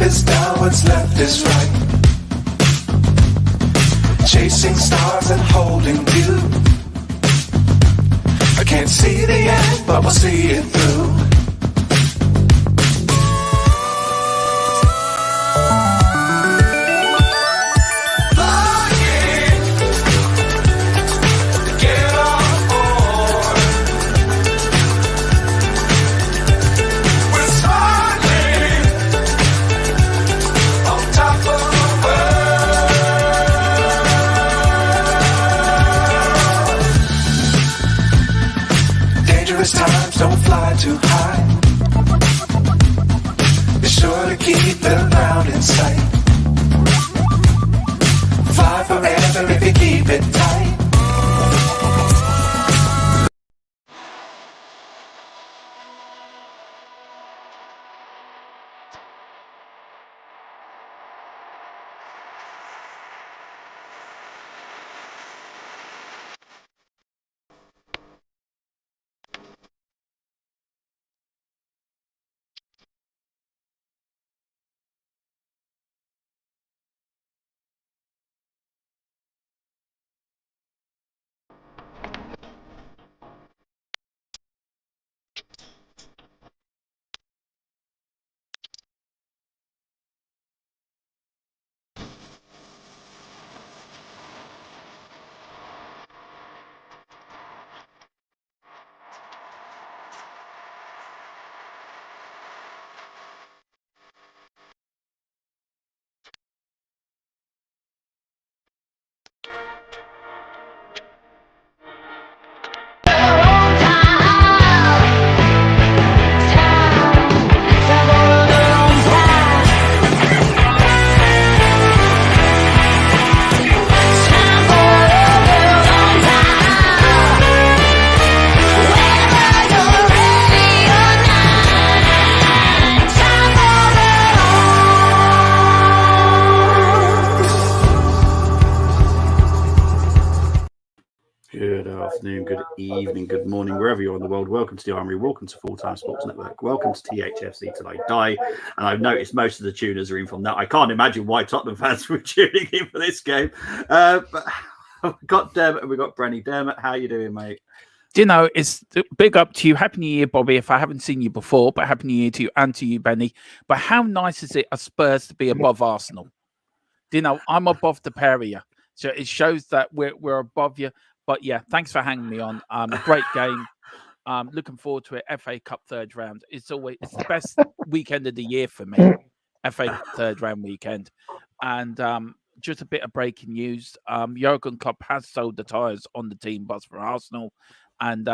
is down, what's left is right. Chasing stars and holding you. I can't see the end, but we'll see it through. Times don't fly too high. Be sure to keep the ground in sight. Fly forever if you keep it tight. Good evening, good morning, wherever you're in the world. Welcome to the Armory, welcome to Full Time Sports Network, welcome to THFC Till I Die. And I've noticed most of the tuners are in from that. I can't imagine why Tottenham fans were tuning in for this game. But we've got Dermot and we've got Brenny. Dermot, how you doing, mate? Do you know, it's big up to you. Happy New Year, Bobby, if I haven't seen you before, but Happy New Year to you and to you, Benny. But how nice is it as Spurs to be above Arsenal? Do you know, I'm above the pair of you. So it shows that we're above you. But yeah, thanks for hanging me on. Great game. Looking forward to it. FA Cup third round. It's the best weekend of the year for me. FA Cup third round weekend. And just a bit of breaking news. Jurgen Klopp has sold the tyres on the team bus for Arsenal, and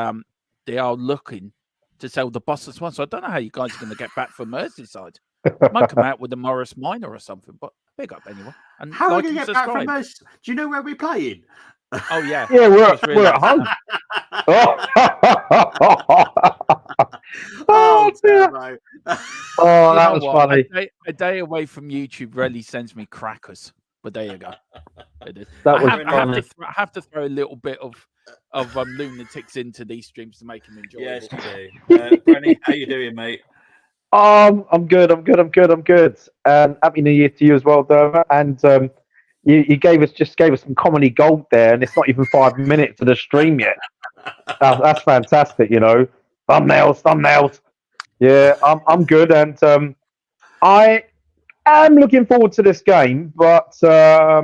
they are looking to sell the bus as well. So I don't know how you guys are going to get back from Merseyside. Might come out with a Morris Minor or something, but big up anyway. And how are we going to get back from Merseyside? Do you know where we're playing? Oh yeah, we're at home. Oh, dear. Oh, that was funny. A day away from YouTube really sends me crackers. But there you go. I have to throw a little bit of lunatics into these streams to make them enjoyable. Yes, you do. Brenny, how you doing, mate? I'm good. Happy New Year to you as well, Dermot. And you gave us some comedy gold there, and it's not even 5 minutes of the stream yet. That's fantastic, you know. Thumbnails. Yeah, I'm good, and I am looking forward to this game. But there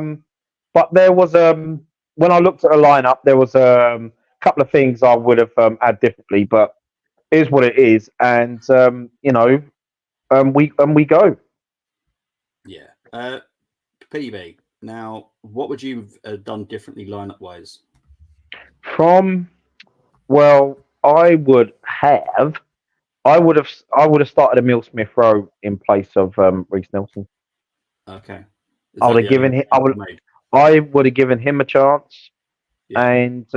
was when I looked at the lineup, there was a couple of things I would have had differently. But it is what it is, and we go. Yeah, PB. Now, what would you have done differently lineup-wise? I would have started Emile Smith Rowe in place of Reece Nelson. Okay. I would have given him a chance, yeah. and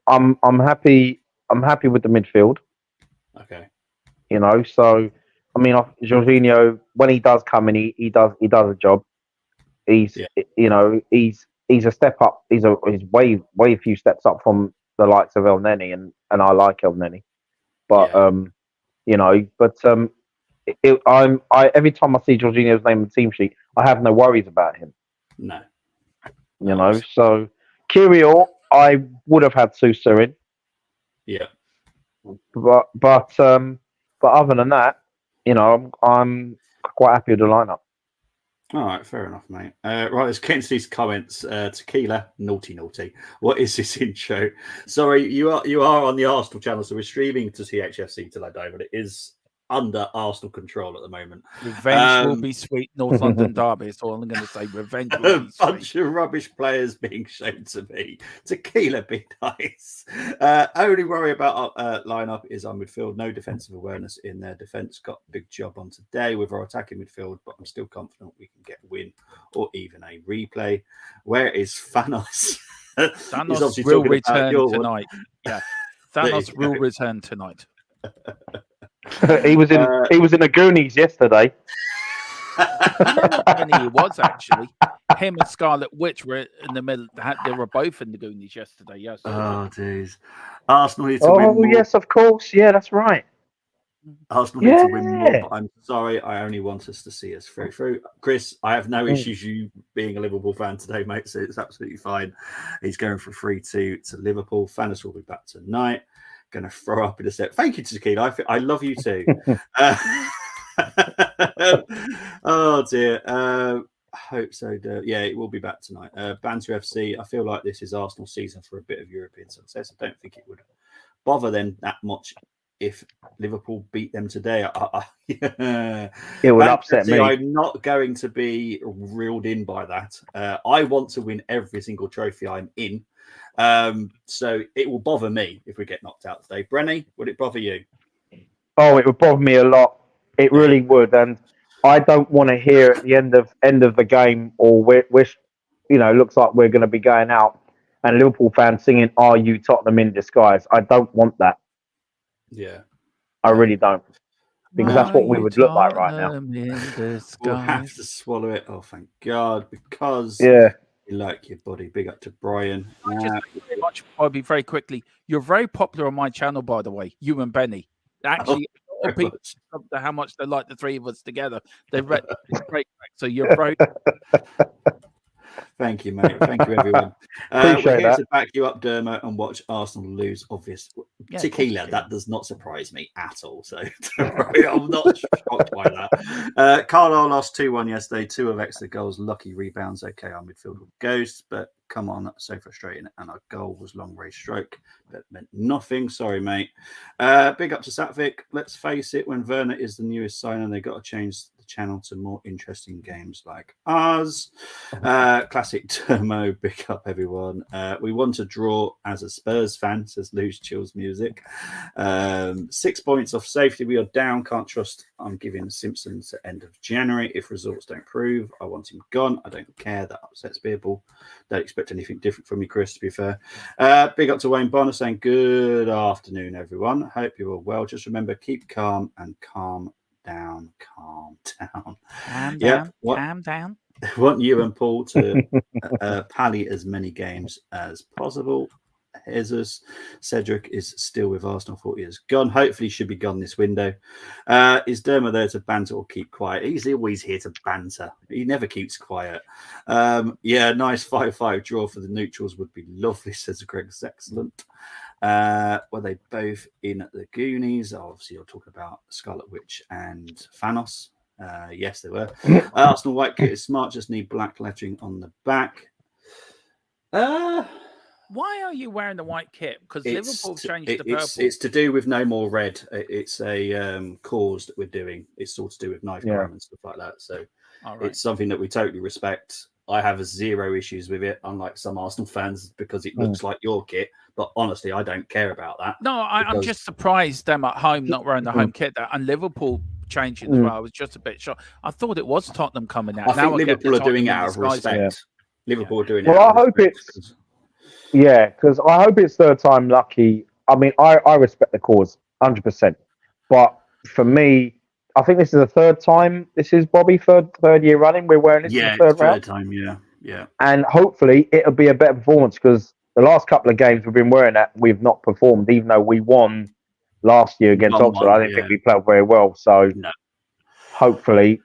I'm happy with the midfield. Okay. You know, so I mean, Jorginho, when he does come in, he does a job. He's a step up. He's way a few steps up from the likes of El Neni, and I like El Neni, but every time I see Jorginho's name on the team sheet, I have no worries about him. No. You know, so Kirill, I would have had Sousa in, Yeah. but other than that, you know, I'm quite happy with the lineup. All right, fair enough, mate. Right, let's get into these comments. Tequila, naughty. What is this intro? Sorry, you are on the Arsenal channel, so we're streaming to THFC till I die, but it is under Arsenal control at the moment. Revenge will be sweet. North London derby. That's all I'm going to say. Revenge will be A sweet. bunch of rubbish players being shown to me. Tequila, be nice. Only worry about our lineup is our midfield. No defensive awareness in their defense. Got a big job on today with our attacking midfield, but I'm still confident we can get a win or even a replay. Where is Thanos? Thanos will return tonight. Yeah, Thanos will return tonight. He was in the Goonies yesterday. I know what funny he was actually. Him and Scarlet Witch were in the middle. They were both in the Goonies yesterday. Yes. Oh, jeez. Arsenal need to win more. Oh, yes, of course. Yeah, that's right. Arsenal need to win more, but I'm sorry. I only want us to see us through. Chris, I have no issues you being a Liverpool fan today, mate, so it's absolutely fine. He's going for 3-2 to Liverpool. Thanos will be back tonight. Going to throw up in a sec. Thank you, Tequila. I love you too. Oh dear. I hope so. Yeah, it will be back tonight. Banter FC. I feel like this is Arsenal season for a bit of European success. I don't think it would bother them that much if Liverpool beat them today. It would upset me. I'm not going to be reeled in by that. I want to win every single trophy I'm in. So it will bother me if we get knocked out today. Brenny, would it bother you? Oh, it would bother me a lot. It really would, and I don't want to hear at the end of the game, or wish, you know, looks like we're going to be going out, and Liverpool fans singing "Are you Tottenham in disguise?" I don't want that. Yeah, I really don't, because that's what we would look like right now. We'll have to swallow it. Oh, thank God, because yeah. You like your body. Big up to Brian. Just thank you very much, Bobby. Very quickly, you're very popular on my channel, by the way. You and Benny. Actually, a lot of people how much they like the three of us together. They've read great. So you're very. Thank you, mate. Thank you, everyone. We're here to back you up, Dermot, and watch Arsenal lose. Obvious Tequila. That does not surprise me at all. So don't worry, I'm not shocked by that. Carlisle lost 2-1 yesterday. 2 of extra goals. Lucky rebounds. Okay, our midfield with ghosts, but come on, that's so frustrating. And our goal was long range stroke. That meant nothing. Sorry, mate. Big up to Satvik. Let's face it, when Werner is the newest signing, they got to change the channel to more interesting games like ours. Classic Termo. Big up, everyone. We want to draw as a Spurs fan, says Lose Chills Music. 6 points off safety. We are down. Can't trust. I'm giving Simpsons to end of January. If results don't prove, I want him gone. I don't care. That upsets people. Don't expect anything different from you, Chris, to be fair. Big up to Wayne Bonner saying good afternoon, everyone. Hope you're all well. Just remember, keep calm and calm down. Calm down. Calm down. Calm down. Want you and Paul to pally as many games as possible. Jesus, Cedric is still with Arsenal. 40 years gone. Hopefully, should be gone this window. Is Derma there to banter or keep quiet? He's always here to banter. He never keeps quiet. Yeah, nice 5-5 draw for the neutrals would be lovely, says Greg's excellent. Were they both in the Goonies? Obviously, you're talking about Scarlet Witch and Thanos. Yes, they were. Arsenal white kit is smart, just need black lettering on the back. Why are you wearing the white kit? Because Liverpool changed the purple. It's to do with no more red. It's a cause that we're doing. It's all to do with knife crime and stuff like that. So it's something that we totally respect. I have 0 issues with it, unlike some Arsenal fans, because it looks like your kit. But honestly, I don't care about that. No, I'm just surprised them at home not wearing the home kit. And Liverpool changing as well. I was just a bit shocked. I thought it was Tottenham coming out. I think Liverpool are doing it out of respect. Yeah. Liverpool are doing it. Well, I hope it's. Yeah, because I hope it's third time lucky. I mean, I respect the cause 100%. But for me, I think this is the third time. This is Bobby third year running. We're wearing this in the third round. Time. Yeah. And hopefully it'll be a better performance because the last couple of games we've been wearing that we've not performed, even though we won last year against Oxford. I didn't think we played very well. So hopefully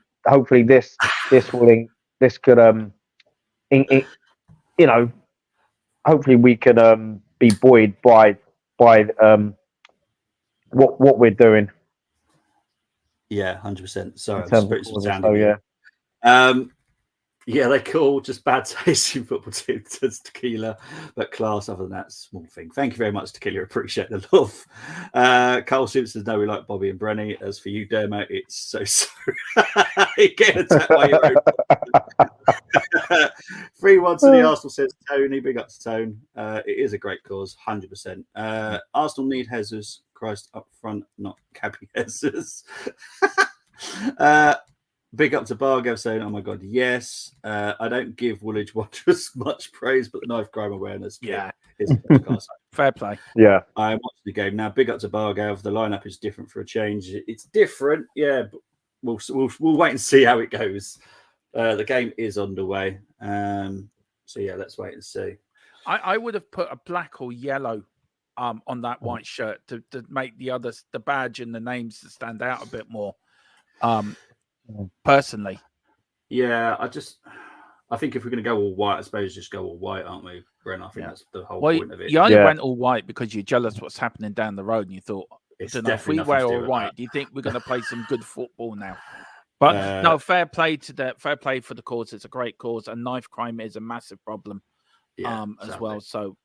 this could you know, hopefully we can be buoyed by what we're doing Yeah, 100%. Sorry, in I'm terms just of putting some causes. sound So in yeah. here. Yeah, they call just bad taste in football team to tequila, but class other than that, small thing. Thank you very much, Tequila. Appreciate the love. Carl Simpson, no, we like Bobby and Brenny. As for you, Dermo, it's so. You get attacked by your own. 3-1 to the Arsenal, says Tony. Big up to Tone. It is a great cause, 100%. Arsenal need Jesus Christ up front, not Cabby Jesus. Big up to Bargo saying, "Oh my god, yes." I don't give Woolwich Wanderers much praise, but the knife crime awareness, is fair play. Yeah, I watched the game now. Big up to Bargo. The lineup is different for a change. It's different, yeah. But we'll wait and see how it goes. The game is underway, so yeah, let's wait and see. I would have put a black or yellow on that white shirt to make the badge and the names stand out a bit more. Personally, yeah, I think if we're going to go all white, I suppose just go all white, aren't we, Bren? I think that's the whole point of it. You only went all white because you're jealous what's happening down the road, and you thought, if we wear all white, do you think we're going to play some good football now? But no, fair play for the cause. It's a great cause, and knife crime is a massive problem, as well. So,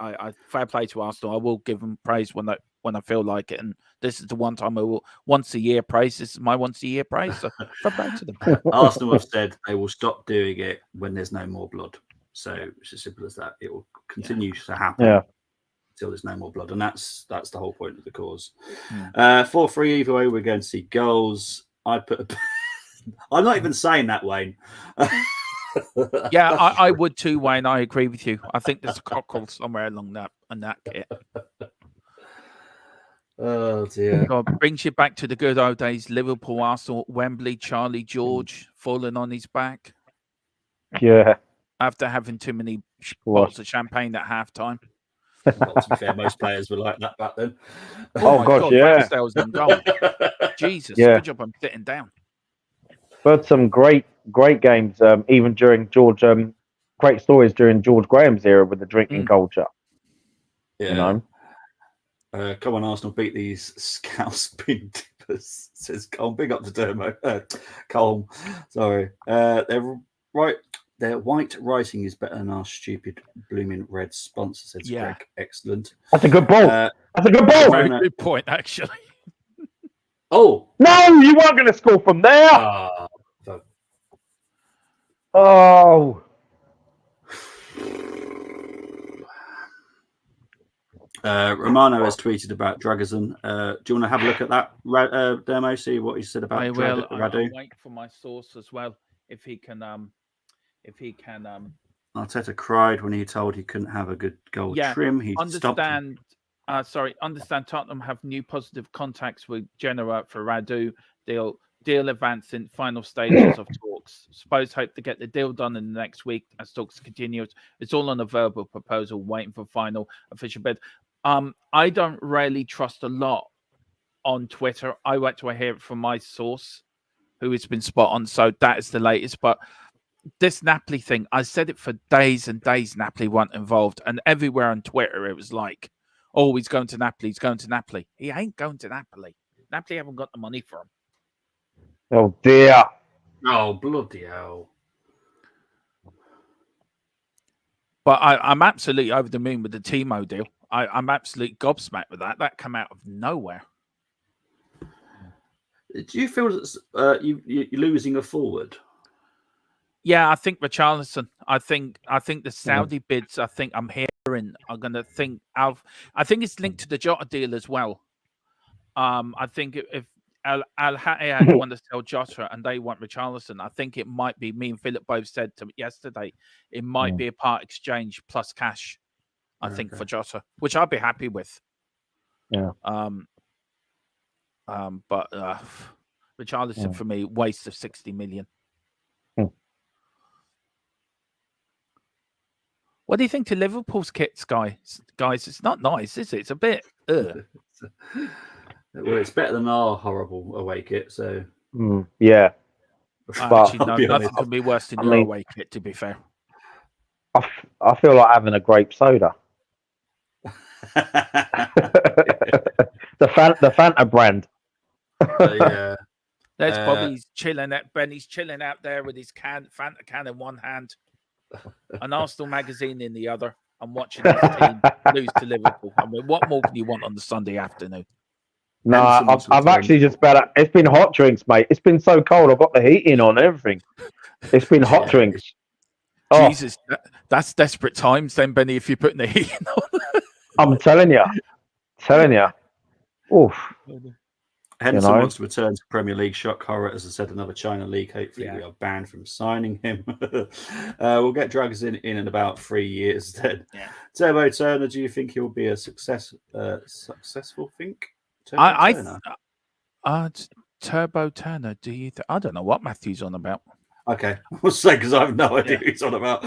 I fair play to Arsenal. I will give them praise when I feel like it, and this is the one time I will once a year praise. This is my once a year praise. So fair play to them. Arsenal have said they will stop doing it when there's no more blood. So it's as simple as that. It will continue to happen until there's no more blood, and that's the whole point of the cause. 4-3 either way. We're going to see goals. I'd put. I'm not even saying that, Wayne. Yeah, I would too, Wayne. I agree with you. I think there's a cockerel somewhere along that kit. Oh dear. God, brings you back to the good old days. Liverpool, Arsenal, Wembley, Charlie George falling on his back. Yeah. After having too many bottles of champagne at halftime. Well, to be fair, most players were like that back then. Oh my God, yeah. Ramsdale's in goal. Jesus, Yeah. good job I'm sitting down. But some great games, even during George. Great stories during George Graham's era with the drinking culture. Yeah. You know? Come on, Arsenal, beat these scouse bin dippers, says Colm. Big up to Dermo. Colm, sorry. They're right. Their white writing is better than our stupid blooming red sponsor, says Greg. Excellent. That's a good ball. That's a good ball. Very good point, actually. Oh. No, you weren't going to score from there. Oh. Romano has tweeted about Dragazon. Do you want to have a look at that, Dermo? See what he said about Radu? I'll wait for my source as well. If he can. Arteta cried when he told he couldn't have a good goal trim. He understand. Understand. Tottenham have new positive contacts with Genoa for Radu. Deal advancing final stages of talks. Suppose hope to get the deal done in the next week as talks continue. It's all on a verbal proposal, waiting for final official bid. I don't really trust a lot on Twitter. I wait till I hear it from my source, who has been spot on. So that is the latest. But this Napoli thing, I said it for days and days. Napoli weren't involved, and everywhere on Twitter it was like, "Oh, he's going to Napoli. He's going to Napoli." He ain't going to Napoli. Napoli haven't got the money for him. Oh dear. Oh bloody hell. But I'm absolutely over the moon with the Timo deal. I'm absolutely gobsmacked with that. That came out of nowhere. Do you feel that you're losing a forward? Yeah, I think Richarlison. I think the Saudi bids. I think I'm hearing are going to think. I think it's linked to the Jota deal as well. I think if Al Ittihad want to sell Jota and they want Richarlison, I think it might be. Me and Philip both said yesterday it might be a part exchange plus cash. I think for Jota, which I'd be happy with. Yeah. But Richarlison for me, waste of 60 million. What do you think to Liverpool's kits, guys? It's not nice, is it? It's a bit. Well, it's better than our horrible away kit, so Yeah. But Actually, no, I'll be nothing honest. could be worse than I your mean- away kit, to be fair. I feel like having a grape soda. the Fanta brand. Yeah. There's Bobby's chilling at Benny's chilling out there with his Fanta can in one hand, an Arsenal magazine in the other, and watching his team lose to Liverpool. I mean, what more can you want on the Sunday afternoon? No, Henderson was I've returned. actually just about. It's been hot drinks, mate. It's been so cold. I've got the heating on and everything. It's been hot Yeah. drinks. Oh, Jesus, that's desperate times, then, Benny. If you're putting the heat on. I'm telling you. Oof. Henderson know? wants to return to Premier League. Shock horror, as I said, another China League. Hopefully, we are banned from signing him. We'll get drugs in about 3 years. Then, Turbo Turner. Do you think he'll be a successful? Think Turbo Turner. Turbo Turner. Do you? I don't know what Matthew's on about. Okay, we'll say because I have no idea who he's on about.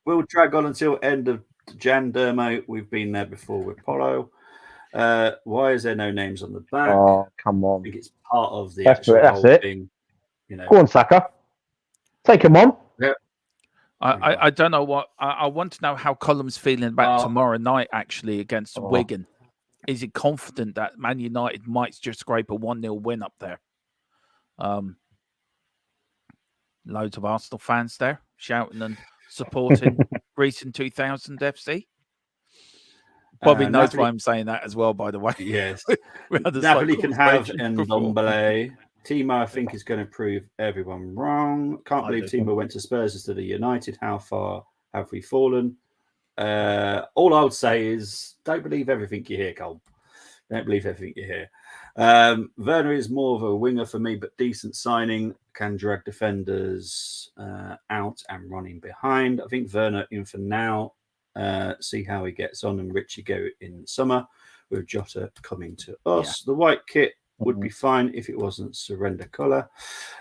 We'll drag on until end of Jan Dermo. We've been there before with Polo. Why is there no names on the back? Oh, come on. I think it's part of the That's whole it. thing. You know. Go on, Saka. Take him on. Yeah. I don't know what I want to know how Column's feeling about tomorrow night actually against Wigan. Is he confident that Man United might just scrape a 1-0 win up there? Loads of Arsenal fans there shouting and supporting Greece in 2000 FC. Bobby knows Napoli, why I'm saying that as well, by the way. Yes. We had this Napoli like can have conversation before. Ndombele. Timo, I think, is going to prove everyone wrong. Can't believe Timo went to Spurs instead of United. How far have we fallen? All I would say is don't believe everything you hear, Cole. Don't believe everything you hear. Werner is more of a winger for me, but decent signing. Can drag defenders out and running behind. I think Werner in for now. See how he gets on, and Richie go in summer with Jota coming to us. The white kit would be fine if it wasn't surrender colour.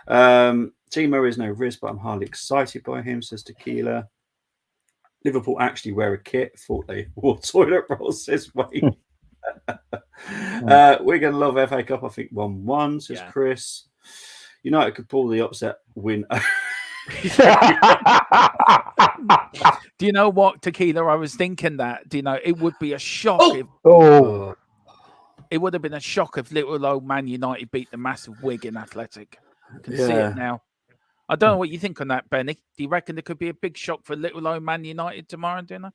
Timo is no risk, but I'm hardly excited by him, says Tequila. Liverpool actually wear a kit. Thought they wore toilet rolls, says Wayne. Wigan love FA Cup, I think 1-1, says Chris. United could pull the upset win. Do you know what, Tequila? I was thinking that. Do you know it would be a shock if it would have been a shock if little old Man United beat the massive Wigan Athletic. I can see it now. I don't know what you think on that, Benny. Do you reckon there could be a big shock for little old Man United tomorrow, do you know?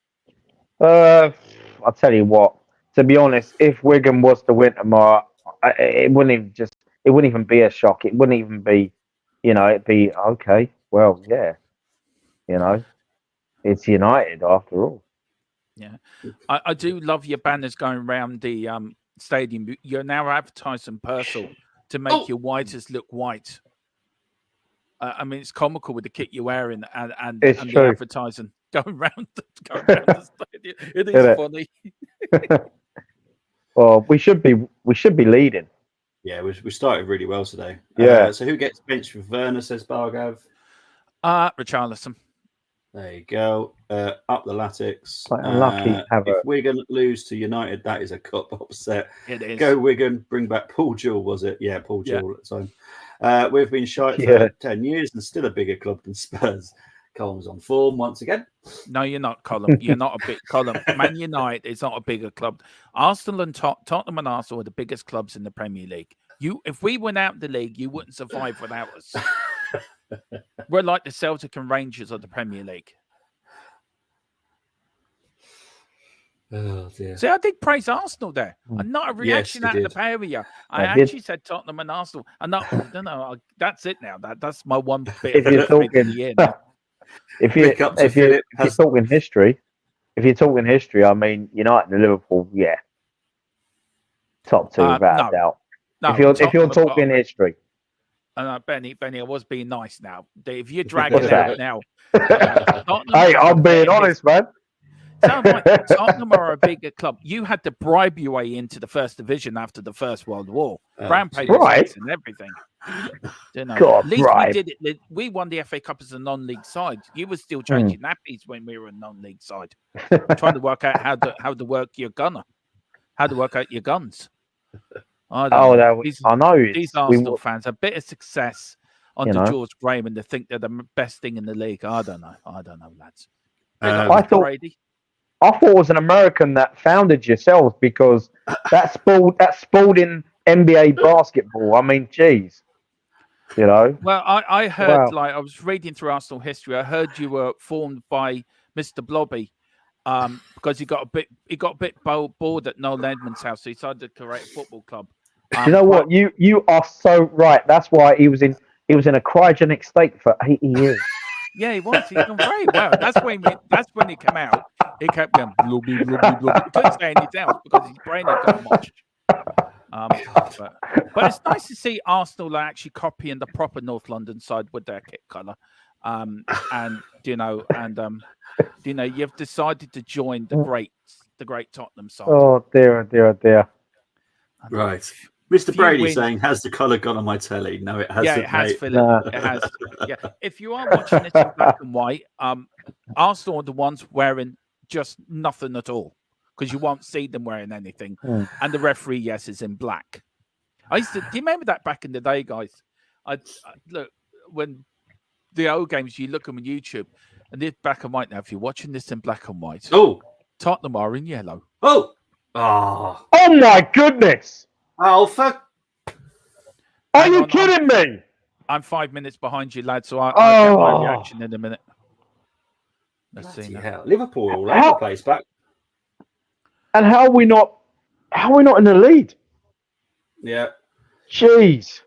I'll tell you what. To be honest, if Wigan was to win tomorrow, it wouldn't even be a shock. It wouldn't even be, it'd be okay. Well, yeah, it's United after all. Yeah, I do love your banners going around the stadium. You're now advertising Purcell to make your whitest look white. I mean, it's comical with the kit you're wearing and the advertising going around the stadium. It is funny. Well, we should be leading. Yeah, we started really well today. Yeah. So who gets benched for Werner, says Bargav? Richarlison. There you go. Up the Latics. Unlucky. If Wigan lose to United, that is a cup upset. It is. Go Wigan. Bring back Paul Jewell, was it? Yeah, Paul Jewell at the time. We've been shite for 10 years and still a bigger club than Spurs. Column's on form once again. No, you're not, Column. You're not a big Column. Man United is not a bigger club. Arsenal and Tottenham and Arsenal are the biggest clubs in the Premier League. If we went out the league, you wouldn't survive without us. We're like the Celtic and Rangers of the Premier League. Oh dear. See, I did praise Arsenal there. And not a reaction out of the area. I actually said Tottenham and Arsenal. And not, I don't know. That's it now. That's my one bit If you're talking, if you're talking history, I mean United and Liverpool, top two without a doubt. No, if you're talking history. Benny, I was being nice now. If you're dragging it out now, hey, I'm being honest, man. Sounds like Tottenham are a bigger club. You had to bribe your way into the first division after the First World War. Brown paid and everything. God, at least we did it. We won the FA Cup as a non-league side. You were still changing nappies when we were a non-league side. Trying to work out how to work your gunner, how to work out your guns. I don't know. I know. These Arsenal fans, a bit of success under George Graham, and they think they're the best thing in the league. I don't know, lads. I thought it was an American that founded yourselves because that's Spalding NBA basketball. I mean, geez, Well, I heard I was reading through Arsenal history. I heard you were formed by Mr. Blobby because he got a bit bored at Noel Edmonds' house, so he decided to create a football club. You know what? You are so right. That's why he was in a cryogenic state for 80 years. Yeah, he was. He's done very well. That's when he came out. He kept going blubby, blubby, blubby. He couldn't say anything else because his brain had gone mush. But it's nice to see Arsenal are actually copying the proper North London side with their kit colour. You've decided to join the great Tottenham side. Oh dear. Right. Mr. Brady saying, has the colour gone on my telly? No, it hasn't. Yeah, it has, Philip. It has. Yeah. If you are watching this in black and white, Arsenal are the ones wearing just nothing at all because you won't see them wearing anything. And the referee, yes, is in black. Do you remember that back in the day, guys? I look, when the old games, you look them on YouTube and they're black and white now. If you're watching this in black and white, Tottenham are in yellow. Oh my goodness. Oh, fuck. Are you kidding me? I'm 5 minutes behind you, lad, so I'll get my reaction in a minute. Let's see now. Liverpool all over the place back. And how are we not in the lead? Yeah. Jeez.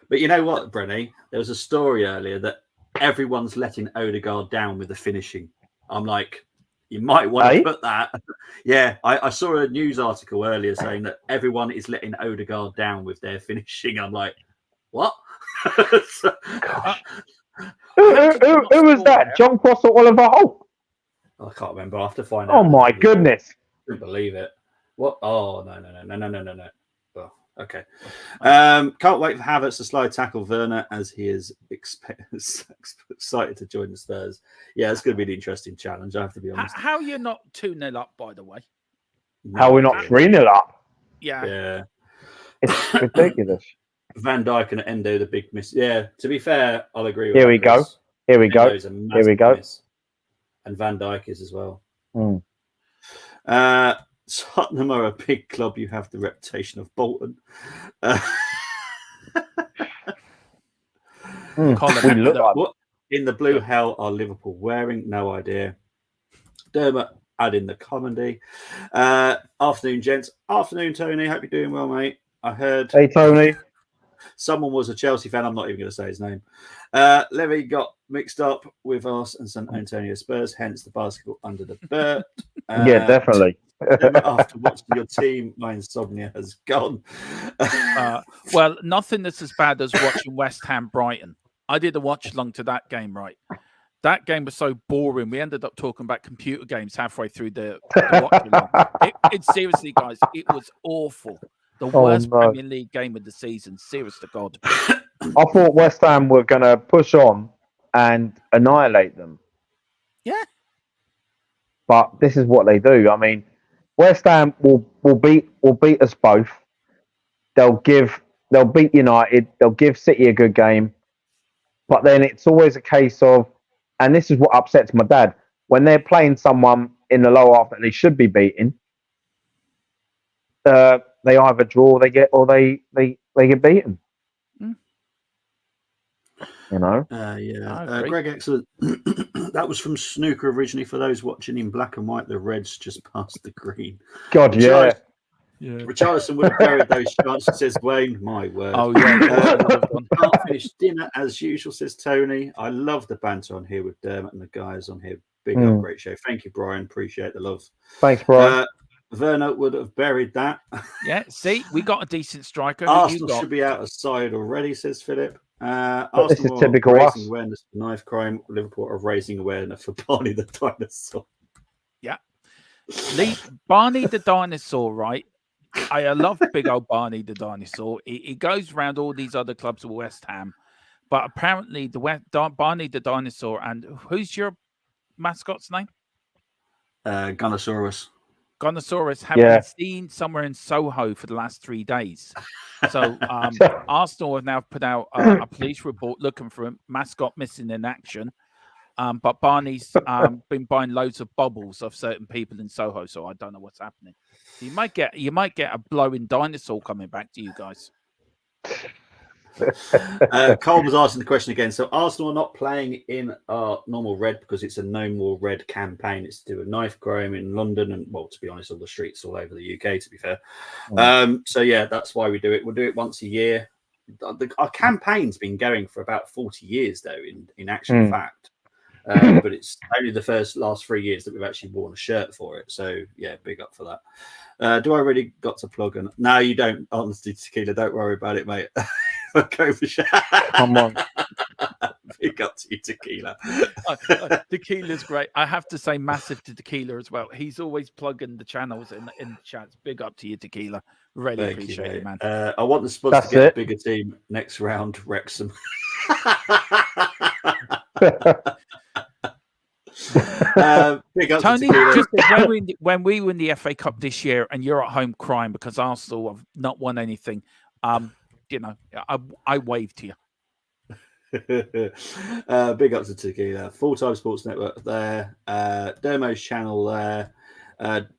But you know what, Brenny? There was a story earlier that everyone's letting Odegaard down with the finishing. I'm like, you might want to put that. Yeah, I saw a news article earlier saying that everyone is letting Odegaard down with their finishing. I'm like, what? Who was that? John Cross or Oliver Holt? I can't remember. I have to find out. Oh my goodness! I couldn't believe it. What? Oh no. Oh, okay. Can't wait for Havertz to slide tackle Werner as he is excited to join the Spurs. Yeah, it's going to be an interesting challenge. I have to be honest. How are you not 2-0 up, by the way? How are we not 3-0 up? Yeah. It's ridiculous. Van Dijk and Endo, the big miss. Yeah, to be fair, I'll agree with Here that. we go. Miss. And Van Dijk is as well. Tottenham are a big club. You have the reputation of Bolton. What in the blue hell are Liverpool wearing? No idea. Dermot adding the comedy. Afternoon, gents. Afternoon, Tony. Hope you're doing well, mate. I heard. Hey, Tony. Someone was a Chelsea fan. I'm not even going to say his name. Levy got mixed up with us and St. Antonio Spurs, hence the basketball under the bird. Yeah, definitely. After watching your team, my insomnia has gone. Well, nothing that's as bad as watching West Ham Brighton. I did a watch along to that game, right? That game was so boring. We ended up talking about computer games halfway through the watch along. It seriously, guys, it was awful. The worst Premier League game of the season. Serious to God. I thought West Ham were going to push on and annihilate them. Yeah. But this is what they do. I mean, West Ham will beat us both. They'll beat United. They'll give City a good game. But then it's always a case of, and this is what upsets my dad, when they're playing someone in the lower half that they should be beating, they either draw, they get beaten. You know. Greg, excellent. That was from Snooker originally. For those watching in black and white, the reds just passed the green. God, yeah. Richarlison would have buried those chances, says Wayne. My word. Oh, yeah. Can't finish dinner as usual, says Tony. I love the banter on here with Dermot and the guys on here. Big up, great show. Thank you, Brian. Appreciate the love. Thanks, Brian. Werner would have buried that. Yeah, see, we got a decent striker. Arsenal should be out of side already, says Philip. Arsenal this is typical raising awareness for knife crime. Liverpool are raising awareness for Barney the dinosaur. Yeah. Barney the dinosaur, right? I love big old Barney the dinosaur. He goes around all these other clubs of West Ham, but apparently Barney the dinosaur, and who's your mascot's name? Gunnosaurus. Gonosaurus have been seen somewhere in Soho for the last 3 days. So Arsenal have now put out a police report looking for a mascot missing in action. But Barney's been buying loads of bubbles of certain people in Soho, so I don't know what's happening. So you might get a blowing dinosaur coming back to you guys. Cole was asking the question again. So Arsenal are not playing in our normal red because it's a no more red campaign. It's to do with knife crime in London and, well, to be honest, all the streets all over the UK, to be fair. So yeah, that's why we do it. We'll do it once a year. Our campaign's been going for about 40 years, though, in actual fact. But it's only the last 3 years that we've actually worn a shirt for it. So yeah, big up for that. Do I really got to plug in? No, you don't. Honestly, Tequila, don't worry about it, mate. Go for sure. Come on. Big up to you, Tequila. Tequila's great. I have to say massive to Tequila as well. He's always plugging the channels in the chats. Big up to you, Tequila. Really appreciate it, man. I want the Spuds to get a bigger team next round, Wrexham. Big up Tony, to just when we win the FA Cup this year and you're at home crying because Arsenal have not won anything, I wave to you. Big up to Tequila. Full-time Sports Network there. Dermo's channel there.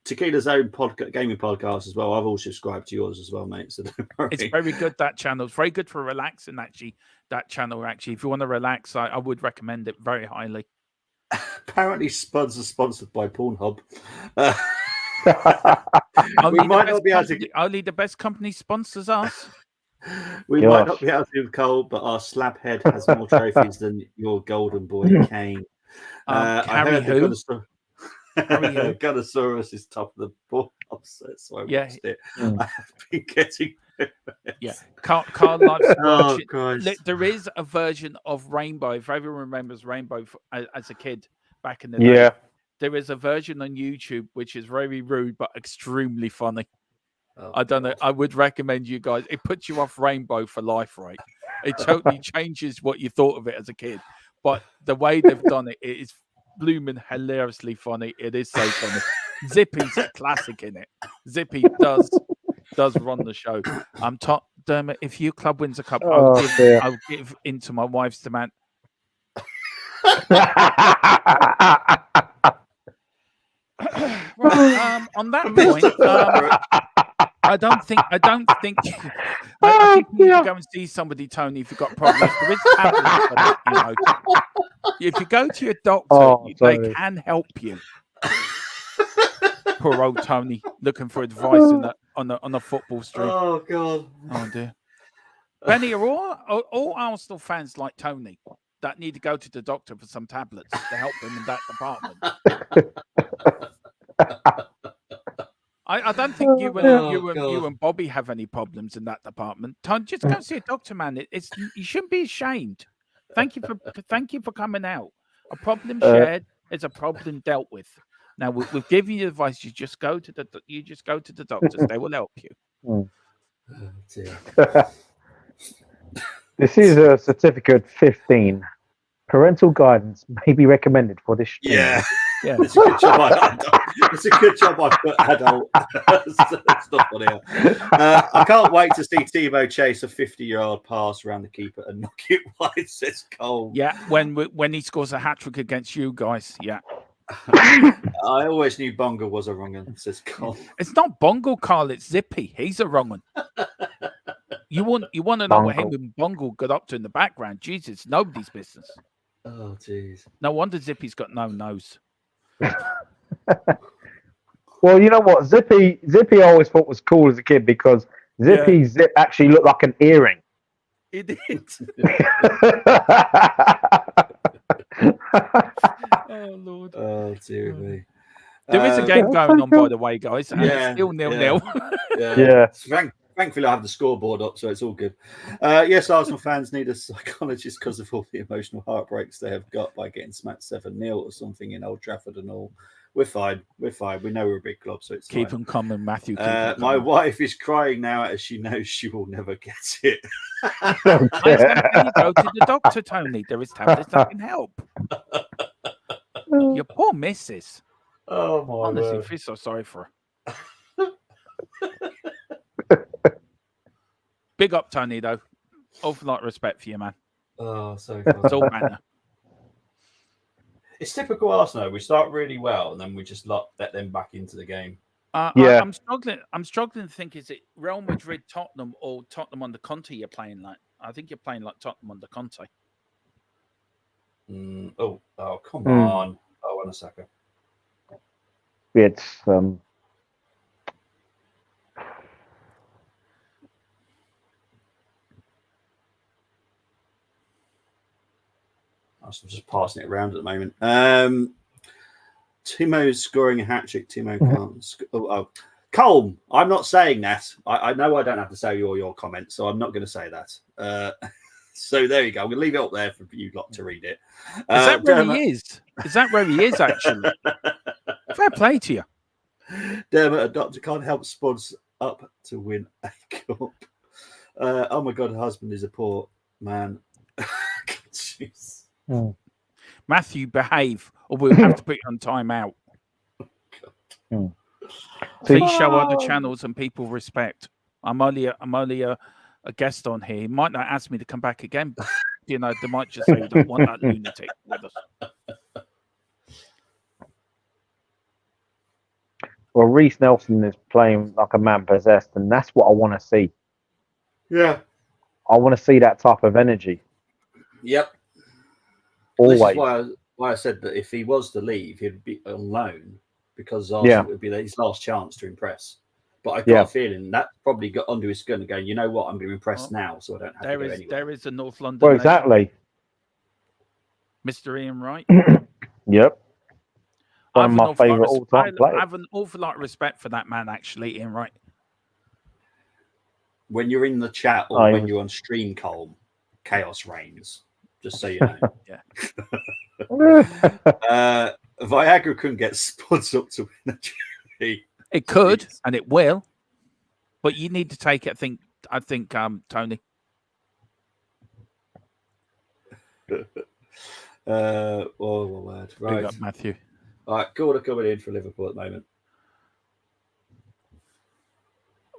Tequila's own gaming podcast as well. I've also subscribed to yours as well, mate. So don't worry. It's very good, that channel. It's very good for relaxing, actually. That channel, actually. If you want to relax, I would recommend it very highly. Apparently, Spuds are sponsored by Pornhub. Only the best company sponsors us. We might not be able to with Cole, but our slab head has more trophies than your golden boy Kane. I heard the Gonosaurus is top of the ball, so that's why I watched it. I have been getting Carl likes to watch it. There is a version of Rainbow. If everyone remembers Rainbow as a kid back in the day, there is a version on YouTube which is very rude but extremely funny. I don't know. I would recommend you guys. It puts you off Rainbow for life, right? It totally changes what you thought of it as a kid. But the way they've done it, it is blooming hilariously funny. It is so funny. Zippy's a classic in it. Zippy does run the show. Dermot, if your club wins a cup, I'll give into my wife's demand. On that point, I think you need to go and see somebody, Tony, if you've got problems. There is tablets for that, If you go to your doctor, they can help you. Poor old Tony looking for advice on a football stream. Oh God. Oh dear. Benny, are all Arsenal fans like Tony that need to go to the doctor for some tablets to help them in that department? I don't think you and Bobby have any problems in that department. Tony, just go see a doctor, man. You shouldn't be ashamed. Thank you for coming out. A problem shared is a problem dealt with. Now we've given you advice. You just go to the doctors. They will help you. Oh, dear. This is a certificate 15. Parental guidance may be recommended for this stream. Yeah. It's a good job. It's a good job I put adult. It's not funny. I can't wait to see Timo chase a 50-yard pass around the keeper and knock it wide, says Cole. Yeah, when he scores a hat-trick against you guys, yeah. I always knew Bongo was a wrong one, says Cole. It's not Bongo, Carl, it's Zippy. He's a wrong one. You want to know what him and Bongo got up to in the background? Jesus, nobody's business. Oh, jeez. No wonder Zippy's got no nose. Well, you know what? Zippy I always thought was cool as a kid because Zippy's zip actually looked like an earring. It did. Oh, Lord. Oh, dear me. There is a game going on, by the way, guys. And it's still 0-0. Yeah. Thankfully, I have the scoreboard up, so it's all good. Yes, Arsenal fans need a psychologist because of all the emotional heartbreaks they have got by getting smacked 7-0 or something in Old Trafford and all. We're fine. We know we're a big club, so it's keep fine. them coming, Matthew. My wife is crying now as she knows she will never get it. I say you go to the doctor, Tony. There is tablets that can help. Your poor missus. Oh my! Honestly, I feel so sorry for her. Big up, Tony, though. Awful lot of respect for you, man. Oh, so It's all funny. banner. It's typical Arsenal. We start really well, and then we just let them back into the game. Yeah. I'm struggling. I'm struggling to think: is it Real Madrid, Tottenham, or Tottenham under Conte? You're playing like. I think you're playing like Tottenham under Conte. Oh, come on! Oh, 1 second. It's I'm just passing it around at the moment. Timo's scoring a hat trick. Timo can't. Colm, I'm not saying that. I know I don't have to say all your comments, so I'm not going to say that. So there you go. I'm going to leave it up there for you lot to read it. Is that where he is? Is that where he is, actually? Fair play to you. Dermot, a doctor can't help Spuds up to win a cup. Oh my God, her husband is a poor man. Jeez. Matthew, behave, or we'll have to put you on timeout. Please show other channels and people respect. I'm only a guest on here. He might not ask me to come back again, but they might just say you don't want that lunatic with us. well, Reece Nelson is playing like a man possessed, and that's what I want to see. Yeah. I want to see that type of energy. Yep. Always. This is why I said that if he was to leave, he'd be on loan because Arsenal would be his last chance to impress. But I got a feeling that probably got under his gun and going, you know what, I'm going to impress now, so I don't have to go anywhere. There is a North London. Well, exactly. Mr. Ian Wright. Yep. One of my favourite all-time players. I have an awful lot of respect for that man, actually, Ian Wright. When you're in the chat or when you're on stream, Colm, chaos reigns. Just so you know. Viagra couldn't get Spuds up to win the jury. It could, and it will, but you need to take it. I think, Tony. Right. Big up, Matthew. All right, Gordon coming in for Liverpool at the moment.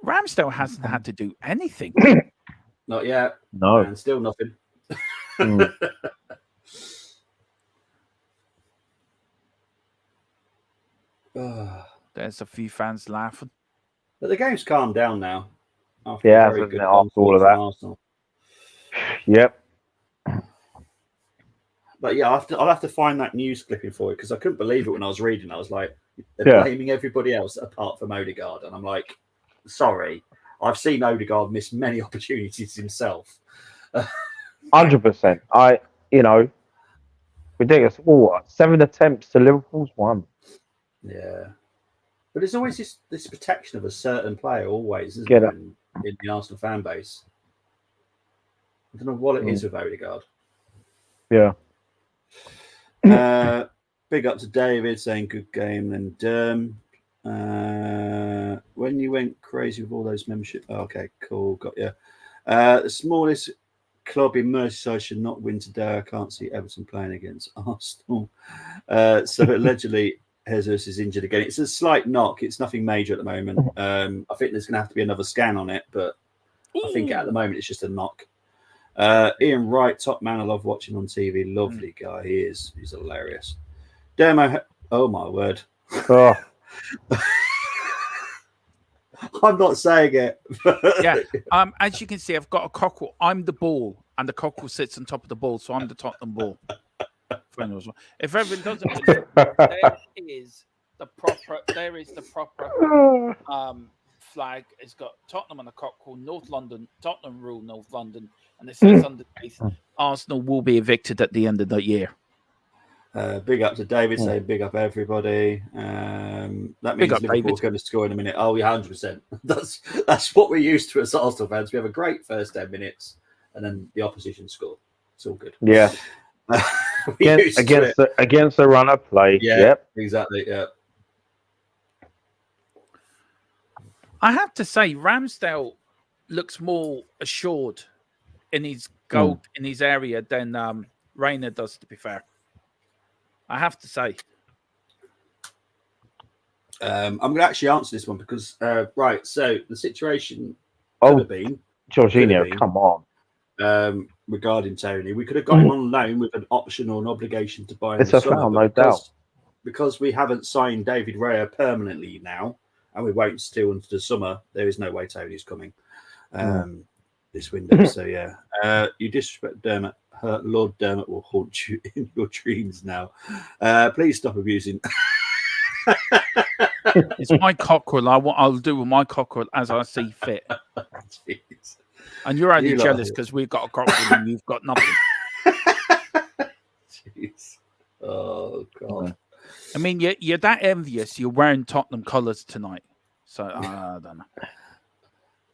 Ramsdale hasn't had to do anything. Not yet. No. And still nothing. There's a few fans laughing. But the game's calmed down now. After all of that. Arsenal. Yep. But yeah, I'll have to find that news clipping for it because I couldn't believe it when I was reading. I was like, they're blaming everybody else apart from Odegaard. And I'm like, sorry, I've seen Odegaard miss many opportunities himself. 100%. Ridiculous. 7 attempts to Liverpool's 1. Yeah. But there's always this protection of a certain player, always, isn't there, in the Arsenal fan base? I don't know what it is with Odegaard. Yeah. Big up to David saying good game. And when you went crazy with all those membership. Oh, okay, cool. Got you. The smallest club in Merseyside should not win today. I can't see Everton playing against Arsenal. So allegedly, Jesus is injured again. It's a slight knock. It's nothing major at the moment. I think there's going to have to be another scan on it, but I think at the moment it's just a knock. Ian Wright, top man. I love watching on TV. Lovely guy. He is. He's hilarious. Demo. Oh my word. Oh. I'm not saying it. Yeah. As you can see, I've got a cockerel. I'm the ball, and the cockerel sits on top of the ball, so I'm the Tottenham ball. If everyone doesn't believe, there is the proper flag. It's got Tottenham on the cockerel, North London, Tottenham rule North London, and it says underneath, Arsenal will be evicted at the end of the year. Big up to David saying big up everybody. That means Liverpool's going to score in a minute. Oh, yeah, 100%. That's what we're used to as Arsenal fans. We have a great first 10 minutes and then the opposition score. It's all good. Yeah. against the run of play. Yeah, yep. Exactly. Yeah. I have to say, Ramsdale looks more assured in his goal in his area than Reina does, to be fair. I have to say. I'm going to actually answer this one because, right, so the situation could Oh, have been Jorginho, been. come on. Regarding Tony, we could have got him on loan with an option or an obligation to buy in It's the a summer, foul, but no doubt. because we haven't signed David Raya permanently now, and we won't still into the summer, there is no way Tony's coming this window. So yeah, you disrespect Dermot. Lord Dermot will haunt you in your dreams now. Please stop abusing. It's my cockerel. I'll do with my cockerel as I see fit. Jeez. And you're only You lot jealous are- because we've got a cockerel and you've got nothing. Jeez. Oh god. I mean, you're that envious. You're wearing Tottenham colours tonight. So I don't know.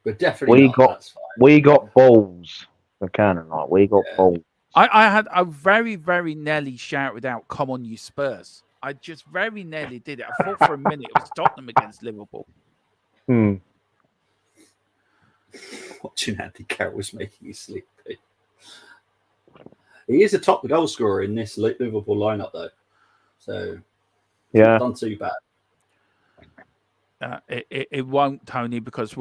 But definitely not. That's fine. We got balls. The cannon, like we got balls. I very, very nearly shouted out, "Come on, you Spurs." I just very nearly did it. I thought for a minute it was Tottenham against Liverpool. Watching Andy Carroll's making you sleepy. He is a top goal scorer in this Liverpool lineup, though. So, Yeah. not done too bad. It won't, Tony, because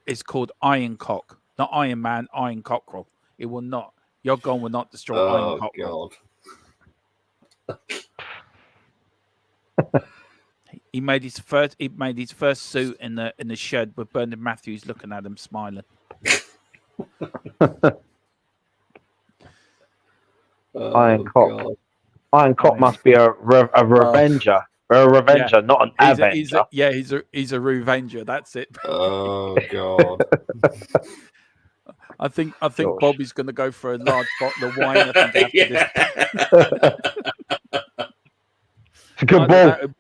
it's called Iron Cock, not Iron Man, Iron Cockerel. It will not. Your goal will not destroy Iron Cockerel. God. He made his first suit in the shed with Bernard Matthews looking at him smiling. Iron Cock. Iron Cock must be a revenger. A revenger, not an avenger. He's a revenger. That's it. Oh God. I think Gosh. Bobby's going to go for a large bottle of wine. I think after Yeah. It's a good Either ball. that-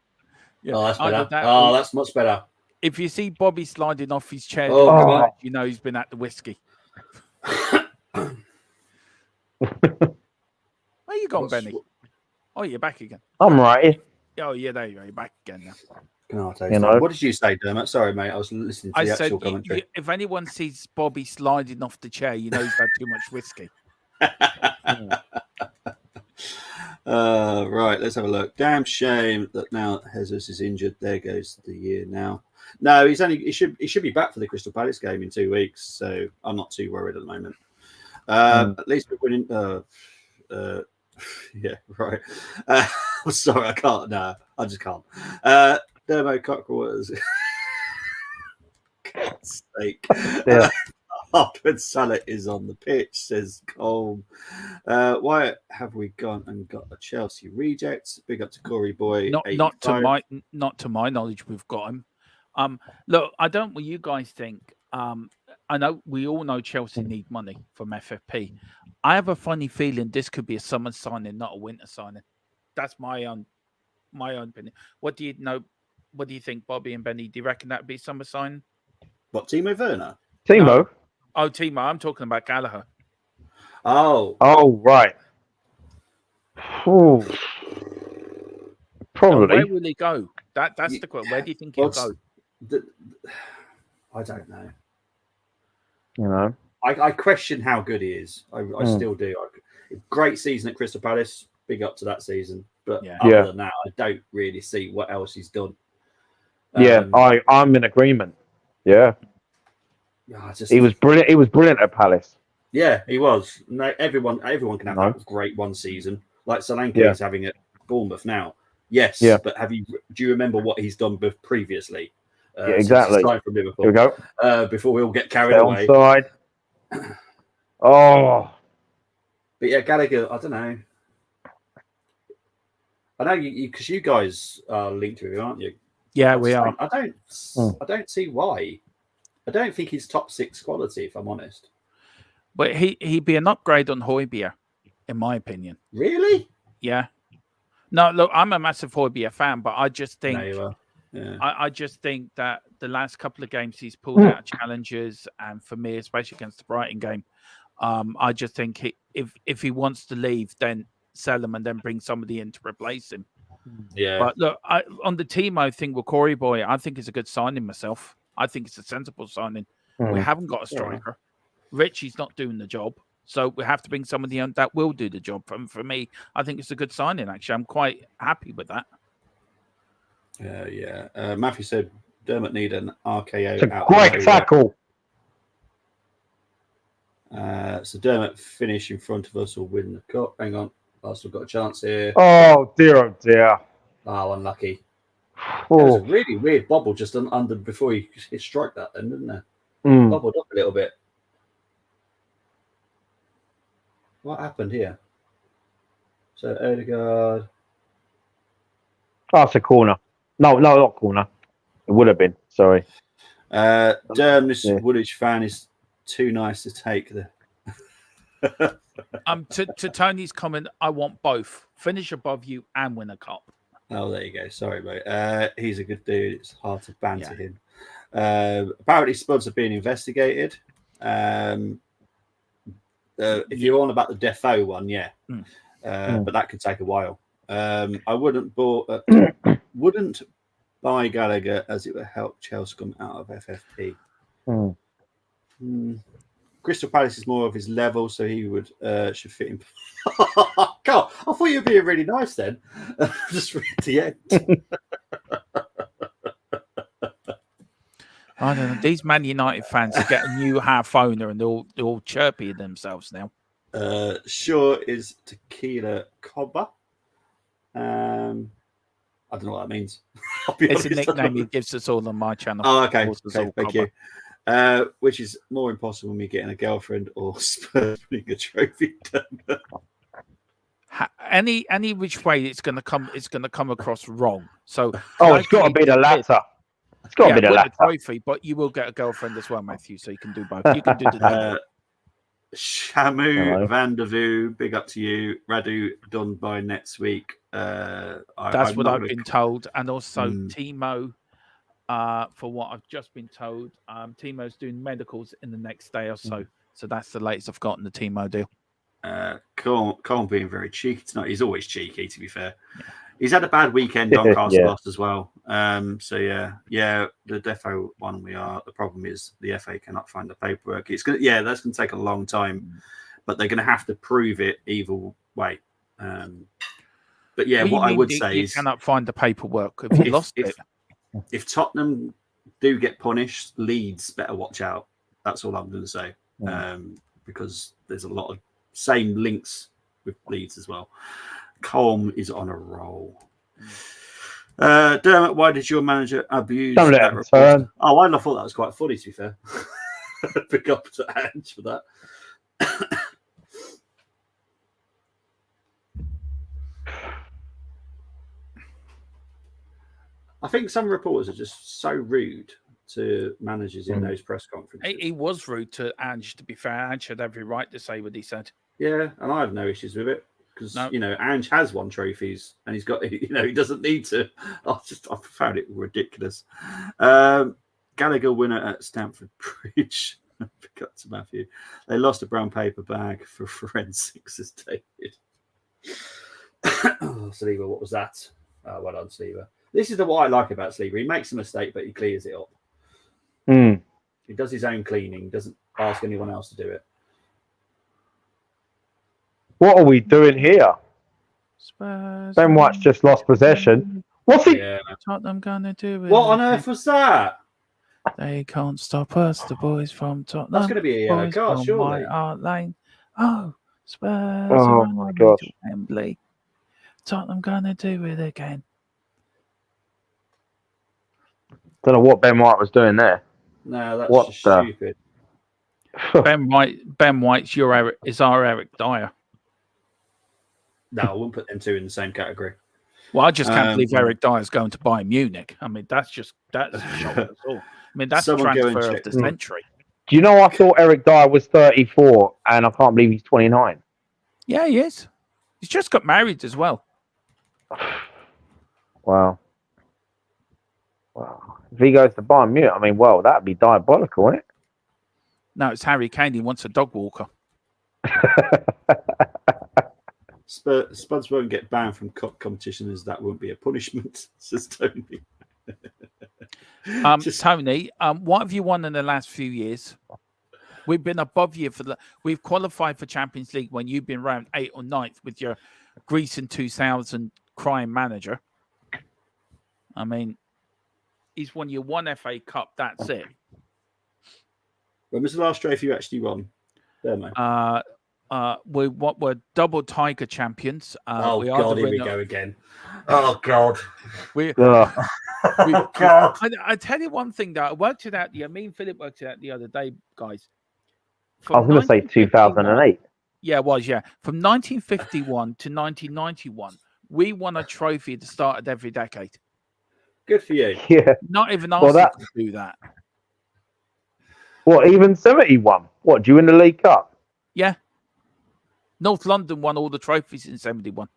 yeah, Oh, that's either better. that Oh, or- that's much better. if you see Bobby sliding off his chair, Oh, doing come that, on. you know he's been at the whiskey. Where you gone, Benny? Oh, you're back again. I'm right. Oh, yeah, there you are. You're back again now. Oh, You know. what did you say, Dermot? Sorry, mate. I was listening to I the said, actual commentary. if anyone sees Bobby sliding off the chair, you know he's had too much whiskey. Right, let's have a look. Damn shame that now Jesus is injured. There goes the year now. No, he should be back for the Crystal Palace game in 2 weeks, so I'm not too worried at the moment. At least we're winning. Yeah, right. I'm sorry, I can't. No, I just can't. Dermo Cockerel was. God's sake. Yeah. Ahmed Salah is on the pitch, says Cole. Why have we gone and got a Chelsea reject? Big up to Corey Boy. Not to my knowledge, we've got him. Look, I don't. What you guys think? I know we all know Chelsea need money from FFP. I have a funny feeling this could be a summer signing, not a winter signing. That's my own opinion. What do you know? What do you think, Bobby and Benny? Do you reckon that'd be summer signing? What, Timo Werner? Timo. No. Oh, Timo. I'm talking about Gallagher. Oh, Right. Ooh. And Probably. where will he go? That's the question. Where do you think he'll go? I don't know. You know. I question how good he is. I still do. Great season at Crystal Palace. Big up to that season. But other than that, I don't really see what else he's done. I'm in agreement. Yeah. He was brilliant. He was brilliant at Palace. Yeah, he was. No, everyone can have that great one season. Like Solanke is having at Bournemouth now. Yes, but do you remember what he's done previously? Exactly. From Liverpool. Here we go. Before we all get carried away. Side. Oh. But yeah, Gallagher, I don't know. I know you because you guys are linked to him, aren't you? Yeah, we are. I don't see why. I don't think he's top 6 quality, if I'm honest. But he'd be an upgrade on Højbjerg, in my opinion. Really? Yeah. No, look, I'm a massive Højbjerg fan, but I just think I just think that the last couple of games he's pulled out challenges, and for me, especially against the Brighton game, I just think if he wants to leave, then sell him and then bring somebody in to replace him. Yeah. But look, on the Timo thing with Corey Boy, I think it's a good signing myself. I think it's a sensible signing. We haven't got a striker. Richie's not doing the job. So we have to bring somebody on that will do the job. For me, I think it's a good signing, actually. I'm quite happy with that. Matthew said Dermot need an RKO. It's a out great of tackle. So Dermot finish in front of us or win the cup. Hang on, Arsenal got a chance here. Oh dear. Oh, unlucky. That was a Oh. really weird bobble just under before he struck that, then, didn't there? Mm. Bobbled up a little bit. What happened here? So Odegaard. Oh, it's a corner. No, not corner. It would have been. Sorry. This Yeah. Woolwich fan is too nice to take the. To Tony's comment, I want both finish above you and win a cup. Oh, there you go. Sorry, mate. He's a good dude. It's hard to banter him. Apparently, Spuds are being investigated. If you're on about the Defo one, but that could take a while. I wouldn't buy Gallagher as it would help Chelsea come out of FFP. Crystal Palace is more of his level, so he should fit in. God, I thought you were being really nice then. Just read the end. I don't know. These Man United fans get a new half owner and they're all chirpy themselves now. Sure is Tequila Cobba. I don't know what that means. It's a nickname he gives us all on my channel. Oh, okay. Okay, Thank you. Which is more impossible than me getting a girlfriend or Spurs winning a trophy. Any which way it's going to come across wrong. So it's got to be the latter. It's got to be the latter. Trophy, but you will get a girlfriend as well, Matthew. So you can do both. You can do the Shamu Vandervu, big up to you. Radu done by next week. That's what I've been told, and also Timo. For what I've just been told, Timo's doing medicals in the next day or so. So that's the latest I've got in the Timo deal. Colin being very cheeky tonight. He's always cheeky, to be fair. Yeah. He's had a bad weekend on Castle lost as well. The Defo one we are. The problem is the FA cannot find the paperwork. That's gonna take a long time, but they're gonna have to prove it either way. What I would say is you cannot find the paperwork if you lost it. If Tottenham do get punished, Leeds better watch out. That's all I'm going to say. Because there's a lot of same links with Leeds as well. Colm is on a roll. Dermot, why did your manager abuse that report? Oh, I thought that was quite funny, to be fair. Pick up to Ange for that. I think some reporters are just so rude to managers in those press conferences. He was rude to Ange, to be fair. Ange had every right to say what he said. Yeah, and I have no issues with it because, Ange has won trophies and he's got, he doesn't need to. I found it ridiculous. Gallagher winner at Stamford Bridge. Pick up to Matthew. They lost a brown paper bag for forensics, as David. Sleever, what was that? Oh, well done, Sleever. This is what I like about Sleever. He makes a mistake, but he clears it up. He does his own cleaning, doesn't ask anyone else to do it. What are we doing here? Spurs, Ben White's just lost possession. What's he? Yeah. Tottenham gonna do it. What on earth was that? They can't stop us, the boys from Tottenham. That's going to be a yellow card, surely. Art Lane. Oh, Spurs. Oh my gosh. Wembley. Tottenham gonna do it again. Don't know what Ben White was doing there. No, that's just stupid. Ben White's our Eric Dyer. No, I wouldn't put them two in the same category. Well, I just can't believe Eric Dyer's going to Bayern Munich. I mean, that's a shock at all. I mean, that's a transfer of the century. Do you know I thought Eric Dyer was 34 and I can't believe he's 29? Yeah, he is. He's just got married as well. Wow. If he goes to Bayern Munich, I mean, that'd be diabolical, wouldn't it? No, it's Harry Kane. He wants a dog walker. Spuds won't get banned from cup competition as that won't be a punishment, says Tony. Tony, what have you won in the last few years? We've been above you we've qualified for Champions League when you've been round 8th or 9th with your Greece in 2000 crying manager. I mean, he's won you one FA Cup. That's it. When was the last trophy you actually won? There, mate. We're double Tiger champions. Oh we are God, the here we winner- go again. Oh God. Ugh. Oh God. I tell you one thing though, I worked it out. Yeah, me and Philip worked it out the other day, guys. I was going to say 2008. Yeah, it was. Yeah, from 1951 to 1991, we won a trophy at the start of every decade. Good for you. Yeah. Not even Well, Arsenal that- could do that. What, even 71? What, do you win the League Cup? Yeah. North London won all the trophies in 71.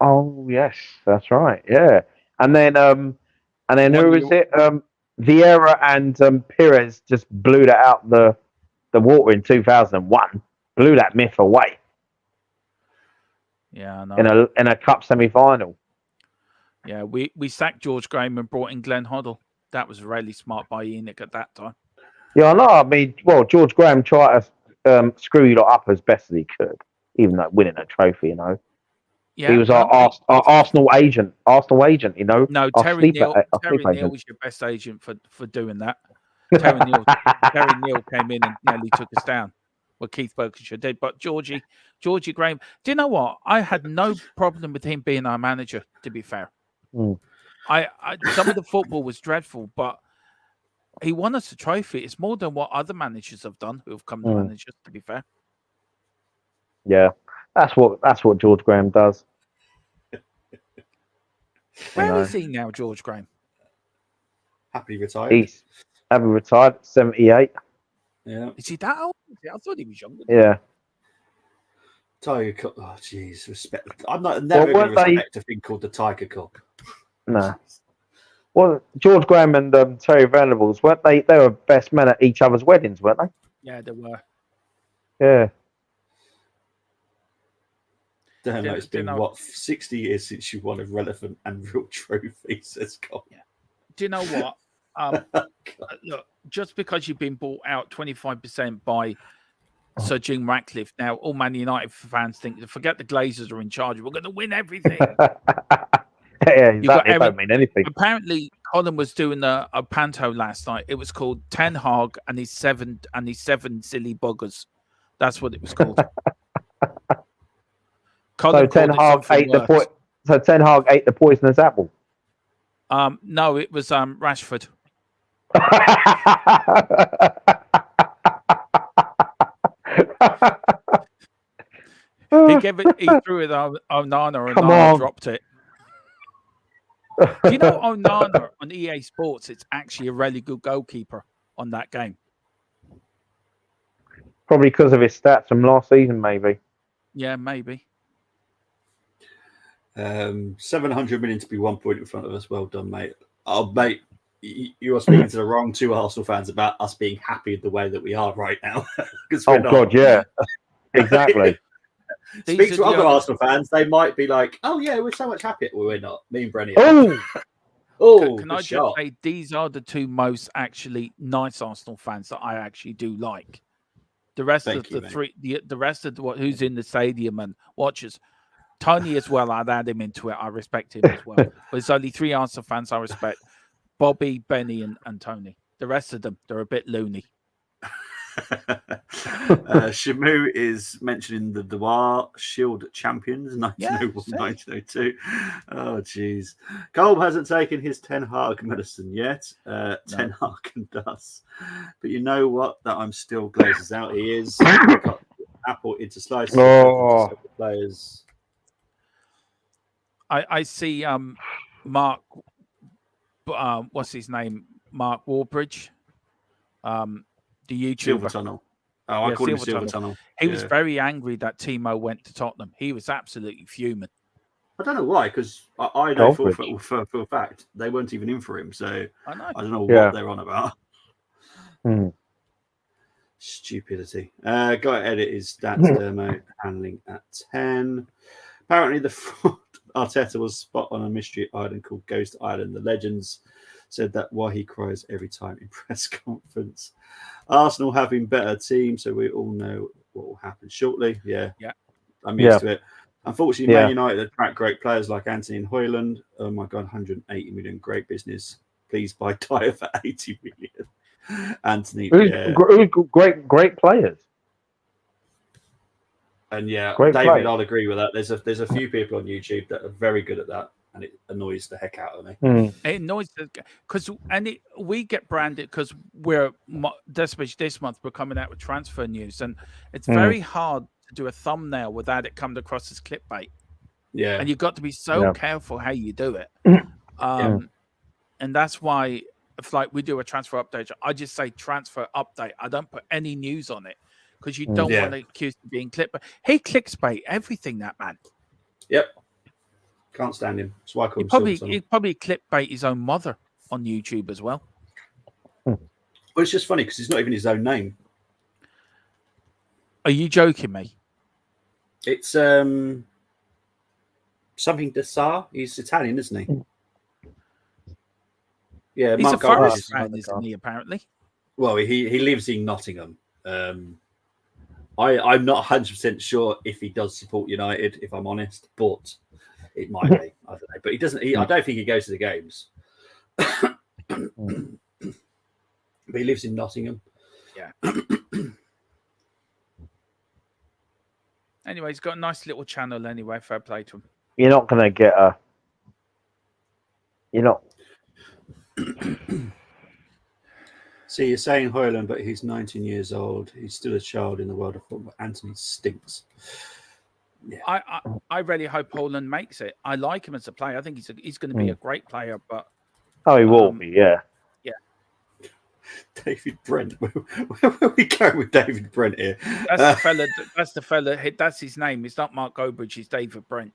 Oh, yes, that's right. Yeah. And then who was year- it? Vieira and Pires just blew that out the water in 2001. Blew that myth away Yeah, I know. in a cup semi-final. Yeah, we sacked George Graham and brought in Glenn Hoddle. That was really smart by Enoch at that time. Yeah, I know. I mean, well, George Graham tried to screw you lot up as best as he could, even though winning a trophy, you know. Yeah, He was our Arsenal agent, you know. No, Our Terry sleeper- Neal. our Terry sleeper Neal agent. was your best agent for doing that. Terry Neal came in and nearly took us down. What Keith Berkshire did, but Georgie Graham. Do you know what? I had no problem with him being our manager. To be fair, Mm. I some of the football was dreadful, but he won us a trophy. It's more than what other managers have done who have come to manage us. To be fair, Yeah, that's what George Graham does. where is he now, George Graham? Happy retired. He's having retired at 78. Yeah. Is he that old? I thought he was younger. Yeah. Tiger Cup. Oh, jeez. Respect. I'm never going to respect a thing called the Tiger Cup. No. Well, George Graham and Terry Venables, weren't they? They were best men at each other's weddings, weren't they? Yeah, there were. Yeah. Damn, it's been, 60 years since you won a relevant and real trophy, says Scott. Yeah. Do you know what? Look, just because you've been bought out 25% by Sir Jim Ratcliffe, now all Man United fans think, forget the Glazers are in charge, we're going to win everything. Yeah, exactly. It don't mean anything. Apparently, Colin was doing a panto last night. It was called Ten Hag and his seven silly buggers. That's what it was called. So Ten Hag ate the poisonous apple. No, it was Rashford. He threw it on Onana and Onana dropped it. Do you know Onana on EA Sports? It's actually a really good goalkeeper on that game. Probably because of his stats from last season, maybe. Yeah, maybe. 700 million to be 1 point in front of us. Well done, mate. Oh, mate, you are speaking to the wrong two Arsenal fans about us being happy the way that we are right now. Oh, God, yeah. Exactly. Speak to other Arsenal fans. They might be like, oh, yeah, we're so much happier. Well, we're not. Me and Brenny. Oh, can I just say these are the two most actually nice Arsenal fans that I actually do like. The rest of the three, the rest of who's in the stadium and watchers, Tony as well. I'd add him into it. I respect him as well. But there's only three Arsenal fans I respect: Bobby, Benny, and Tony. The rest of them, they're a bit loony. Shamu is mentioning the Dewar Shield champions, 1901, 1902. Oh, jeez. Kolb hasn't taken his Ten Hag medicine yet. Ten Hag does. But you know what? That I'm still glazes out. He is. Got apple into slices. Players. I see Mark, what's his name? Mark Warbridge. The YouTuber. Silver Tunnel. Oh, I call him Silver Tunnel. He was very angry that Timo went to Tottenham. He was absolutely fuming. I don't know why, because I know for a fact they weren't even in for him. So I don't know what they're on about. Stupidity. Go ahead, it is stats demo handling at 10. Apparently, the Arteta was spot on a mystery island called Ghost Island. The legends said that why he cries every time in press conference. Arsenal having better team, so we all know what will happen shortly. Yeah. I'm used to it. Unfortunately, Yeah. Man United attract great players like Anthony and Hoyland. Oh my God, 180 million, great business. Please buy Dyer for 80 million. Anthony, yeah. Great players. And yeah, Great David, players. I'll agree with that. There's a few people on YouTube that are very good at that, and it annoys the heck out of me. It annoys because we get branded because especially this month we're coming out with transfer news, and it's very hard to do a thumbnail without it coming across as clickbait. Yeah, And you've got to be so careful how you do it. And that's why if like we do a transfer update, I just say transfer update. I don't put any news on it because you don't want to accuse of being clickbait. He clickbait everything, that man. Yep. Can't stand him. That's why I call him He probably clickbait his own mother on YouTube as well. Well, it's just funny because it's not even his own name. Are you joking me? It's something Dessar. He's Italian, isn't he? Yeah, he's Mark a Forest Goldbridge. fan, isn't he? Apparently. Well, he lives in Nottingham. I'm not 100% sure if he does support United, if I'm honest, but it might be. I don't know. But he doesn't. I don't think he goes to the games. But he lives in Nottingham. Yeah. Anyway, he's got a nice little channel anyway. Fair play to him. You're not going to get a. You're not. See, you're saying Hoyland, but he's 19 years old. He's still a child in the world of football. Anthony stinks. Yeah. I really hope Hoyland makes it. I like him as a player. I think he's going to be a great player. But he will be. Yeah. Yeah. David Brent. Where are we going with David Brent here? That's the fella. That's his name. It's not Mark Goldbridge. It's David Brent.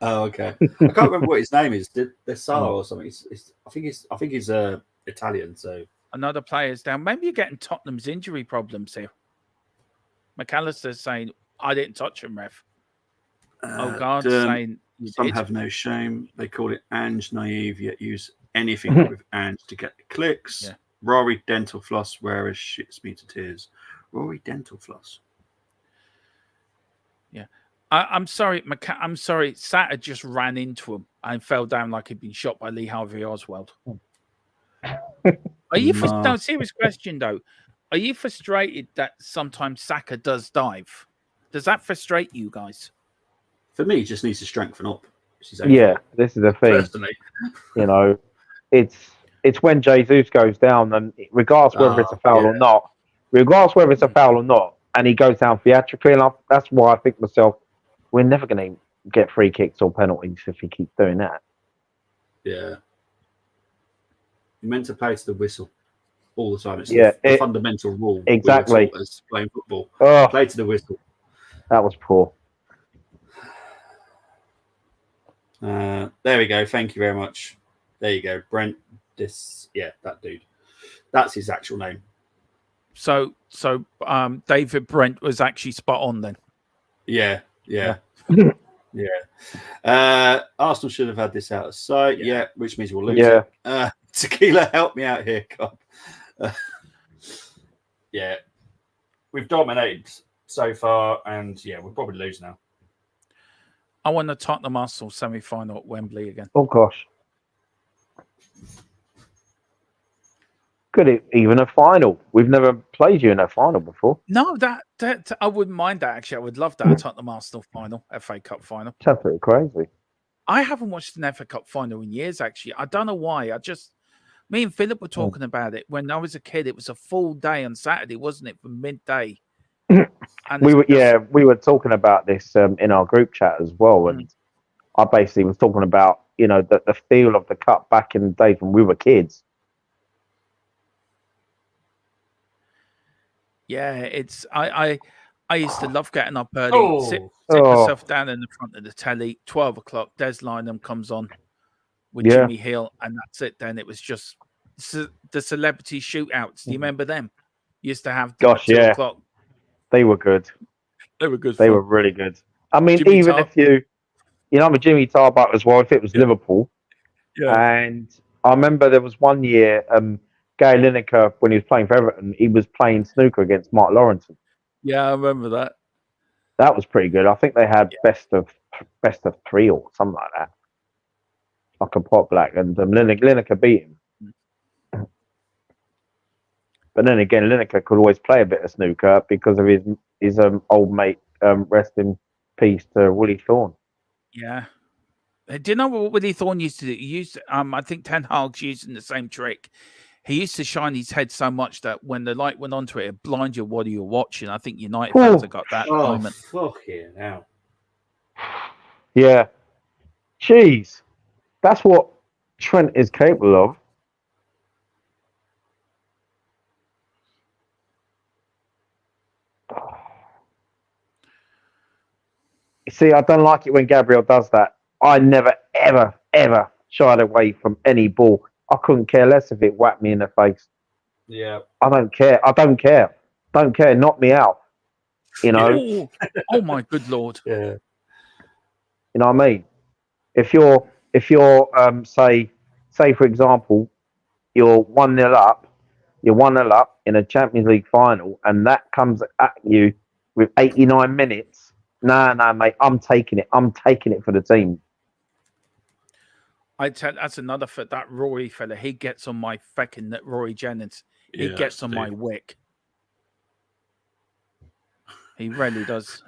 Oh, okay. I can't remember what his name is. Dessar or something. I think he's Italian. So another player's down. Maybe you're getting Tottenham's injury problems here. McAllister's saying, "I didn't touch him, ref." Odegaard's saying, "Some have no shame. They call it Ange naive, yet use anything with Ange to get the clicks." Yeah. Rory dental floss, whereas shits me to tears. Rory dental floss. Yeah. I'm sorry, I'm sorry. Satter just ran into him and fell down like he'd been shot by Lee Harvey Oswald. Are you? No, serious question though. Are you frustrated that sometimes Saka does dive? Does that frustrate you guys? For me, he just needs to strengthen up. Yeah, this is the thing. Personally, it's when Jesus goes down, and regardless whether it's a foul or not, and he goes down theatrically, and that's why I think to myself, we're never going to get free kicks or penalties if he keeps doing that. Yeah. You're meant to play to the whistle all the time. It's the fundamental rule. Exactly. As playing football. Oh, play to the whistle. That was poor. There we go. Thank you very much. There you go. Brent. That dude. That's his actual name. So David Brent was actually spot on then. Yeah. Arsenal should have had this out of sight. Yeah, which means we'll lose it. Tequila, help me out here, God. We've dominated so far, and we'll probably lose now. I want the Tottenham Arsenal semi-final at Wembley again. Oh gosh. Could even a final? We've never played you in a final before. No, that I wouldn't mind that actually. I would love that Tottenham Arsenal final, FA Cup final. That's pretty crazy. I haven't watched an FA Cup final in years. Actually, I don't know why. Me and Philip were talking about it when I was a kid. It was a full day on Saturday, wasn't it? From midday. And we were talking about this in our group chat as well, and I basically was talking about the feel of the cup back in the days when we were kids. Yeah, it's I used to love getting up early, sit myself down in the front of the telly. 12 o'clock, Des Lynam comes on with Jimmy Hill, and that's it. Then it was just the celebrity shootouts. Do you remember them? Used to have 2 o'clock. They were good. They were good. They were really good. I mean, Jimmy even if I'm a Jimmy Tarbuck as well. If it was Liverpool, and I remember there was one year. Gary Lineker, when he was playing for Everton, he was playing snooker against Mark Lawrenson. Yeah, I remember that. That was pretty good. I think they had best of 3 or something like that. Like a pot black, and Lineker beat him. But then again, Lineker could always play a bit of snooker because of his old mate. Rest in peace to Willie Thorne. Yeah. Do you know what Willie Thorne used to do? He used, I think Ten Hag's using the same trick. He used to shine his head so much that when the light went onto it, it blinded you what you were watching. I think United fans have got that moment. Fuck yeah, now. Yeah. Jeez. That's what Trent is capable of. See, I don't like it when Gabriel does that. I never, ever, ever shied away from any ball. I couldn't care less if it whacked me in the face. Yeah. I don't care. Don't care. Knock me out. You know? Oh my good Lord. Yeah. You know what I mean? If you're say for example, you're 1-0 up in a Champions League final, and that comes at you with 89 minutes. No, mate, I'm taking it. I'm taking it for the team. That's another for that Rory fella. He gets on my fucking Rory Jennings. He gets on my wick. He really does.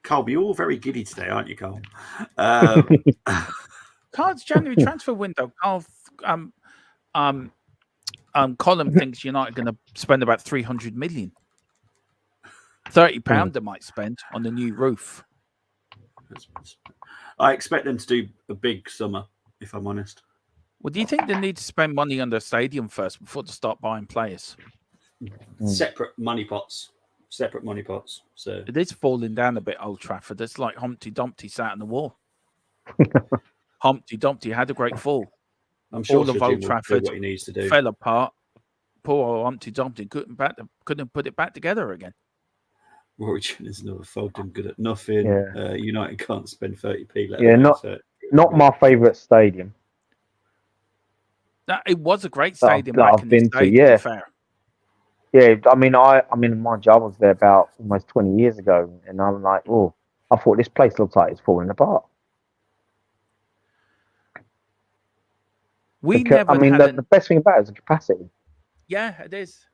Carl, you're all very giddy today, aren't you, Carl? Carl's January transfer window. Carl, Colin thinks United are going to spend about 300 million. £30 they might spend on the new roof. I expect them to do a big summer, if I'm honest. Well, do you think they need to spend money on the stadium first before they start buying players? Separate money pots. So It is falling down a bit, Old Trafford. It's like Humpty Dumpty sat on the wall. Humpty Dumpty had a great fall. I'm sure all of Old Trafford what he needs to do. Fell apart. Poor old Humpty Dumpty couldn't put it back together again. Rory Jennings never fold him good at nothing. Yeah. United can't spend 30p. Not my favourite stadium. It was a great stadium that back I've in been the to, day, yeah. to be fair. Yeah, I mean, mind you, I was there about almost 20 years ago, and I'm like, oh, I thought this place looks like it's falling apart. The best thing about it is the capacity. Yeah, it is.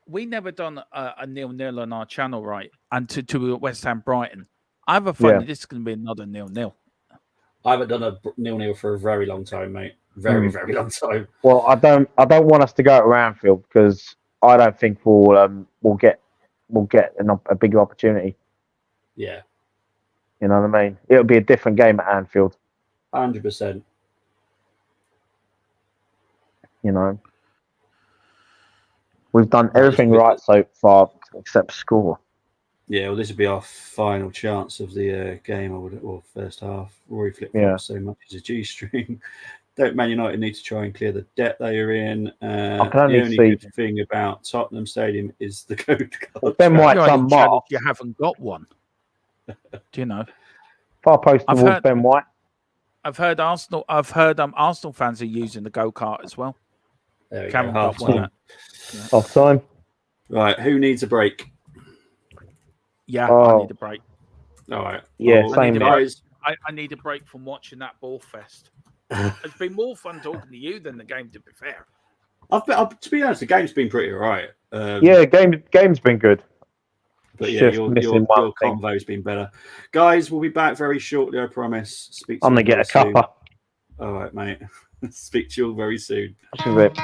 We never done a 0-0 on our channel, right? And to West Ham Brighton. I have a feeling this is going to be another 0-0. I haven't done a 0-0 for a very long time, mate. Very long time. Well, I don't want us to go to Anfield because I don't think we'll get a bigger opportunity. Yeah. You know what I mean? It'll be a different game at Anfield. 100%. You know, we've done everything right so far except score. Yeah, well, this would be our final chance of the game. First half. Rory flipped so much as a G-string. Don't Man United need to try and clear the debt they are in. I can only the only good thing about Tottenham Stadium is the code card. Ben White's done mark. You haven't got one. Do you know? Far post towards Ben White. I've heard Arsenal fans are using the go-kart as well. There we go. Half time. Right, who needs a break? Yeah, I need a break. All right. Yeah, same guys. I need a break from watching that ball fest. It's been more fun talking to you than the game, to be fair. To be honest, the game's been pretty all right. Game's been good. But yeah, your convo's been better. Guys, we'll be back very shortly, I promise. I'm going to get a cuppa. All right, mate. Speak to you all very soon. This is it.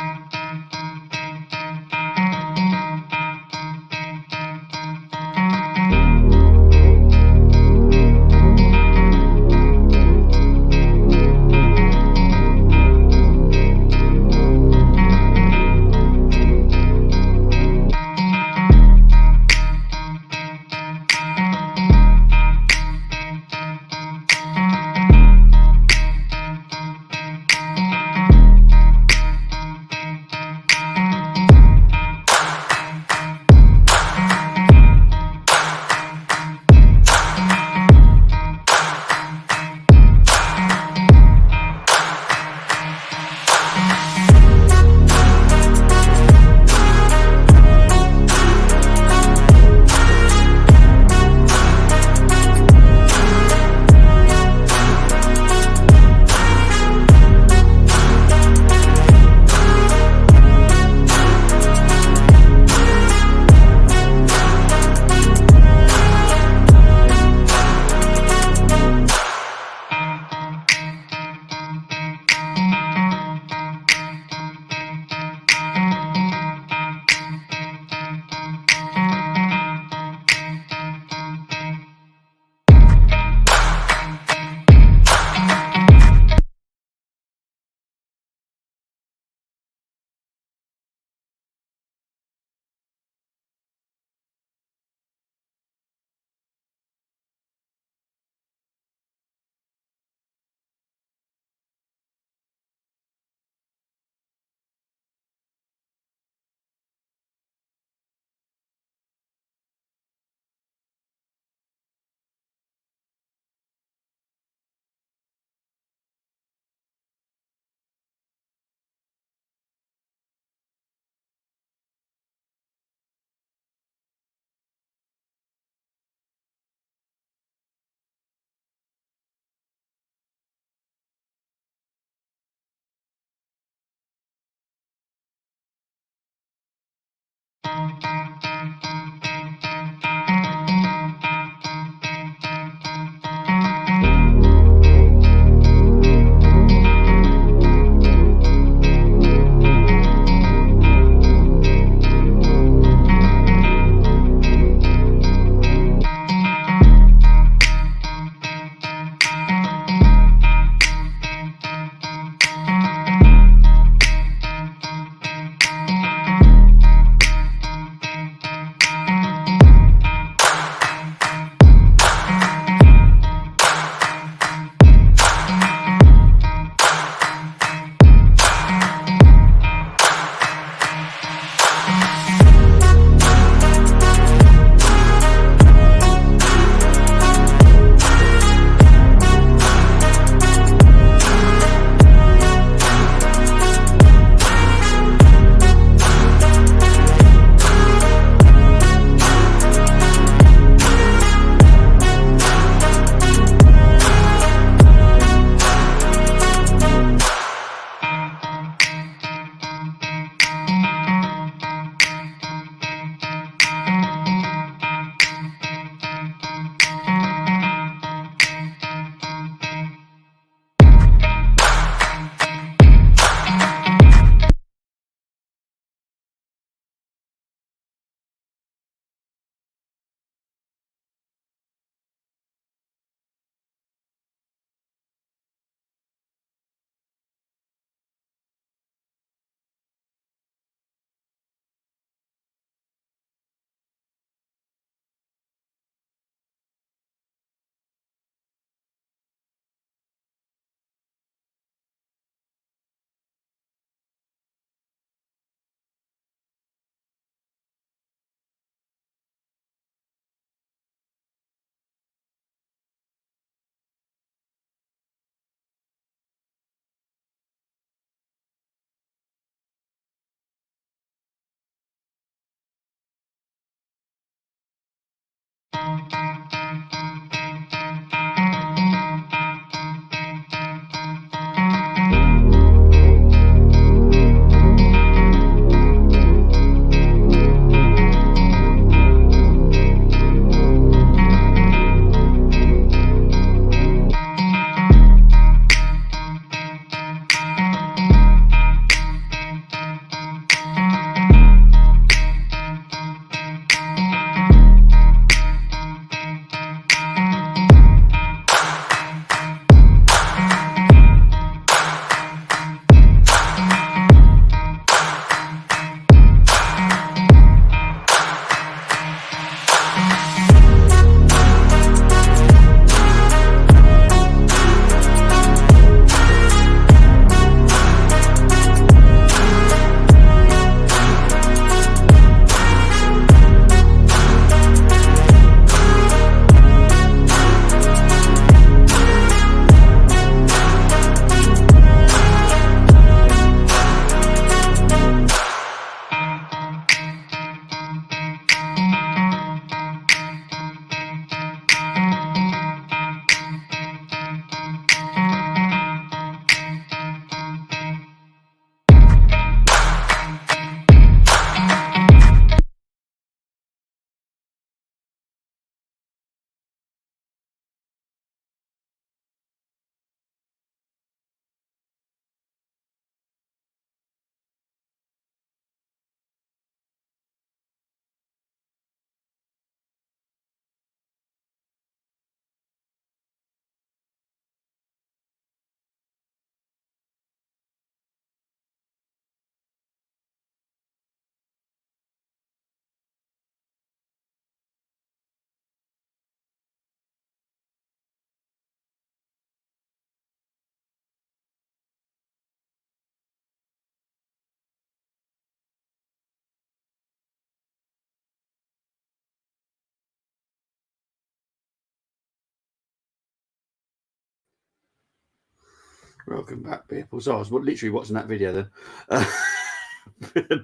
Welcome back, people. So I was literally watching that video then.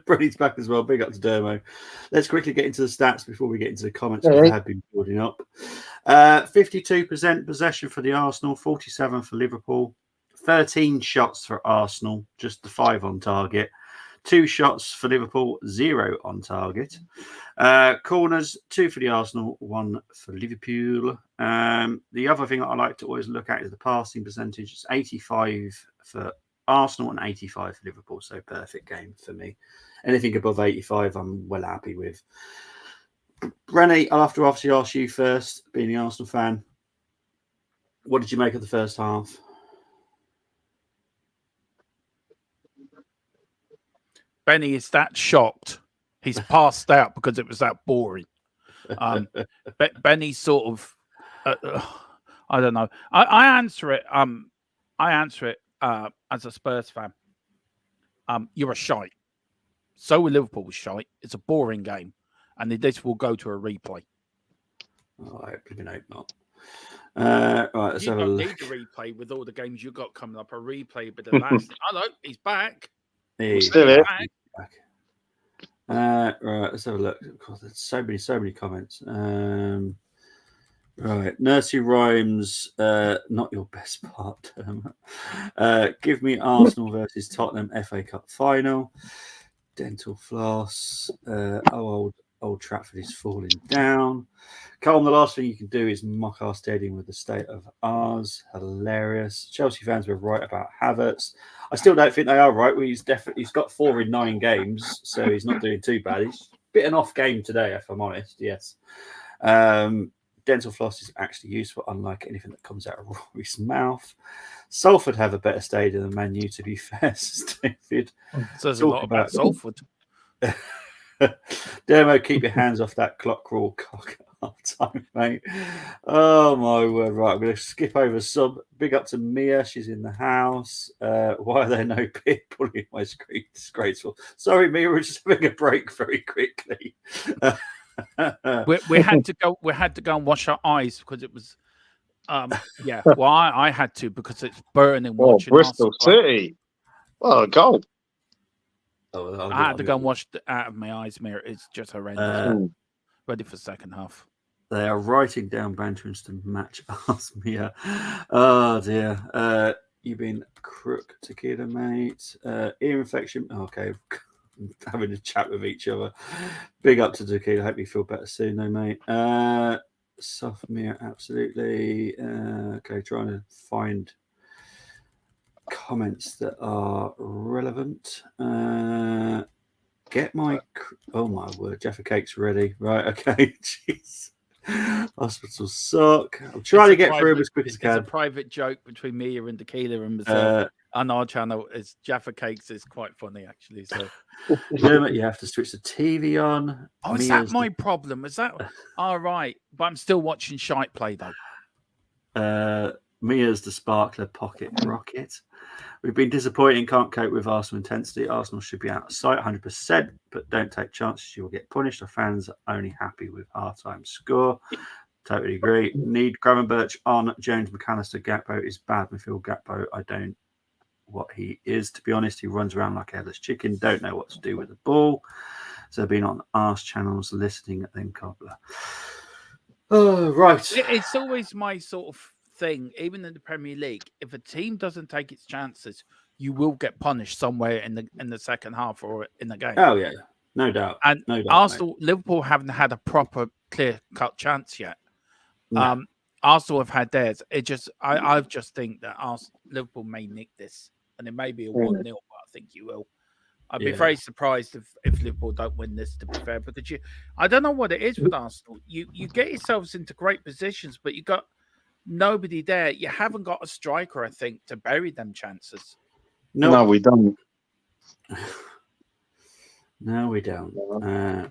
Brenny's back as well. Big up to Dermo. Let's quickly get into the stats before we get into the comments. I have been building up. 52% possession for the Arsenal, 47 for Liverpool, 13 shots for Arsenal, just the 5 on target. 2 shots for Liverpool, 0 on target. Corners, 2 for the Arsenal, 1 for Liverpool. The other thing that I like to always look at is the passing percentage. It's 85 for Arsenal and 85 for Liverpool, so perfect game for me. Anything above 85, I'm well happy with. Brenny, I'll have to obviously ask you first, being the Arsenal fan. What did you make of the first half? Benny is that shocked. He's passed out because it was that boring. Benny sort of, I don't know. I answer it. As a Spurs fan. You're a shite. So will Liverpool was shite. It's a boring game, and this will go to a replay. Oh, I hope not. Right, let's you have a don't look. need a replay with all the games you got coming up. A replay, but the last. Hello, he's back. He's still here. back. Right, let's have a look. God, there's so many comments. Right, nursery rhymes, not your best part. Give me Arsenal versus Tottenham FA Cup final. Dental floss. Old Trafford is falling down. Colm, the last thing you can do is mock our stadium with the state of ours. Hilarious. Chelsea fans were right about Havertz. I still don't think they are right. Well, he's got 4 in 9 games, so he's not doing too bad. He's a bit an off game today, if I'm honest. Yes. Dental floss is actually useful, unlike anything that comes out of Rory's mouth. Salford have a better stadium than Man U, to be fair, David. Says a lot about Salford. Dermo, keep your hands off that clock crawl cock half time, mate. Oh my word! Right, I'm going to skip over sub. Big up to Mia, she's in the house. Why are there no people in my screen? Disgraceful. Sorry, Mia, we're just having a break very quickly. we had to go. We had to go and wash our eyes because it was. Well, I had to because it's burning. Watching Bristol Arsenal. City. Well, a goal. I had to go and wash it out of my eyes mirror. It's just horrendous. Ready for second half. They are writing down banterings to match us, Mia. Oh dear. You've been crook tequila, mate. Ear infection. Okay. Having a chat with each other. Big up to tequila. Hope you feel better soon, though, mate. Soft Mia, absolutely. Okay, trying to find comments that are relevant. Get my oh my word, Jaffa Cake's ready. Right, okay. Jeez. Hospitals suck. I'm trying to get through them as quick as I can. It's a private joke between Mia and Tequila and myself on our channel. Is Jaffa Cakes is quite funny actually. So you have to switch the TV on. Oh, is that my problem? Is that all right? But I'm still watching shite play though. Mia's the sparkler pocket rocket. We've been disappointing, can't cope with Arsenal intensity. Arsenal should be out of sight 100%, but don't take chances. You will get punished. Our fans are only happy with half-time score. Totally agree. Need Gravenberch on. Jones, McAllister, Gakpo is bad midfield. Gakpo, I don't what he is, to be honest. He runs around like a headless chicken. Don't know what to do with the ball. So been on the arse channels listening at them cobbler. Oh, right. It's always my sort of thing, even in the Premier League. If a team doesn't take its chances, you will get punished somewhere in the second half or in the game. Oh yeah, no doubt. And no doubt, Arsenal, mate. Liverpool haven't had a proper clear-cut chance yet. No. Arsenal have had theirs. It just, I just think that Liverpool may nick this, and it may be a 1-0, but I think you will. I'd be very surprised if Liverpool don't win this, to be fair, because I don't know what it is with Arsenal. You get yourselves into great positions, but you got nobody there. You haven't got a striker, I think, to bury them chances. No, we don't. No, we don't. All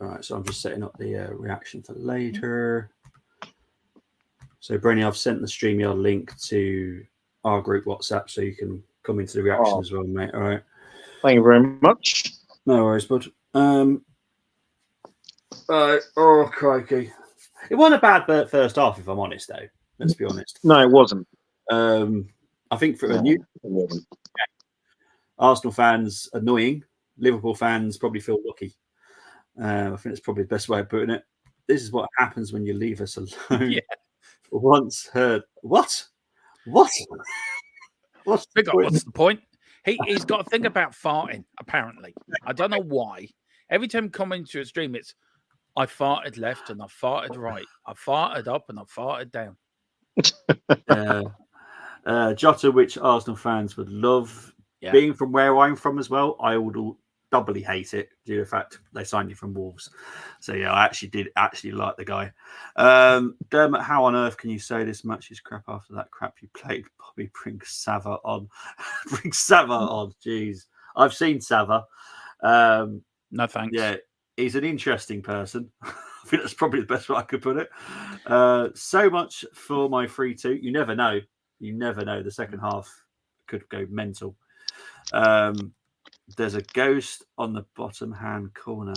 right, so I'm just setting up the reaction for later. So, Brenny, I've sent the StreamYard link to our group WhatsApp so you can come into the reaction as well, mate. All right. Thank you very much. No worries, bud. Oh, crikey. It wasn't a bad first half, if I'm honest, though. Let's be honest. No, it wasn't. I I think for a new Arsenal fans, annoying. Liverpool fans probably feel lucky. I think that's probably the best way of putting it. This is what happens when you leave us alone. Yeah. Once heard. What? What's the Big up, point? what's the point? He's got a thing about farting, apparently. I don't know why. Every time he comments to a stream, it's I farted left and I farted right. I farted up and I farted down. Jota, which Arsenal fans would love. Yeah. Being from where I'm from as well, I would doubly hate it due to the fact they signed you from Wolves. So yeah, I actually did like the guy. Dermot, how on earth can you say this match is crap after that crap you played? Bobby, bring Sava on. Bring Sava on. Jeez. I've seen Sava. No thanks. Yeah, he's an interesting person. I think that's probably the best way I could put it. So much for my 3-2. You never know. You never know. The second half could go mental. There's a ghost on the bottom hand corner.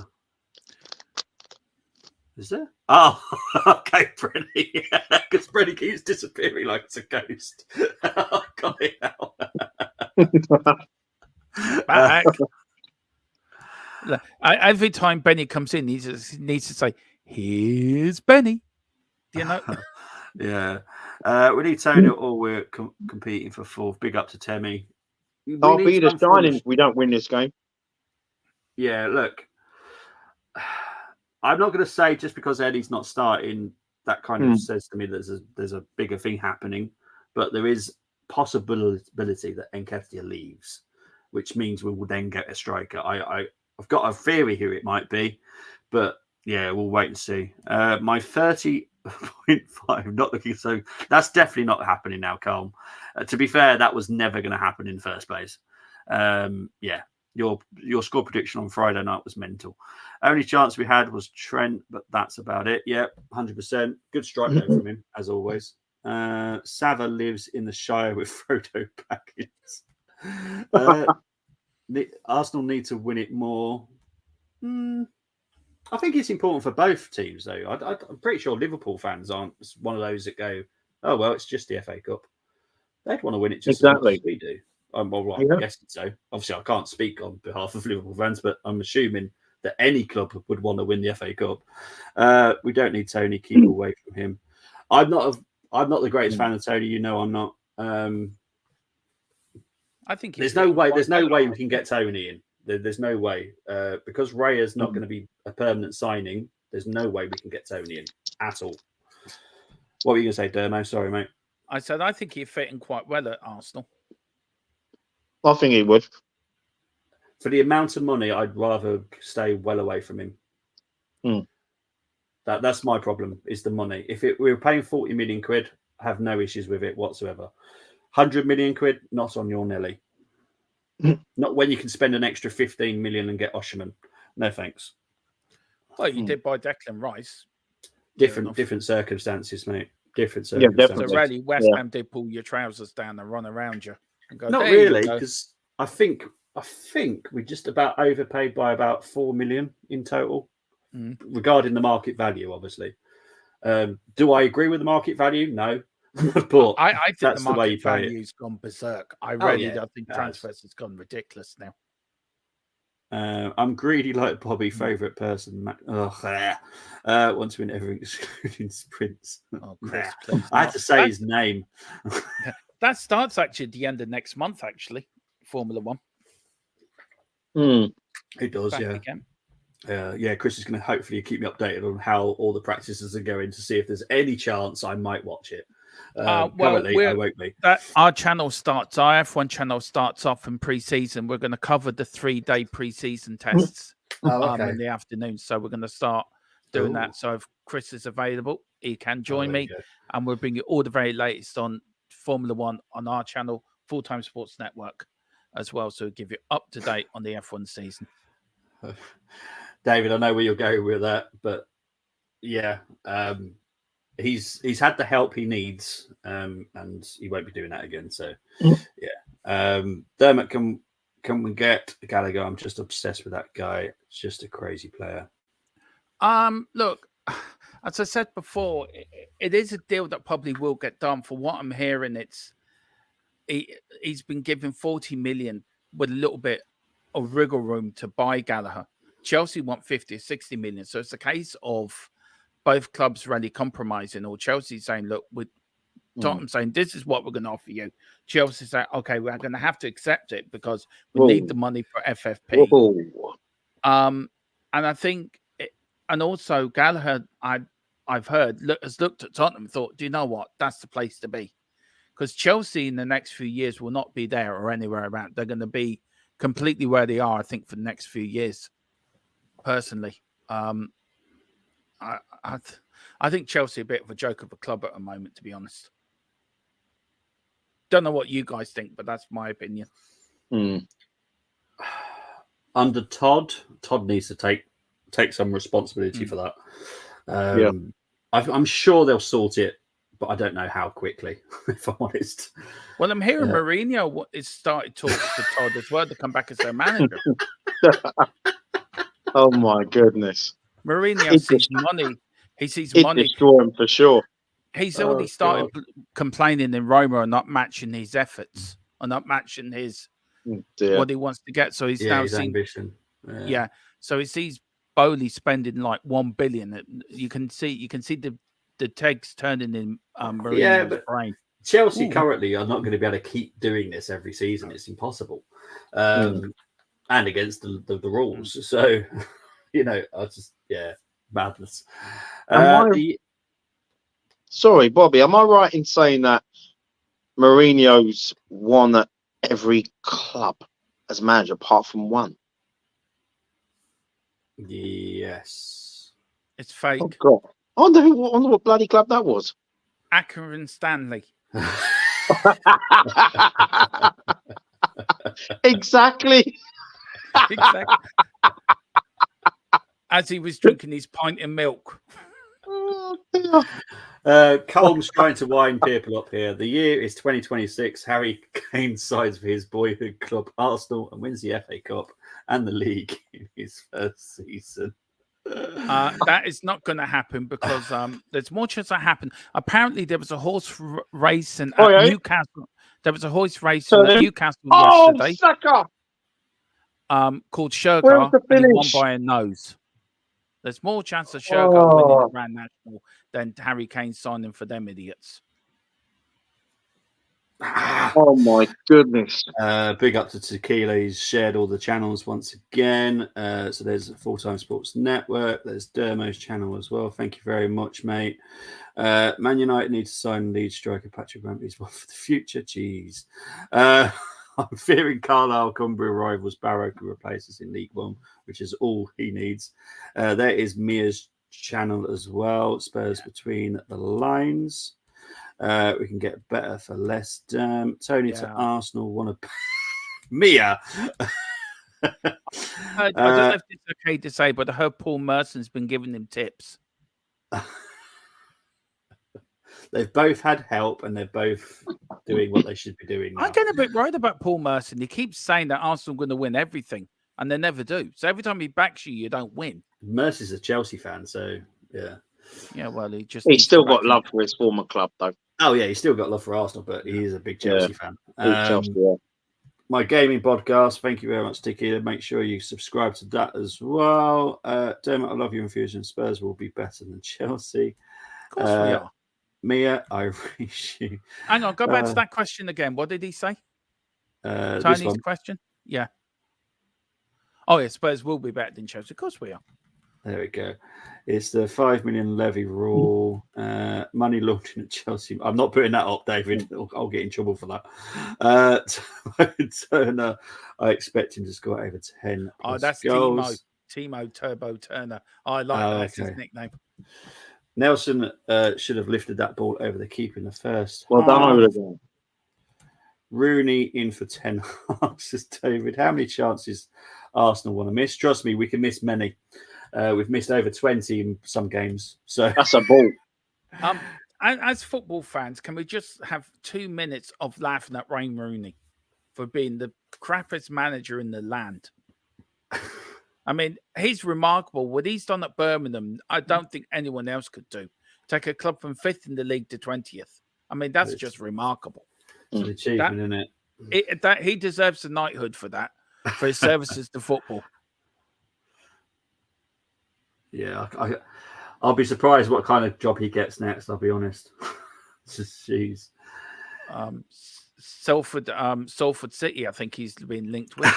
Is there? Oh, okay, Brenny. Because Brenny keeps disappearing like it's a ghost. I got it now. Back. Every time Benny comes in, he just needs to say, "Here's Benny." Do you know? Yeah. We need Tony or we're competing for fourth. Big up to Temi. I'll be the shining if we don't win this game. Yeah, look. I'm not going to say just because Eddie's not starting, that kind of says to me that there's a bigger thing happening. But there is possibility that Nketiah leaves, which means we will then get a striker. I've got a theory who it might be, but yeah, we'll wait and see. My 30.5, not looking so. That's definitely not happening now, Colm. To be fair, that was never going to happen in the first place. Yeah, your score prediction on Friday night was mental. Only chance we had was Trent, but that's about it. Yeah, 100%. Good strike though from him, as always. Sava lives in the Shire with Frodo Baggins. Arsenal need to win it more. I think it's important for both teams, though. I'm pretty sure Liverpool fans aren't one of those that go, "Oh well, it's just the FA Cup." They'd want to win it just as much as we do. I'm guessing so. Obviously, I can't speak on behalf of Liverpool fans, but I'm assuming that any club would want to win the FA Cup. We don't need Tony. Keep away from him. I'm not the greatest fan of Tony. You know, I'm not. I think there's no way we can get Tony in. There's no way because Raya's not going to be a permanent signing. There's no way we can get Tony in at all. What were you going to say, Dermo? Sorry, mate. I said I think he'd fit in quite well at Arsenal. I think he would. For the amount of money, I'd rather stay well away from him. That's my problem, is the money. If we were paying 40 million quid, I have no issues with it whatsoever. 100 million quid, not on your Nelly. Not when you can spend an extra 15 million and get Osherman. No thanks. Well, you did buy Declan Rice. Different circumstances, mate. Different circumstances. Yeah, definitely. So really, West Ham did pull your trousers down and run around you. And go, not really, because I think we just about overpaid by about 4 million in total, regarding the market value, obviously. Do I agree with the market value? No. But I think that's the the way market you play value's gone berserk. I think transfers has gone ridiculous now. I'm greedy like Bobby, favourite person. Want to win everything excluding sprints. Oh, Chris, please I had not. to say his name. That starts actually at the end of next month, actually, Formula One. It does, Back yeah. again. Yeah, Chris is going to hopefully keep me updated on how all the practices are going to see if there's any chance I might watch it. Currently, I won't be. Our channel starts, our F1 channel starts off in pre-season. We're going to cover the 3-day pre-season tests in the afternoon. So we're going to start doing that. So if Chris is available, he can join me. And we'll bring you all the very latest on Formula One on our channel, Full-Time Sports Network, as well. So we'll give you up to date on the F1 season. David, I know where you're going with that, but yeah, he's had the help he needs, and he won't be doing that again. So yeah, Dermot, can we get Gallagher? I'm just obsessed with that guy. It's just a crazy player. Look, as I said before, it is a deal that probably will get done. For what I'm hearing, he's been given 40 million with a little bit of wriggle room to buy Gallagher. Chelsea want 50 or 60 million. So it's a case of both clubs really compromising, or Chelsea saying, look, with Tottenham saying, this is what we're going to offer you. Chelsea saying, okay, we're going to have to accept it because we need the money for FFP. And I think, and also Gallagher, I've heard, has looked at Tottenham and thought, do you know what? That's the place to be. Because Chelsea in the next few years will not be there or anywhere around. They're going to be completely where they are, I think, for the next few years, personally. I think Chelsea are a bit of a joke of a club at the moment, to be honest. Don't know what you guys think, but that's my opinion. Under Todd needs to take some responsibility for that. I'm sure they'll sort it, but I don't know how quickly, if I'm honest. Well, I'm hearing Mourinho is started talking to Todd as well to come back as their manager. Oh my goodness! Mourinho sees money. He sees He'd money. destroy him for sure. He's already started complaining in Roma and not matching his efforts or not matching his what he wants to get. So he's now his seeing ambition. So he sees Bowley spending like 1 billion. You can see the tegs turning in Mourinho's brain. Chelsea currently are not going to be able to keep doing this every season. It's impossible, and against the rules. So, madness. Sorry, Bobby, am I right in saying that Mourinho's won at every club as manager apart from one? Yes. It's fake. Oh, God. I wonder what bloody club that was. Accrington Stanley. Exactly. As he was drinking his pint of milk. Colm's trying to wind people up here. The year is 2026. Harry Kane signs for his boyhood club Arsenal and wins the FA Cup and the league in his first season. That is not going to happen because there's more chance that happen. Apparently, there was a horse racing at Newcastle. There was a horse racing at Newcastle yesterday. Sucker! Called Shergar, and he won by a nose. There's more chance of Shergar winning the Grand National than Harry Kane signing for them idiots. Oh my goodness! Big up to Tequila. He's shared all the channels once again. So there's Full Time Sports Network. There's Dermo's channel as well. Thank you very much, mate. Man United need to sign lead striker Patrick Bambi's one for the future. Jeez. I'm fearing Carlisle Cumbria rivals Barrow can replace us in League One, which is all he needs. There is Mia's channel as well. Spurs between the lines. We can get better for less. Tony to Arsenal. Want to Mia? I don't know if it's okay to say, but I heard Paul Merson's been giving him tips. They've both had help and they're both doing what they should be doing now. I'm getting a bit worried about Paul Merson. He keeps saying that Arsenal are going to win everything, and they never do. So every time he backs you, you don't win. Mercy's a Chelsea fan, so yeah. Yeah, well, he's still got love for his former club, though. Oh, yeah, he's still got love for Arsenal, but he is a big Chelsea fan. Chelsea, my gaming podcast, thank you very much, Tiki. Make sure you subscribe to that as well. Dermot, I love your infusion. Spurs will be better than Chelsea. Of course we are. Mia, I wish you. Hang on, go back to that question again. What did he say? Tony's question? Yeah. Oh, yeah, Spurs will be better than Chelsea. Of course we are. There we go. It's the 5 million levy rule. Money laundering at Chelsea. I'm not putting that up, David. I'll get in trouble for that. Turner, I expect him to score over 10. Oh, that's goals. Timo Turbo Turner. I like that. That's his nickname. Nelson should have lifted that ball over the keeper in the first. Well done over the goal. Rooney in for 10 halves, says David. How many chances Arsenal want to miss? Trust me, we can miss many. We've missed over 20 in some games. So that's a ball. As football fans, can we just have 2 minutes of laughing at Wayne Rooney for being the crappiest manager in the land? I mean, he's remarkable. What he's done at Birmingham, I don't think anyone else could do. Take a club from 5th in the league to 20th. I mean, that's just remarkable. It's an achievement, isn't it? That he deserves a knighthood for that, for his services to football. Yeah, I'll be surprised what kind of job he gets next. I'll be honest. Jeez. Salford City, I think he's been linked with.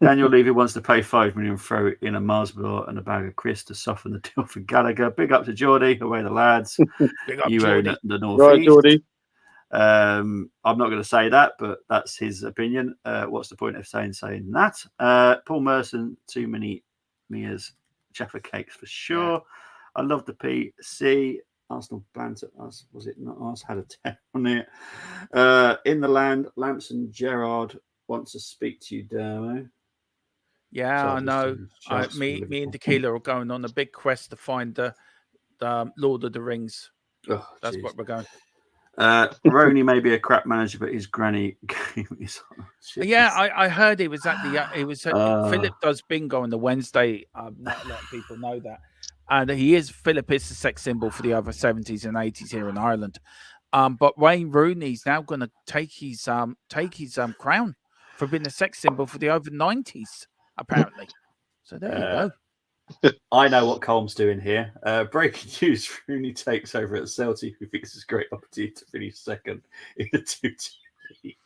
Daniel Levy wants to pay $5 million, throw it in a Mars bar and a bag of Chris to soften the deal for Gallagher. Big up to Geordie, away the lads. Big up, You Geordie. own the North Right, East. Geordie. I'm not going to say that, but that's his opinion. What's the point of saying that? Paul Merson, too many Mia's Jaffa cakes for sure. Yeah. I love the PC. Arsenal banter us. Was it not us? Had a 10 on it. In the land, Lamson Gerard wants to speak to you, Dermo. Yeah, I know. Me and Tequila are going on a big quest to find the Lord of the Rings. Oh, That's what we're going. Roney may be a crap manager, but his granny game is. Yeah, I heard he was at the. Philip does bingo on the Wednesday. Not a lot of people know that, and Philip is the sex symbol for the over 70s and 80s here in Ireland. But Wayne Rooney's now going to take his crown for being a sex symbol for the over 90s, apparently. So there you go. I know what Colm's doing here. Breaking news: Rooney takes over at Celtic, who thinks it's a great opportunity to finish second in the 2-2 league.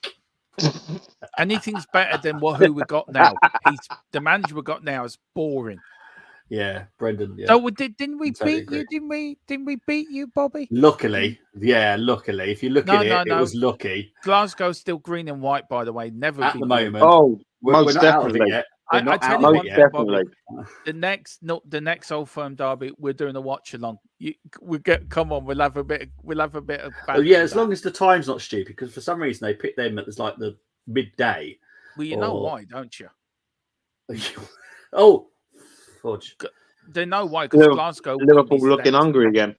Anything's better than who we got now. The manager we got now is boring. Yeah, Brendan. Yeah. So didn't we Totally beat you? Didn't we beat you, Bobby? Luckily. If you look at it, it was lucky. Glasgow's still green and white, by the way. Never At been the blue. moment. Oh, We're most not out of it definitely. yet. I tell you Most one thing, definitely. Bobby. The next Old Firm derby, we're doing a watch along. Come on, we'll have a bit of. Yeah, as long as the time's not stupid, because for some reason they pick them at like the midday. Well, you know why, don't you? Oh, fudge. They know why, because Glasgow. Liverpool looking hungry again.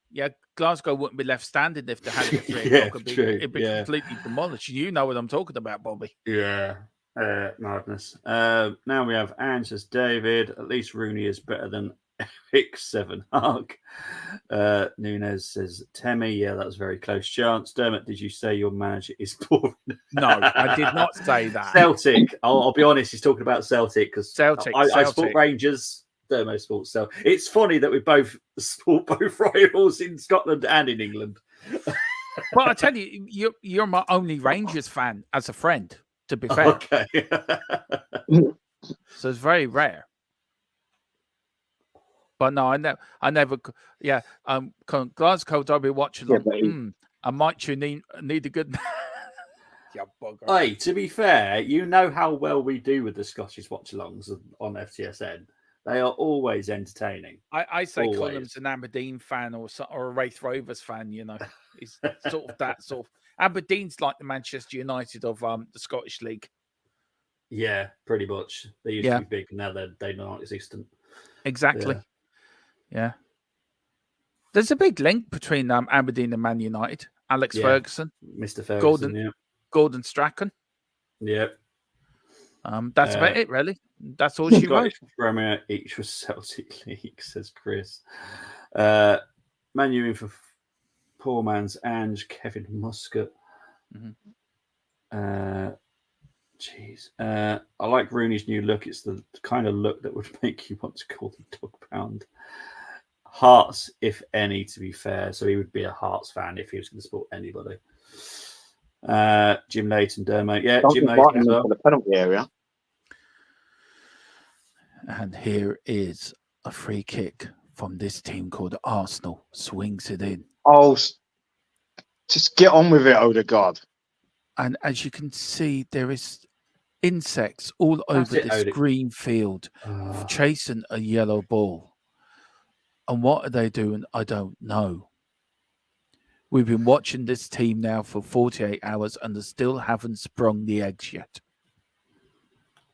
Yeah, Glasgow wouldn't be left standing if they had the 3 Yeah, o'clock. It'd be completely demolished. You know what I'm talking about, Bobby. Yeah. Madness. Now we have Anne says David. At least Rooney is better than X7 Hug. Nunez says Temi. Yeah, that was a very close chance. Dermot, did you say your manager is boring? No, I did not say that. Celtic. I'll be honest. He's talking about Celtic because I support Rangers. Dermo sports Celtic. It's funny that we both support both rivals in Scotland and in England. Well, I tell you, you're my only Rangers fan as a friend. To be fair, okay. So it's very rare. But no, I never. Yeah, Glasgow derby watching. I might need a good. Yeah, bugger. Hey, to be fair, you know how well we do with the Scottish watch-alongs on FTSN. They are always entertaining. I say always. Column's an Aberdeen fan or a Wraith Rovers fan. You know, he's sort of that sort of. Aberdeen's like the Manchester United of the Scottish League. Yeah, pretty much. They used to be big, and now they're non-existent. Exactly. Yeah. There's a big link between Aberdeen and Man United. Alex Ferguson, Mr. Ferguson, Gordon Strachan. Yeah. That's about it, really. That's all she wrote. Premier each was Celtic League, says Chris. Man U in for poor man's Ange, Kevin Muscat. Jeez. I like Rooney's new look. It's the kind of look that would make you want to call them dog pound. Hearts, if any, to be fair. So he would be a Hearts fan if he was going to support anybody. Jim Layton, Dermo. Yeah, Jim Layton as well. For the penalty area. And here is a free kick from this team called Arsenal. Swings it in. Oh, just get on with it, Odegaard. And as you can see, there is insects all over this green field chasing a yellow ball. And what are they doing? I don't know. We've been watching this team now for 48 hours and they still haven't sprung the eggs yet.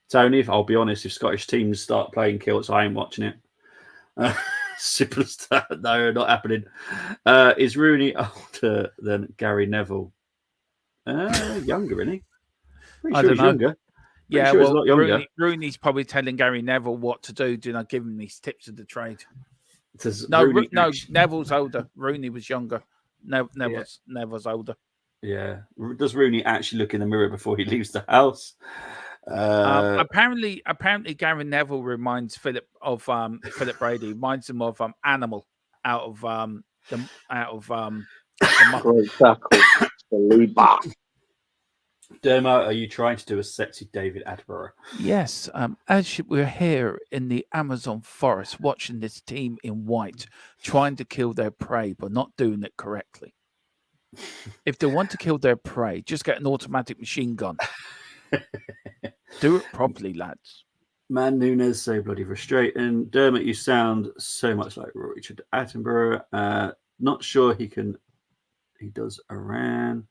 Tony, I'll be honest, if Scottish teams start playing kilts, I ain't watching it. Simple as that. No, not happening. Is Rooney older than Gary Neville? Younger, isn't he? I don't know. Younger. Yeah, sure he's a lot younger. Rooney's probably telling Gary Neville what to do. Do not give him these tips of the trade. Neville's Neville's older. Rooney was younger. Neville's older. Yeah. Does Rooney actually look in the mirror before he leaves the house? Apparently, Gary Neville reminds Philip of Philip Brady, reminds him of Animal out of the Great tackle. Saliba. Dermo, are you trying to do a sexy David Attenborough? Yes, as we're here in the Amazon forest watching this team in white trying to kill their prey but not doing it correctly. If they want to kill their prey, just get an automatic machine gun. Do it properly, lads. Man Nunes, so bloody frustrating. Dermot, you sound so much like Richard Attenborough. Not sure he does Iran.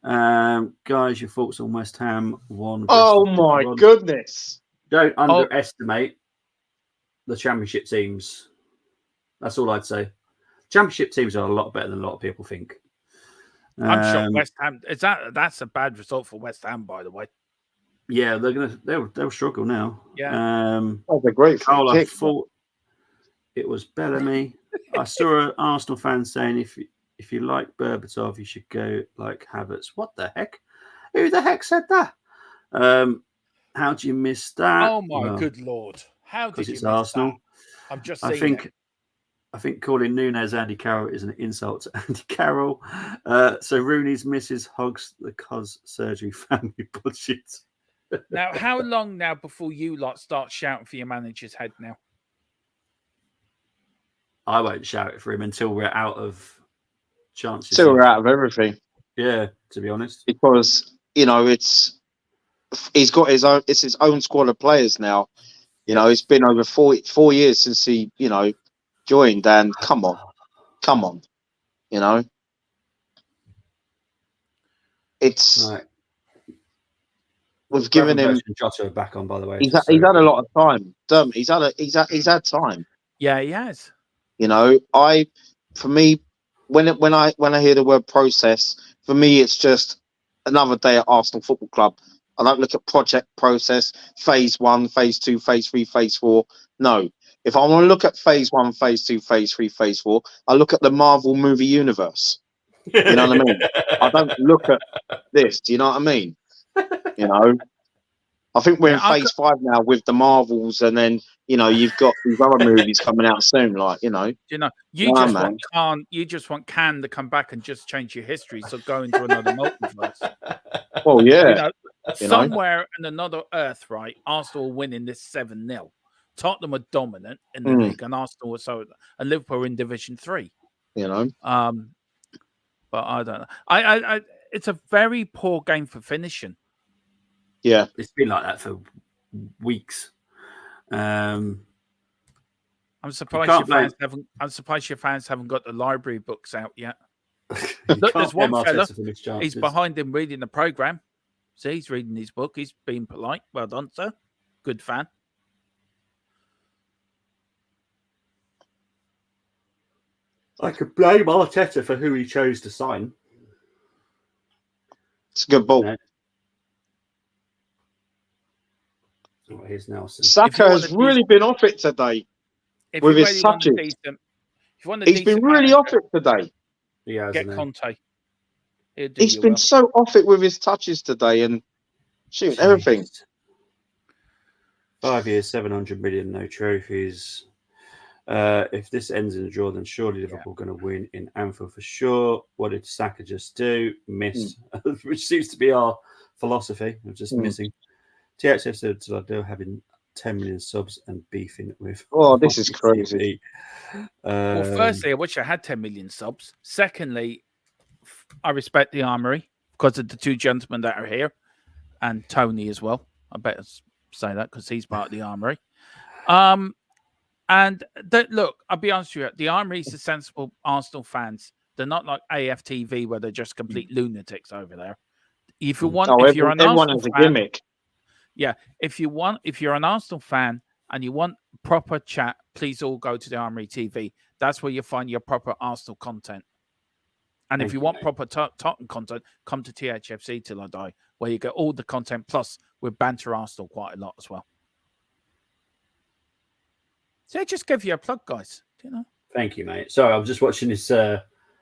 Guys, your thoughts on West Ham? Oh my goodness. Don't underestimate the Championship teams. That's all I'd say. Championship teams are a lot better than a lot of people think. I'm shocked West Ham. That's a bad result for West Ham, by the way. Yeah, they'll struggle now. Yeah. That's a great Cole, I kick. thought it was Bellamy. I saw an Arsenal fan saying if you like Berbatov, you should go like Havertz. What the heck? Who the heck said that? How do you miss that? Oh my good lord! How did you it's miss Arsenal. that? I'm just. I think calling Nunes Andy Carroll is an insult to Andy Carroll. So Rooney's missus hugs the cos surgery family budget. Now, how long now before you lot start shouting for your manager's head now? I won't shout it for him until we're out of chances. Until we're out of everything. Yeah, to be honest. Because, he's got his own, it's his own squad of players now. You know, it's been over 4 years since he, joined, and come on. It's right. We've given him Jota back on, by the way. He's had a lot of time. He's had time. Yeah, he has. For me, when I hear the word process, for me it's just another day at Arsenal Football Club. I don't look at project process, phase 1, phase 2, phase 3, phase 4. No. If I want to look at phase 1, phase 2, phase 3, phase 4, I look at the Marvel movie universe. You know what I mean? I don't look at this. Do you know what I mean? I think we're in phase 5 now with the Marvels, and then you've got these other movies coming out soon. You just want Can to come back and just change your history, so go into another multiverse. Well, yeah, somewhere in another Earth, right? Arsenal are winning this 7-0. Tottenham are dominant in the league, and Arsenal and Liverpool are in Division 3. But I don't know. I it's a very poor game for finishing. Yeah, it's been like that for weeks. I'm surprised your fans haven't got the library books out yet. Look, there's one fella. He's behind him reading the program. See, he's reading his book. He's being polite. Well done, sir. Good fan. I could blame Arteta for who he chose to sign. It's a good ball. No. Oh, here's Nelson. Saka has really been off it today with his touches. He's been really off it today. Get Conte. He's been so off it with his touches today and shooting everything. 5 years, 700 million, no trophies. If this ends in a draw, then surely Liverpool are going to win in Anfield for sure. What did Saka just do? Missed, which seems to be our philosophy of just missing. THF said they're having 10 million subs and beefing with. Oh, this is crazy. Well, firstly, I wish I had 10 million subs. Secondly, I respect the Armory because of the two gentlemen that are here and Tony as well. I better say that because he's part of the Armory. Look, I'll be honest with you, the Armory is the sensible Arsenal fans. They're not like AFTV where they're just complete lunatics over there. If you want, if you're an Arsenal fan, a gimmick. Yeah, if you're an Arsenal fan and you want proper chat, please all go to the Armory TV. That's where you find your proper Arsenal content. And if you want proper Tottenham content, come to THFC Till I Die, where you get all the content. Plus, we banter Arsenal quite a lot as well. So I just give you a plug, guys. Thank you, mate. Sorry, I was just watching this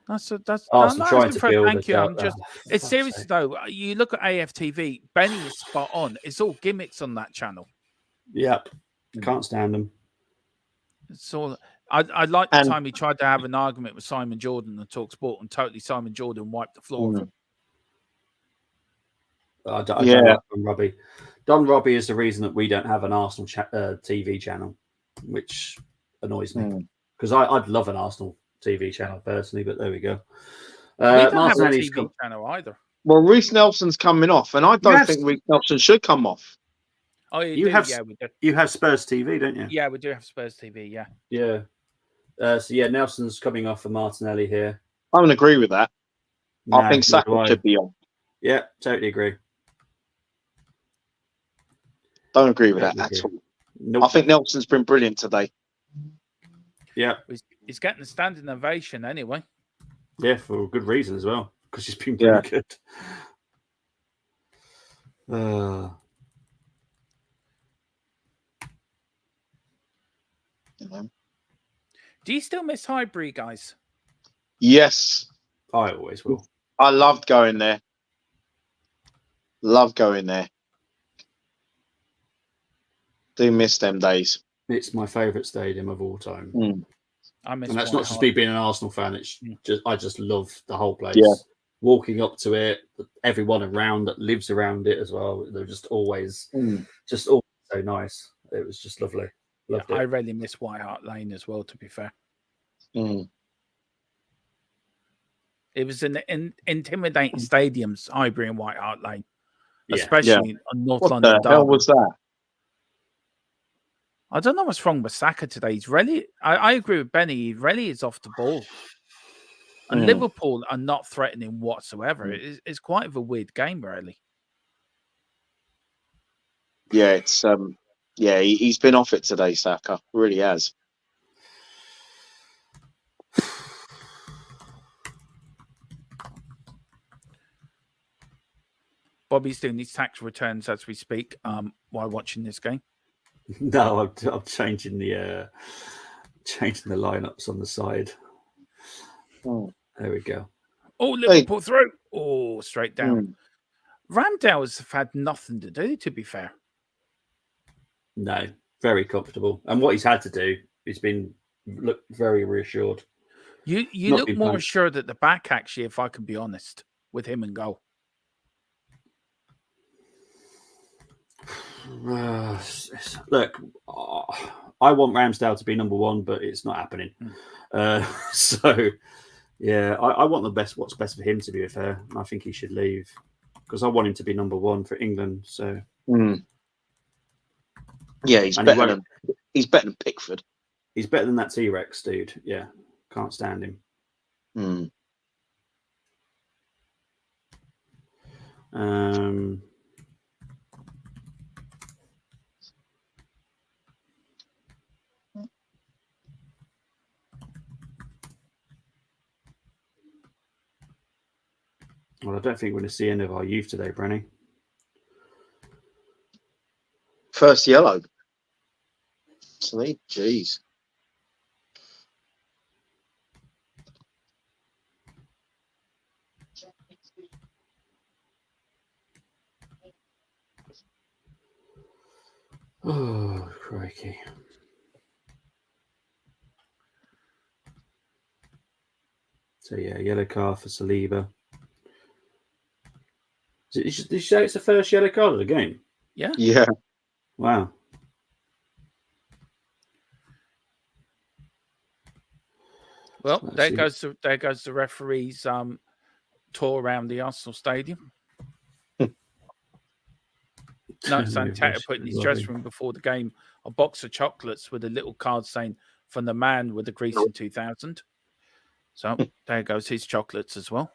That's Arsenal no, trying that's to fair. build Thank a you. I'm doubt. just. Oh, It's fuck's serious sake. though. You look at AFTV. Benny is spot on. It's all gimmicks on that channel. Yep. Can't stand them. It's all. I like the And- time he tried to have an argument with Simon Jordan and talk sport, and totally Simon Jordan wiped the floor with him. I don't Yeah. like Don Robbie. Don Robbie is the reason that we don't have an Arsenal TV channel, which annoys me because I'd love an Arsenal TV channel personally, but there we go. We don't have a Martinelli's TV channel either. Well, Reece Nelson's coming off, and I don't Yes. think Reece Nelson should come off. Oh, You do? have- Yeah, we do. You have Spurs TV, don't you? Yeah, we do have Spurs TV. Yeah. Yeah. So yeah, Nelson's coming off for Martinelli here. I would agree with that. I think neither do Saka I. should be on. Yeah, totally agree. Don't agree with that Totally at agree. all. Nope. I think Nelson's been brilliant today. Yeah, He's getting a standing ovation anyway. yeah, for a good reason as well, because he's been Yeah. pretty good. Do you still miss Highbury, guys? Yes, I always will. I loved going there. Love going there. Do miss them days. It's my favourite stadium of all time. I miss. And that's White not just Hart. me being an Arsenal fan. It's just I just love the whole place. Yeah. Walking up to it, everyone around that lives around it as well. They're just always so nice. It was just lovely. Loved I it. really miss White Hart Lane as well. To be fair, it was an intimidating stadiums, Highbury and White Hart Lane, Yeah. especially on North What London. the hell Derby. was that? I don't know what's wrong with Saka today. He's really. I agree with Benny. He really is off the ball. And Liverpool are not threatening whatsoever. It's quite of a weird game, really. Yeah, it's he's been off it today, Saka. Really has. Bobby's doing his tax returns as we speak while watching this game. No, I'm changing the lineups on the side. There we go. Oh, Liverpool through. Oh, straight down. Ramsdale have had nothing to do, to be fair. No, very comfortable. And what he's had to do, he's been look very reassured. You Not look been more punched. assured at the back, actually, if I can be honest, with him and goal. Look, I want Ramsdale to be number one, but it's not happening. So, yeah, I want what's best for him, to be fair. I think he should leave because I want him to be number one for England. So, Yeah, he's And better than Pickford. he's better than that T-Rex dude. Yeah, can't stand him. Well, I don't think we're going to see any of our youth today, Brenny. First yellow. Sweet, jeez. Oh, crikey. So, yeah, yellow card for Saliba. Did you say it's the first yellow card of the game? Yeah. Yeah. Wow. Well, Let's see. there goes the referee's tour around the Arsenal stadium. Notice Anteta put in his dressing room before the game a box of chocolates with a little card saying "From the man with the Greece in 2000." So there goes his chocolates as well.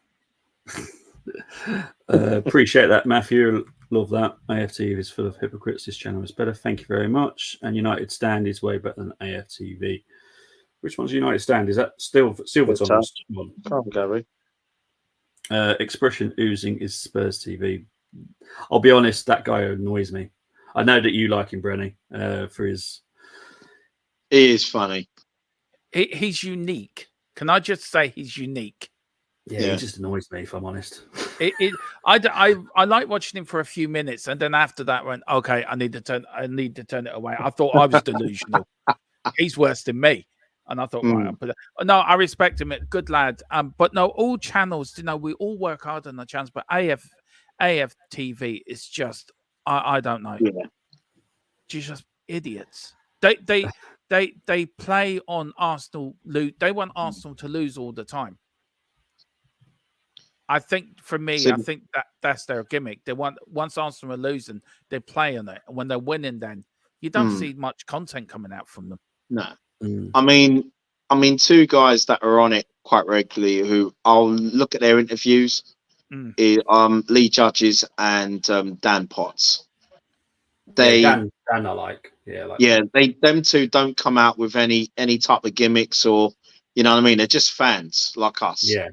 Appreciate that, Matthew. Love that. AFTV is full of hypocrites. This channel is better. Thank you very much. And United Stand is way better than AFTV. Which one's United Stand? Is that still Silverton's one? Can't go. Expression oozing is Spurs TV. I'll be honest, that guy annoys me. I know that you like him, Brenny, for his. He is funny. He's unique. Can I just say he's unique? Yeah, Yeah. he just annoys me, if I'm honest. I like watching him for a few minutes, and then after that, went okay. I need to turn it away. I thought I was delusional. He's worse than me, and I thought, right, I'll put it. No, I respect him. Good lad. But no, all channels. We all work hard on the channels, but AFTV is just, I don't know. Yeah. Just idiots. They play on Arsenal. They want Arsenal to lose all the time. I think for me, I think that's their gimmick. They want, once Arsenal are losing, they play on it. And when they're winning, then you don't see much content coming out from them. No. I mean, two guys that are on it quite regularly who I'll look at their interviews. Lee Judges and Dan Potts. Dan I like. Them two don't come out with any type of gimmicks or, you know what I mean? They're just fans like us. Yeah.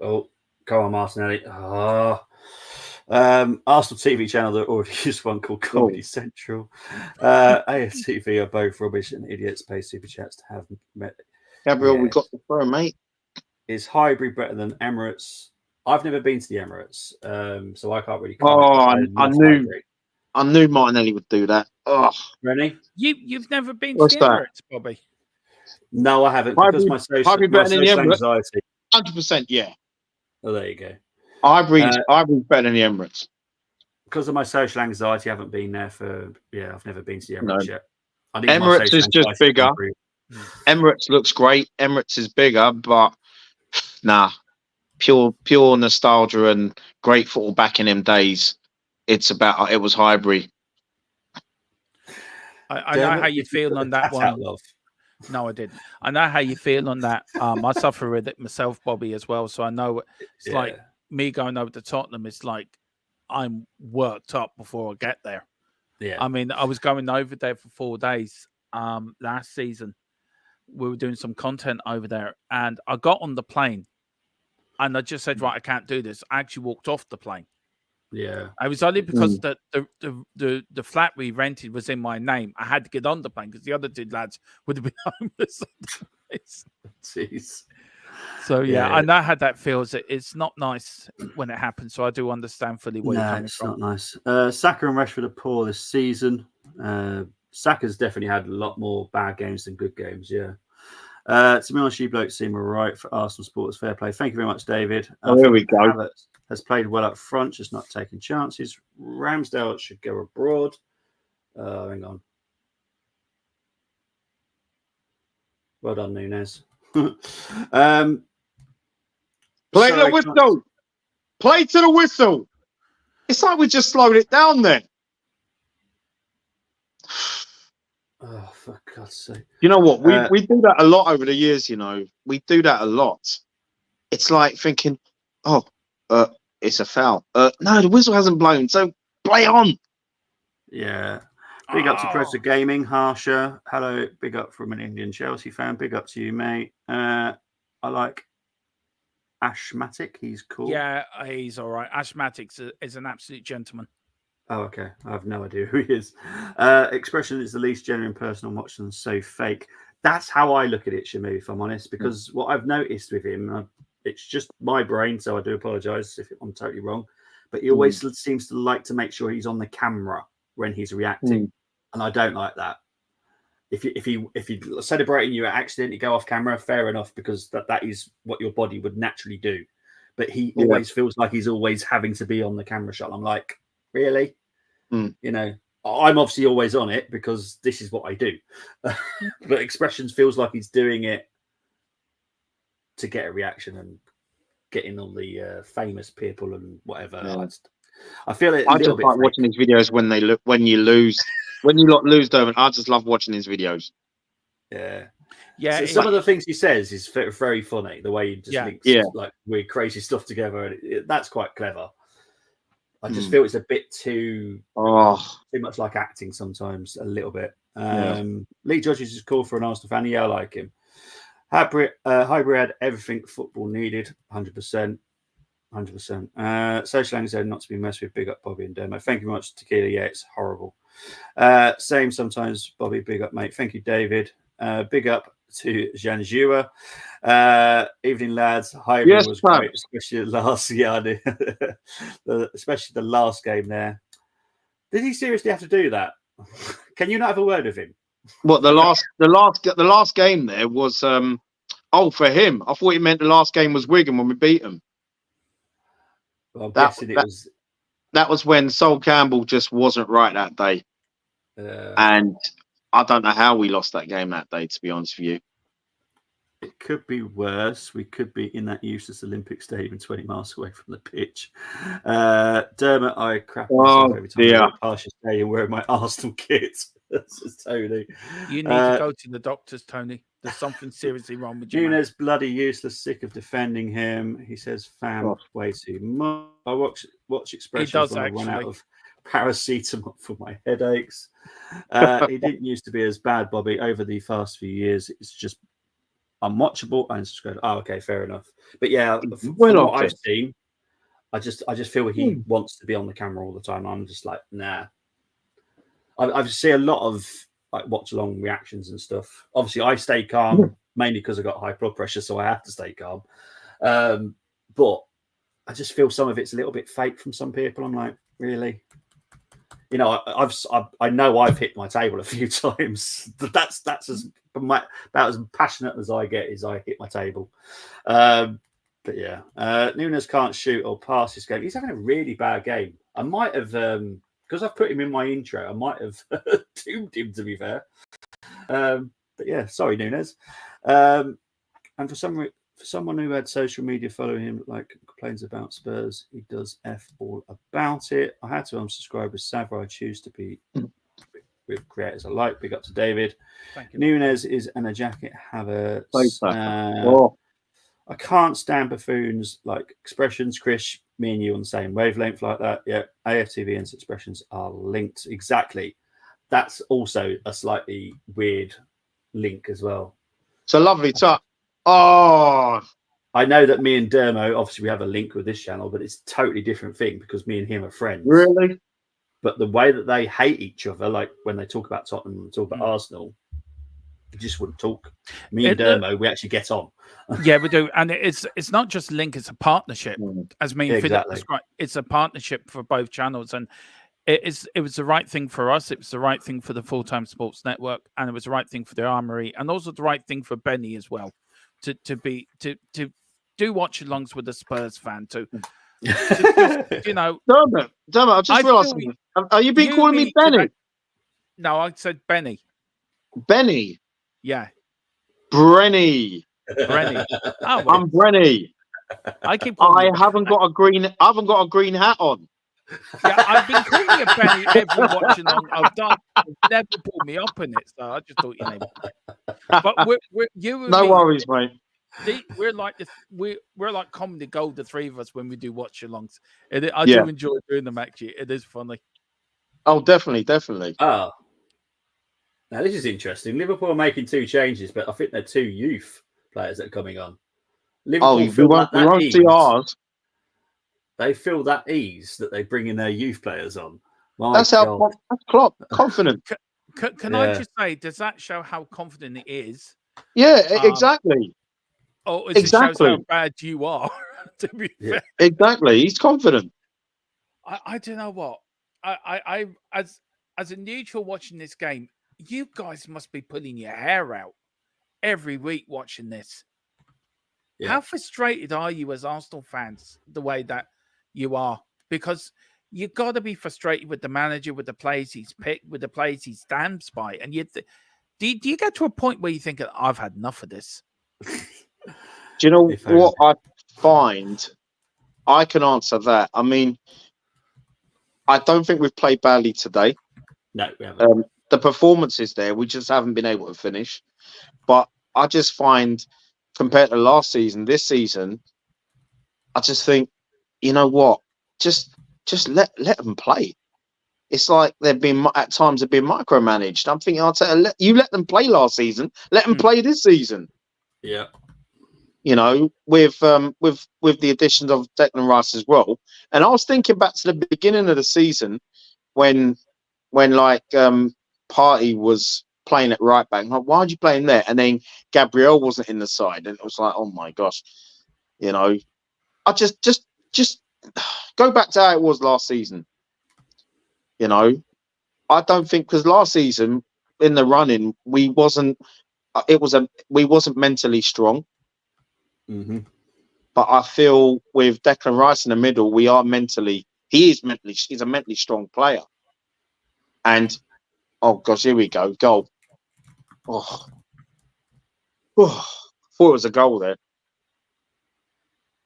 Oh, come on, Martinelli. Arsenal TV channel that already used one called Comedy Central. AFTV are both rubbish and idiots. Pay super chats to have met. Gabriel, we got the phone, mate. Is Highbury better than Emirates? I've never been to the Emirates, so I can't really comment. I knew Martinelli would do that. Oh, Rennie, you've never been to the Emirates, Bobby? No, I haven't. Because my social anxiety. 100%, yeah. Oh, there you go. Highbury's better than the Emirates. Because of my social anxiety, I haven't been there I've never been to the Emirates yet. Emirates is just bigger. Emirates looks great. Emirates is bigger, but pure nostalgia and great football back in them days. It was Highbury. I know how you feel on that one. No, I didn't. I know how you feel on that. I suffer with it myself, Bobby, as well. So I know it's like me going over to Tottenham. It's like I'm worked up before I get there. Yeah. I mean, I was going over there for 4 days last season. We were doing some content over there, and I got on the plane, and I just said, right, I can't do this. I actually walked off the plane. Yeah. It was only because the flat we rented was in my name. I had to get on the plane because the other two lads would have been homeless. Jeez. So I know how that feels. It's not nice when it happens. So I do understand fully where you're coming from. It's not nice. Saka and Rashford are poor this season. Saka's definitely had a lot more bad games than good games. Yeah. To be honest, you blokes seem all right for Arsenal supporters. Fair play. Thank you very much, David. There we go. Havertz has played well up front, just not taking chances. Ramsdale should go abroad. Hang on. Well done, Nunes. Play the whistle. Play to the whistle. It's like we just slowed it down then. Oh, for God's sake. You know what? We do that a lot over the years, We do that a lot. It's like thinking, it's a foul. No, the whistle hasn't blown, so play on. Yeah. Big up to Pressure Gaming, Harsher. Hello, big up from an Indian Chelsea fan. Big up to you, mate. I like Ashmatic. He's cool. Yeah, he's all right. Ashmatic is an absolute gentleman. Oh, okay. I have no idea who he is. Expression is the least genuine person on Watchalong, so fake. That's how I look at it, Shamu, if I'm honest, because what I've noticed with him, it's just my brain, so I do apologise if I'm totally wrong, but he always seems to like to make sure he's on the camera when he's reacting, and I don't like that. If you celebrating you accidentally go off camera, fair enough, because that is what your body would naturally do. But he always feels like he's always having to be on the camera shot. I'm like, really? I'm obviously always on it because this is what I do. But Expressions feels like he's doing it to get a reaction and getting all the famous people and whatever. Yeah. I feel it. I just like watching his videos when you lose. When you lose, Dermot, I just love watching his videos. Yeah. Yeah. So some of the things he says is very funny. The way he just links like weird, crazy stuff together. And that's quite clever. I just feel it's a bit too much like acting sometimes, a little bit. Lee Judges is cool for an Arsenal fan. Yeah, I like him. Highbury had everything football needed, 100%. 100%. Social anxiety not to be messed with. Big up, Bobby and Demo. Thank you very much, Tequila. Yeah, it's horrible. Same sometimes, Bobby. Big up, mate. Thank you, David. Big up to Janjua. Evening, lads. Hybrid Yes, was Fab. great, especially the last especially the last game there. Did he seriously have to do that? Can you not have a word with him? What the last game there was? For him, I thought he meant the last game was Wigan when we beat them. Well, I'm guessing it was. That was when Sol Campbell just wasn't right that day, and I don't know how we lost that game that day. To be honest with you, it could be worse. We could be in that useless Olympic Stadium 20 miles away from the pitch. Dermot, I crap myself every time I walk past your stadium wearing my Arsenal kit. This is Tony. You need to go to the doctors, Tony. There's something seriously wrong with you. Nunes bloody useless, sick of defending him. He says fam way too much. I watch expressions when I run out of paracetamol for my headaches. He didn't used to be as bad, Bobby. Over the past few years, it's just unwatchable. Unsubscribed. Oh, okay, fair enough. But yeah, from what I've seen, I just feel he wants to be on the camera all the time. I'm just like, nah. I've seen a lot of like watch-along reactions and stuff. Obviously, I stay calm mainly because I've got high blood pressure, so I have to stay calm. But I just feel some of it's a little bit fake from some people. I'm like, really? You know, I know I've hit my table a few times. That's about as passionate as I get is I hit my table. But yeah, Nunes can't shoot or pass this game. He's having a really bad game. I might have, because I've put him in my intro, I might have doomed him, to be fair. But yeah, sorry, Nunes. And for someone who had social media following him, like complains about Spurs, he does F all about it. I had to unsubscribe with Savra. I choose to be with creators alike. Big up to David. Thank you. Nunes is in a jacket Havertz. I can't stand buffoons like expressions. Chris, me and you on the same wavelength like that. Yeah, AFTV and expressions are linked. Exactly. That's also a slightly weird link as well. It's a lovely touch. Oh, I know that me and Dermo, obviously we have a link with this channel, but it's a totally different thing because me and him are friends. Really? But the way that they hate each other, like when they talk about Tottenham and talk about Arsenal, we just wouldn't talk. Me and Dermo, we actually get on. Yeah, we do. And it's not just a link, it's a partnership. As me and Philip described, it's a partnership for both channels. And it was the right thing for us. It was the right thing for the Full-Time Sports Network. And it was the right thing for the Armory. And also the right thing for Benny as well. To do watch-alongs with a Spurs fan too. You know, Dermot, I just realised something. Are you been calling me Benny? No, I said Benny. Benny. Yeah. Brenny. Oh, well, I'm Brenny. I haven't got a green hat on. Yeah, I've been calling you Benny every watching on I've done. You've never pulled me up in it, so I just thought your name. But No worries, mate. We're like comedy gold, the three of us, when we do watch-alongs. I do enjoy doing them. Actually, it is funny. Oh, definitely. Oh, now this is interesting. Liverpool are making 2 changes, but I think they're 2 youth players that are coming on. Liverpool we won't see ours. They feel that ease that they bring in their youth players on. That's Klopp confident. Can I just say, does that show how confident he is? Yeah, exactly. Or it shows how bad you are? To be fair. Exactly, he's confident. I don't know what. I as a neutral watching this game, you guys must be pulling your hair out every week watching this. Yeah. How frustrated are you as Arsenal fans the way that you are? Because you got to be frustrated with the manager, with the players he's picked, with the players he stands by. And do you get to a point where you think, I've had enough of this? Do you know what I find? I can answer that. I mean, I don't think we've played badly today. No, we haven't. The performance is there. We just haven't been able to finish. But I just find, compared to last season, this season, I just think, you know what? Just let them play. It's like at times they've been micromanaged. I'm thinking, Arteta, you let them play last season. Let them play this season. Yeah. You know, with the additions of Declan Rice as well. And I was thinking back to the beginning of the season when like Partey was playing at right back. I'm like, why would you play him there? And then Gabriel wasn't in the side, and it was like, oh my gosh, you know, I just go back to how it was last season. You know, I don't think because last season in the running we wasn't. We wasn't mentally strong. Mm-hmm. But I feel with Declan Rice in the middle, we are mentally. He's a mentally strong player. And oh gosh, here we go, goal. Oh, thought it was a goal there.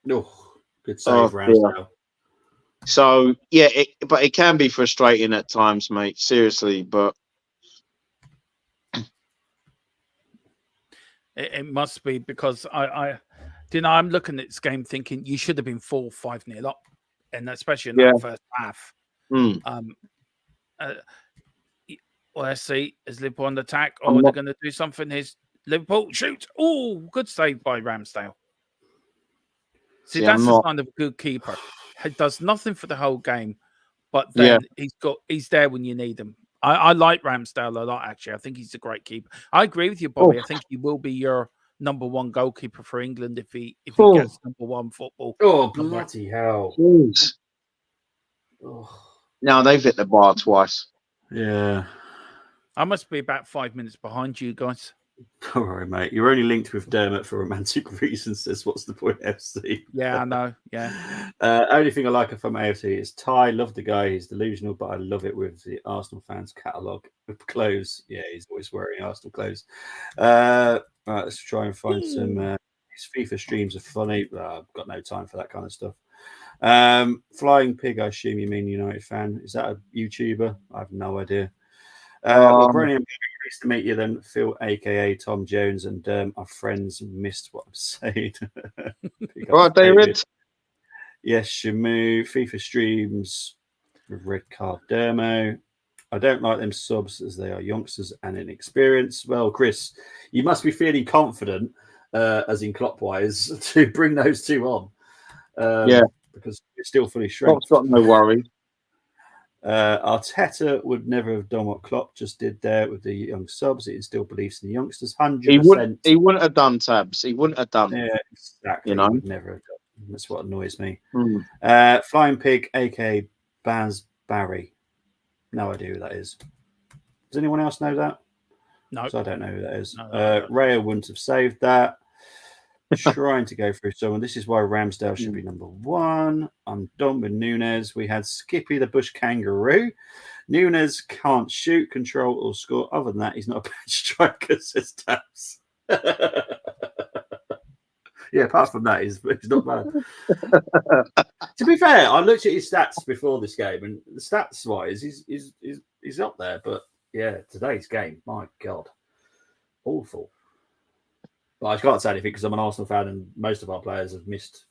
Oh, good save, Oh, Ramsdale. So yeah, but it can be frustrating at times, mate. Seriously, but It must be because I'm looking at this game thinking you should have been 4-5-0 up, and especially in that first half. Mm. Well, let's see. Is Liverpool on the attack, or they're going to do something? Here's Liverpool shoot. Oh, good save by Ramsdale. See, that's the sign of a good keeper. He does nothing for the whole game, but then he's there when you need him. I like Ramsdale a lot, actually. I think he's a great keeper. I agree with you, Bobby. I think he will be your number one goalkeeper for England if he gets number one football. Oh, bloody hell. Jeez. Now they've hit the bar twice. Yeah. I must be about 5 minutes behind you guys. Don't worry, mate. You're only linked with Dermot for romantic reasons. Says, what's the point, FC? Yeah, I know. Yeah. Only thing I like from AFC is Ty. Love the guy. He's delusional, but I love it with the Arsenal fans' catalogue of clothes. Yeah, he's always wearing Arsenal clothes. Right, let's try and find some. His FIFA streams are funny. I've got no time for that kind of stuff. Flying Pig, I assume you mean United fan. Is that a YouTuber? I have no idea. Well, brilliant. Nice to meet you then, Phil, aka Tom Jones, and our friends missed what I'm saying. Right, David. Yes, Shamu, FIFA streams with Red Card Dermo. I don't like them subs as they are youngsters and inexperienced. Well, Chris, you must be feeling confident, as in clockwise, to bring those two on. Because you're still fully strength. Klopp's got no worry. Arteta would never have done what Klopp just did there with the young subs. He still believes in the youngsters. 100%. He wouldn't have done tabs. He wouldn't have done. Yeah, exactly. You know, he would never have done. That's what annoys me. Mm. Flying Pig, aka Baz Barry. No idea who that is. Does anyone else know that? No. So I don't know who that is. No. Raya wouldn't have saved that. Trying to go through someone. This is why Ramsdale should be number one. I'm done with Nunes. We had Skippy the Bush Kangaroo. Nunes can't shoot, control, or score. Other than that, he's not a bad striker, says Tabs. Yeah, apart from that, he's not bad. To be fair, I looked at his stats before this game, and stats-wise, he's up there. But yeah, today's game, my God, awful. But I can't say anything because I'm an Arsenal fan, and most of our players have missed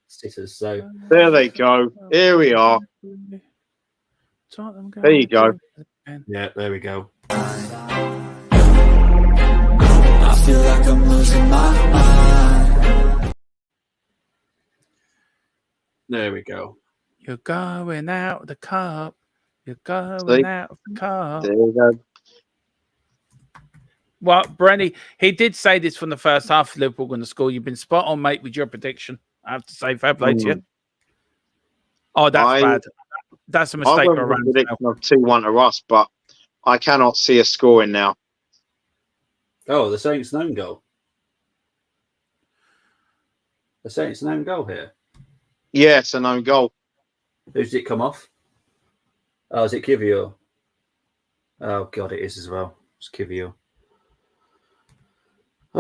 sitters. So there they go. Here we are. There you go. Yeah, there we go. I feel like I'm losing my mind. There we go. You're going out the cup. You're going out of the cup. There you go. Well, Brenny, he did say this from the first half. Liverpool going to score. You've been spot on, mate, with your prediction. I have to say, fair play to you. Oh, that's bad. That's a mistake. I went with a prediction of 2-1 to us, but I cannot see us scoring now. Oh, they're saying it's an own goal. They're saying it's an own goal here. Yes, an own goal. Who's it come off? Oh, is it Kivior? Oh, God, it is as well. It's Kivior.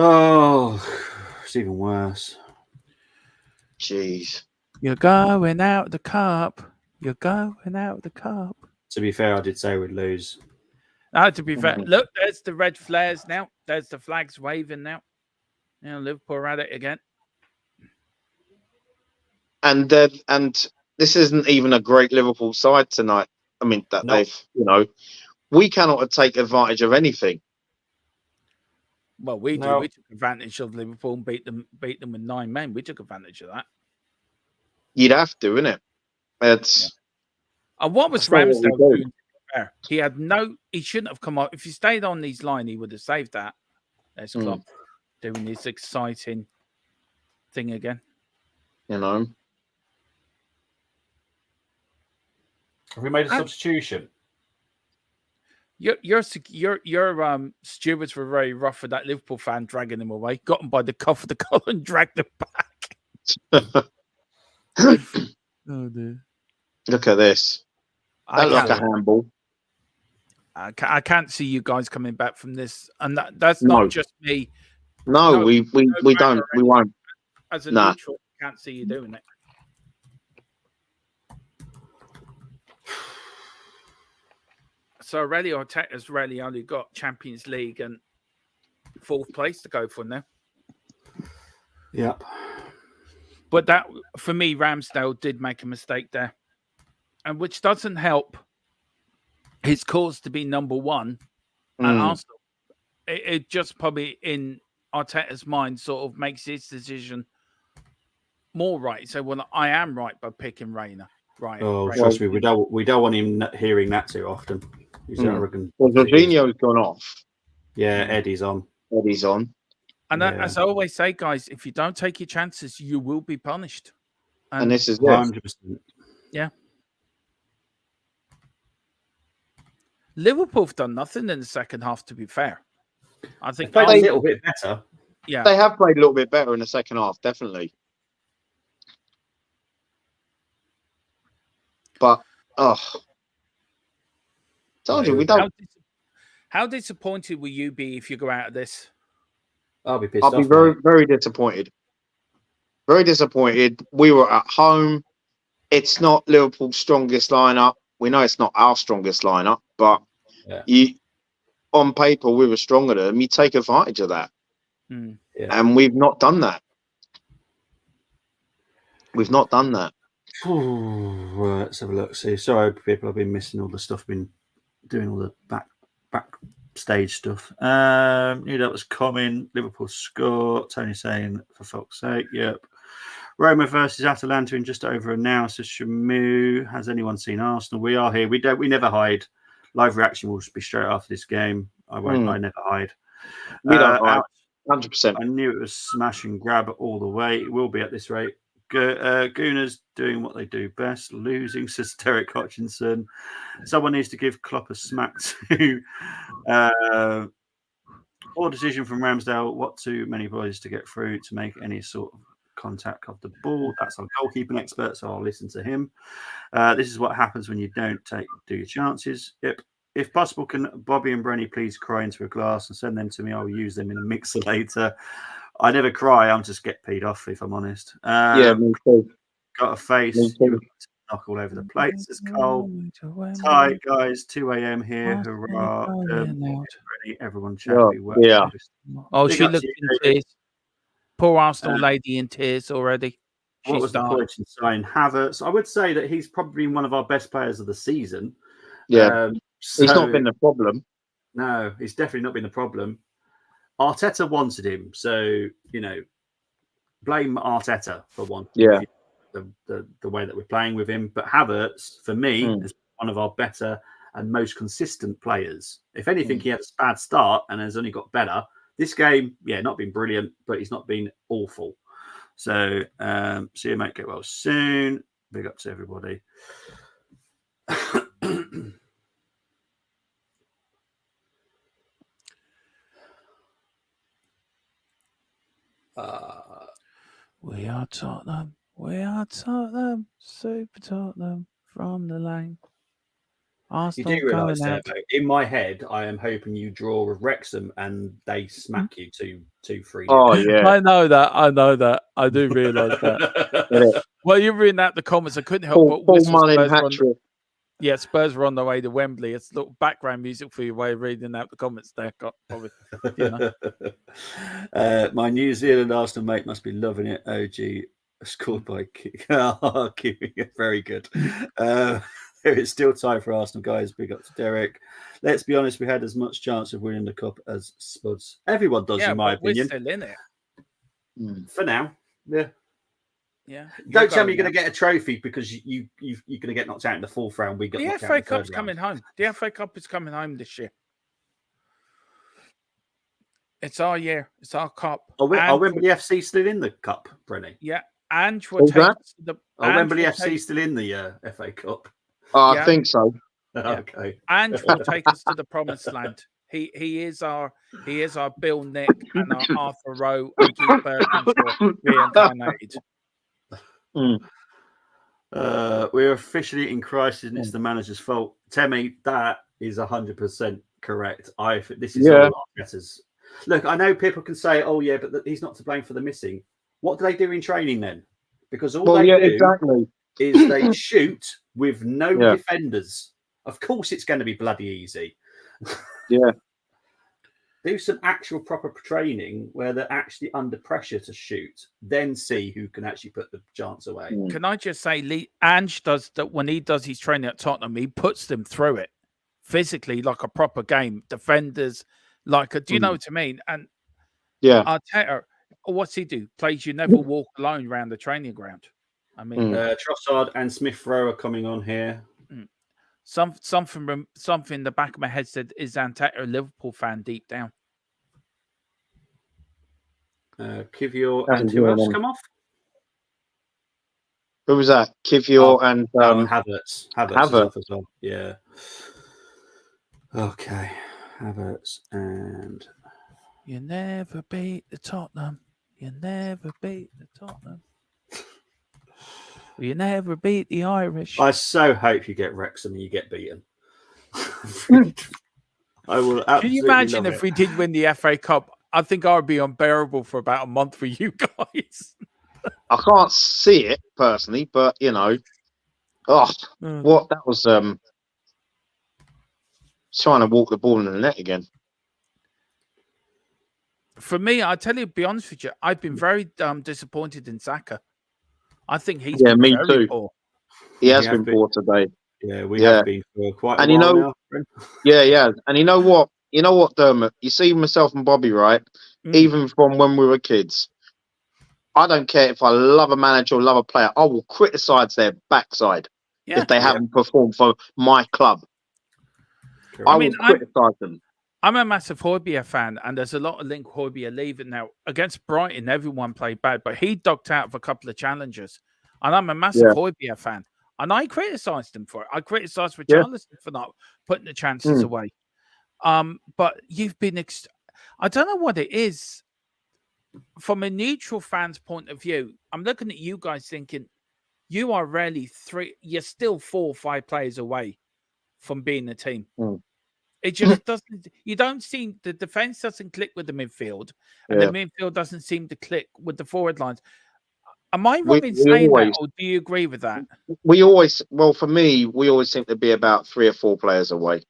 Oh, it's even worse. Jeez. You're going out the cup. You're going out the cup. To be fair, I did say we'd lose. No, to be fair, look, there's the red flares now. There's the flags waving now. Liverpool are at it again. And this isn't even a great Liverpool side tonight. I mean, they've, we cannot take advantage of anything. Well, we do. We took advantage of Liverpool and beat them with 9 men. We took advantage of that. You'd have to, innit? It's. And what was Ramsdale doing? fair. He had no. He shouldn't have come off. If he stayed on his line, he would have saved that. There's Klopp doing this exciting thing again. You know. Have we made a substitution? Your stewards were very rough for that Liverpool fan dragging him away. Got him by the cuff of the collar and dragged him back. Oh dear! Look at this. That looked like a handball. I can't see you guys coming back from this, and that's not just me. No, we don't. We won't. As a neutral, I can't see you doing it. So already Arteta's really only got Champions League and 4th place to go for now. Yep. But that, for me, Ramsdale did make a mistake there. And which doesn't help his cause to be number 1 at Arsenal. It just probably, in Arteta's mind, sort of makes his decision more right. So, well, I am right by picking Reina. Right. Oh, trust me, we don't want him hearing that too often. He's arrogant. Well, Jorginho's gone off. Yeah, Eddie's on. And as I always say, guys, if you don't take your chances, you will be punished. And this is 100%. Yeah. Liverpool have done nothing in the second half, to be fair. I think they played a little bit better. Yeah. They have played a little bit better in the second half, definitely. But, told you, we don't. How disappointed will you be if you go out of this? I'll be pissed off. I'll be very, very disappointed. Very disappointed. We were at home. It's not Liverpool's strongest lineup. We know it's not our strongest lineup, but on paper, we were stronger than them. You take advantage of that. And we've not done that. We've not done that. Right, let's have a look. See, sorry, people. I've been missing all the stuff. Been doing all the backstage stuff. Knew that was coming. Liverpool score. Tony saying, for fuck's sake. Yep. Roma versus Atalanta in just over an hour. Says Shamu. Has anyone seen Arsenal? We are here. We never hide. Live reaction will be straight after this game. I won't. I never hide. We don't hide. 100%. I knew it was smash and grab all the way. It will be at this rate. Gooners doing what they do best. Losing, says Derek Hutchinson. Someone needs to give Klopp a smack too. Poor decision from Ramsdale. What too many boys to get through to make any sort of contact of the ball. That's our goalkeeping expert, so I'll listen to him. This is what happens when you don't do your chances. Yep. If possible, can Bobby and Brenny please cry into a glass and send them to me? I'll use them in a mixer later. I never cry. I'm just get peed off, if I'm honest. Yeah, me too. Got a face. Knock all over the place. It's cold. Tight, guys. 2 a.m. here. Hurrah. Everyone chappy. Oh, she looked in tears. Poor Arsenal lady in tears already. What was the point in signing Havertz? I would say that he's probably one of our best players of the season. Yeah. He's not been the problem. No, he's definitely not been the problem. Arteta wanted him, so blame Arteta for one. Yeah, the way that we're playing with him. But Havertz, for me, is one of our better and most consistent players. If anything, he had a bad start and has only got better. This game, not been brilliant, but he's not been awful. So, see you, mate. Get well soon. Big up to everybody. We are Tottenham. We are Tottenham. Super Tottenham from the lane. Arsenal you do realise that, though, in my head, I am hoping you draw with Wrexham and they smack you 2-3. Oh, yeah. I know that. I do realise that. Well, you're reading out the comments. I couldn't help but whistle. Yeah, Spurs were on their way to Wembley. It's a little background music for your way of reading out the comments there. My New Zealand Arsenal mate must be loving it. OG scored by very good. There is still time for Arsenal, guys. Big up to Derek. Let's be honest, we had as much chance of winning the cup as Spuds. Everyone does, in my opinion. We're still in it. For now, yeah. Yeah. Don't tell me you're going to get a trophy because you're going to get knocked out in the fourth round. We got The knocked FA out in the Cup's third coming round. home. The FA Cup is coming home this year. It's our year. It's our cup. Are Wembley FC still in the cup, Brenny? Yeah. And we'll take us to the. Are Wembley FC still in the FA Cup? I think so. Okay. And will take us to the promised land. He is our Bill Nick and our Arthur Rowe and Keith Birkinshaw reincarnated. We're officially in crisis, and it's the manager's fault. Temi, that is 100% correct. This is all Arteta's. Look, I know people can say, "Oh yeah, but he's not to blame for the missing." What do they do in training then? Because all they do is they shoot with no defenders. Of course, it's going to be bloody easy. Yeah. Do some actual proper training where they're actually under pressure to shoot, then see who can actually put the chance away. Can I just say, Ange does that when he does his training at Tottenham, he puts them through it physically like a proper game. Defenders, do you know what I mean? And Arteta, what's he do? Plays you never walk alone around the training ground. I mean, Trossard and Smith Rowe are coming on here. Something in the back of my head said, is Arteta a Liverpool fan deep down? Kivior and who else come off? Who was that? Kivior and Havertz. Havertz as well. Yeah. Okay. Havertz and... You never beat the Tottenham. You never beat the Tottenham. You never beat the Irish. I so hope you get Wrexham and you get beaten. I will. Can you imagine if we did win the FA Cup? I think I would be unbearable for about a month for you guys. I can't see it personally, but what that was trying to walk the ball in the net again. For me, I tell you, to be honest with you, I've been very disappointed in Saka. I think he's been me very too. poor. He has been poor today. Yeah, we have been for quite a while now. Yeah. And you know what? Dermot, you see myself and Bobby, right? Even from when we were kids, I don't care if I love a manager or love a player, I will criticise their backside if they haven't performed for my club. I will criticise them. I'm a massive Højbjerg fan, and there's a lot of link Højbjerg leaving now. Against Brighton, everyone played bad, but he ducked out of a couple of challenges. And I'm a massive Højbjerg fan. And I criticised him for it. I criticised Richarlison for not putting the chances away. But you've been... I don't know what it is. From a neutral fan's point of view, I'm looking at you guys thinking, you are really you're still 4 or 5 players away from being a team. It just doesn't. You don't seem the defense doesn't click with the midfield, and the midfield doesn't seem to click with the forward lines. Am I wrong in saying that, or do you agree with that? For me, we always seem to be about 3 or 4 players away.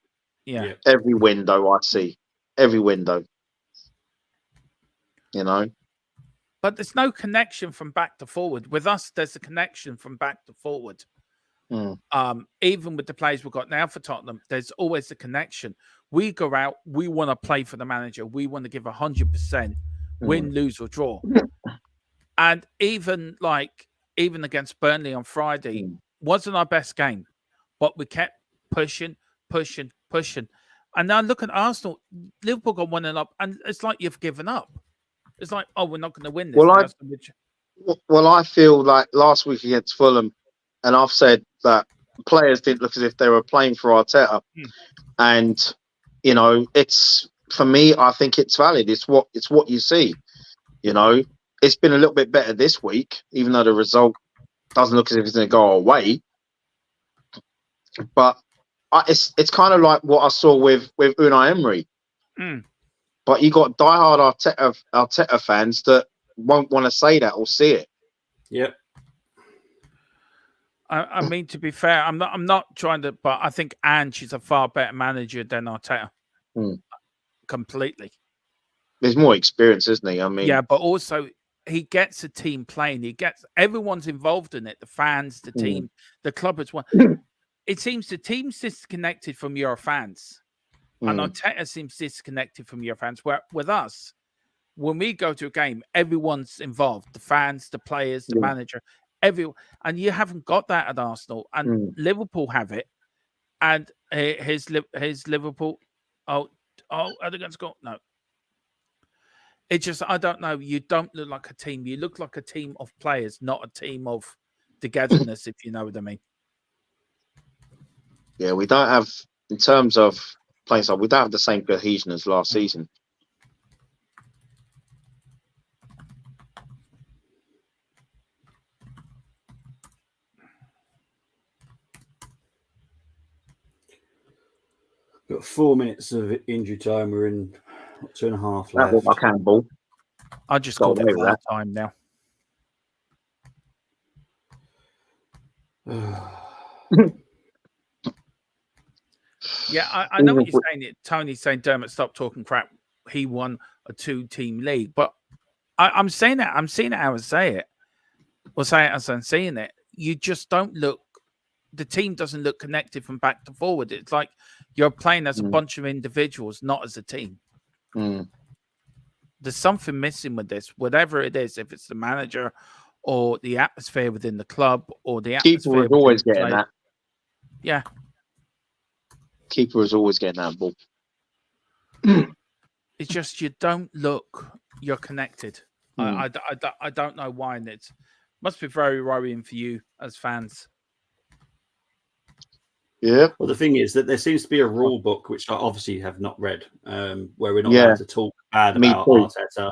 Yeah. Every window I see, every window. But there's no connection from back to forward. With us, there's a connection from back to forward. Even with the players we've got now for Tottenham, there's always a connection. We go out, we want to play for the manager, we want to give 100%, win, lose, or draw. And even against Burnley on Friday, wasn't our best game, but we kept pushing. And now look at Arsenal. Liverpool got 1-0 up, and it's like you've given up. It's like, oh, we're not going to win this. I feel like last week against Fulham, and I've said that players didn't look as if they were playing for Arteta. And, it's, for me, I think it's valid. It's what you see. It's been a little bit better this week, even though the result doesn't look as if it's going to go away. But it's kind of like what I saw with Unai Emery. But you got diehard Arteta fans that won't want to say that or see it. Yep. I mean, to be fair, I'm not trying to, but I think Ange is a far better manager than Arteta. Completely. There's more experience, isn't he? I mean, yeah, but also he gets a team playing. Everyone's involved in it. The fans, the team, the club as well. It seems the team's disconnected from your fans, and Arteta seems disconnected from your fans. Where with us, when we go to a game, everyone's involved. The fans, the players, the manager. everyone, and you haven't got that at Arsenal, and Liverpool have it, and his Liverpool. Oh, Erdogan's got no. It just, I don't know. You don't look like a team. You look like a team of players, not a team of togetherness, if you know what I mean. Yeah, we don't have, in terms of playing style, we don't have the same cohesion as last season. Got 4 minutes of injury time. We're in 2.5 That left. was my handball. I just Got called away it with half that. time now. Yeah, I know what you're saying. Tony's saying, Dermot, stop talking crap. He won a 2-team league. But I'm saying that. I'm seeing it how I say it. Or say it as I'm seeing it. You just don't look, the team doesn't look connected from back to forward. It's like you're playing as a bunch of individuals, not as a team. There's something missing with this, whatever it is, if it's the manager or the atmosphere within the club or the atmosphere. Keeper was always getting that. Yeah. Keeper was always getting that ball. It's just you don't look, you're connected. I don't know why, and it must be very worrying for you as fans. Yeah. Well, the thing is that there seems to be a rule book, which I obviously have not read, where we're not allowed to talk bad about Arteta.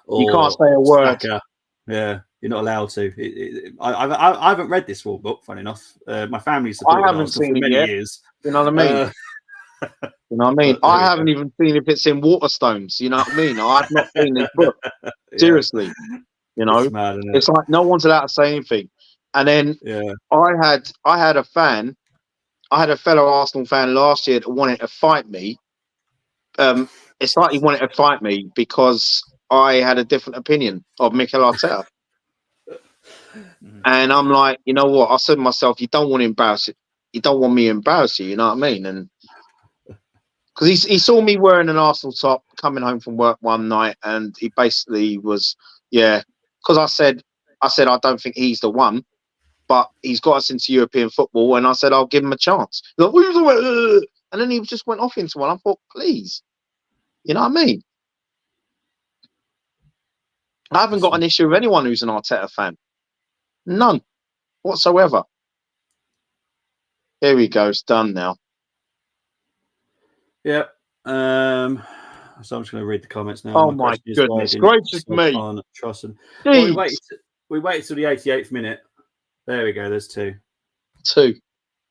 Or you can't say a word. Saka. Yeah, you're not allowed to. I haven't read this rule book, funny enough. My family's supported I haven't Arsenal seen for it many yet. years. You know what I mean? You know what I mean? I haven't even seen if it's in Waterstones. You know what I mean? I've not seen this book. Seriously. You know? It's mad, isn't it? It's like no one's allowed to say anything. And then I had a fan. I had a fellow Arsenal fan last year that wanted to fight me. It's like he wanted to fight me because I had a different opinion of Mikel Arteta. And I'm like, you know what? I said to myself, you don't want to embarrass it. You don't want me to embarrass you. You know what I mean? And because he saw me wearing an Arsenal top coming home from work one night, and he basically was, because I said I don't think he's the one. But he's got us into European football, and I said I'll give him a chance. Like, and then he just went off into one. I thought, please, you know what I mean? I haven't got an issue with anyone who's an Arteta fan, none whatsoever. Here we go. It's done now. Yeah. So I'm just going to read the comments now. Oh my goodness gracious me! Well, we waited till the 88th minute. There we go. There's 2.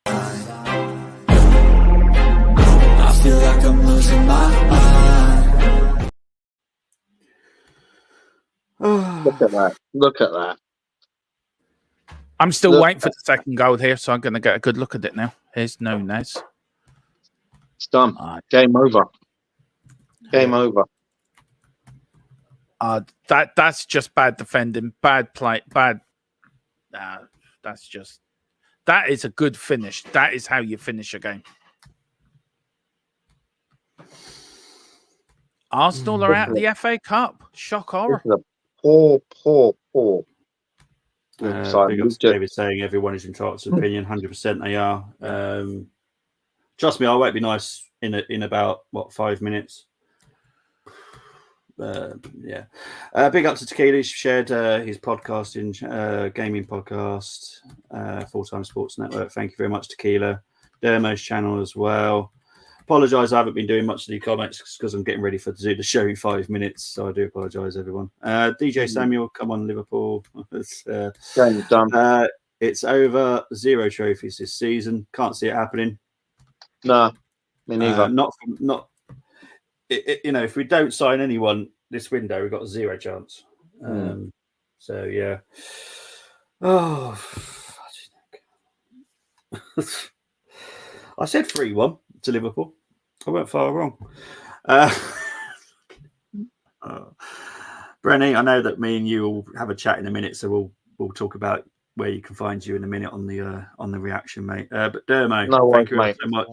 I feel like I'm losing my mind. Look at that. I'm still waiting for the second goal here, so I'm going to get a good look at it now. Here's Nunez. It's done. Game over. Game over. That's just bad defending, bad play, bad. That is a good finish. That is how you finish a game. Arsenal are out of the FA Cup. Shock horror. This is a poor. Big up to David saying everyone is entitled to opinion. 100% they are. Trust me, I won't be nice in about 5 minutes. Big up to Tequila. He shared his podcasting, gaming podcast, Full Time Sports Network. Thank you very much, Tequila. Dermo's channel as well. Apologise, I haven't been doing much of the comments because I'm getting ready to do the show in 5 minutes. So I do apologise, everyone. DJ Samuel, come on, Liverpool. Game's done. It's over. 0 trophies this season. Can't see it happening. No, me neither. If we don't sign anyone this window, we've got 0 chance. So yeah. Oh, I said 3-1 to Liverpool. I went far wrong. Brenny, I know that me and you will have a chat in a minute, so we'll talk about where you can find you in a minute on the reaction, mate. But Dermo, thank you so much.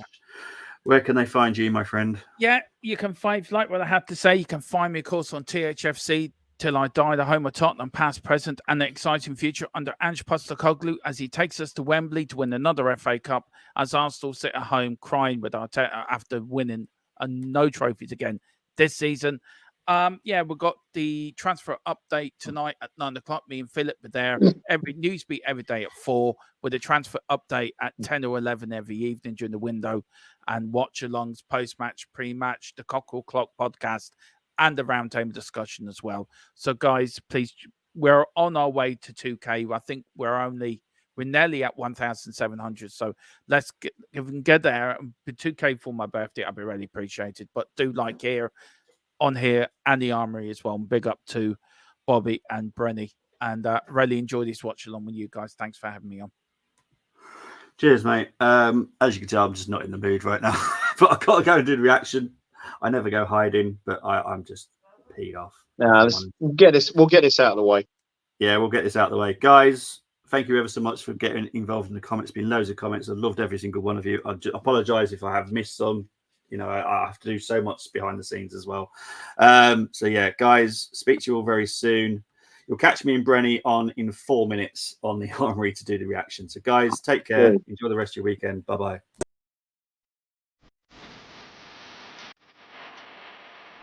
Where can they find you, my friend? Yeah, you can find, like what I have to say, you can find me, of course, on THFC till I die, the home of Tottenham, past, present, and the exciting future under Ange Postecoglou as he takes us to Wembley to win another FA Cup, as Arsenal sit at home crying with Arteta after winning no trophies again this season. We've got the transfer update tonight at 9:00. Me and Philip are there. Every Newsbeat every day at 4, with a transfer update at 10 or 11 every evening during the window, and Watchalong's post-match, pre-match, the Cockerel Clock podcast, and the roundtable discussion as well. So, guys, please, we're on our way to 2K. I think we're nearly at 1,700. So let's if we can get there. 2K for my birthday, I'd be really appreciated. But do like here and the Armory as well. And big up to Bobby and Brenny. And really enjoy this watch along with you guys. Thanks for having me on. Cheers, mate. As you can tell, I'm just not in the mood right now. But I've got to go and do the reaction. I never go hiding, but I'm just peed off. We'll get this out of the way. Yeah, we'll get this out of the way. Guys, thank you ever so much for getting involved in the comments. Been loads of comments. I've loved every single one of you. I apologise if I have missed some. You know, I have to do so much behind the scenes as well. So, yeah, guys, speak to you all very soon. You'll catch me and Brenny in 4 minutes on the Armory to do the reaction. So, guys, take care. Enjoy the rest of your weekend. Bye-bye.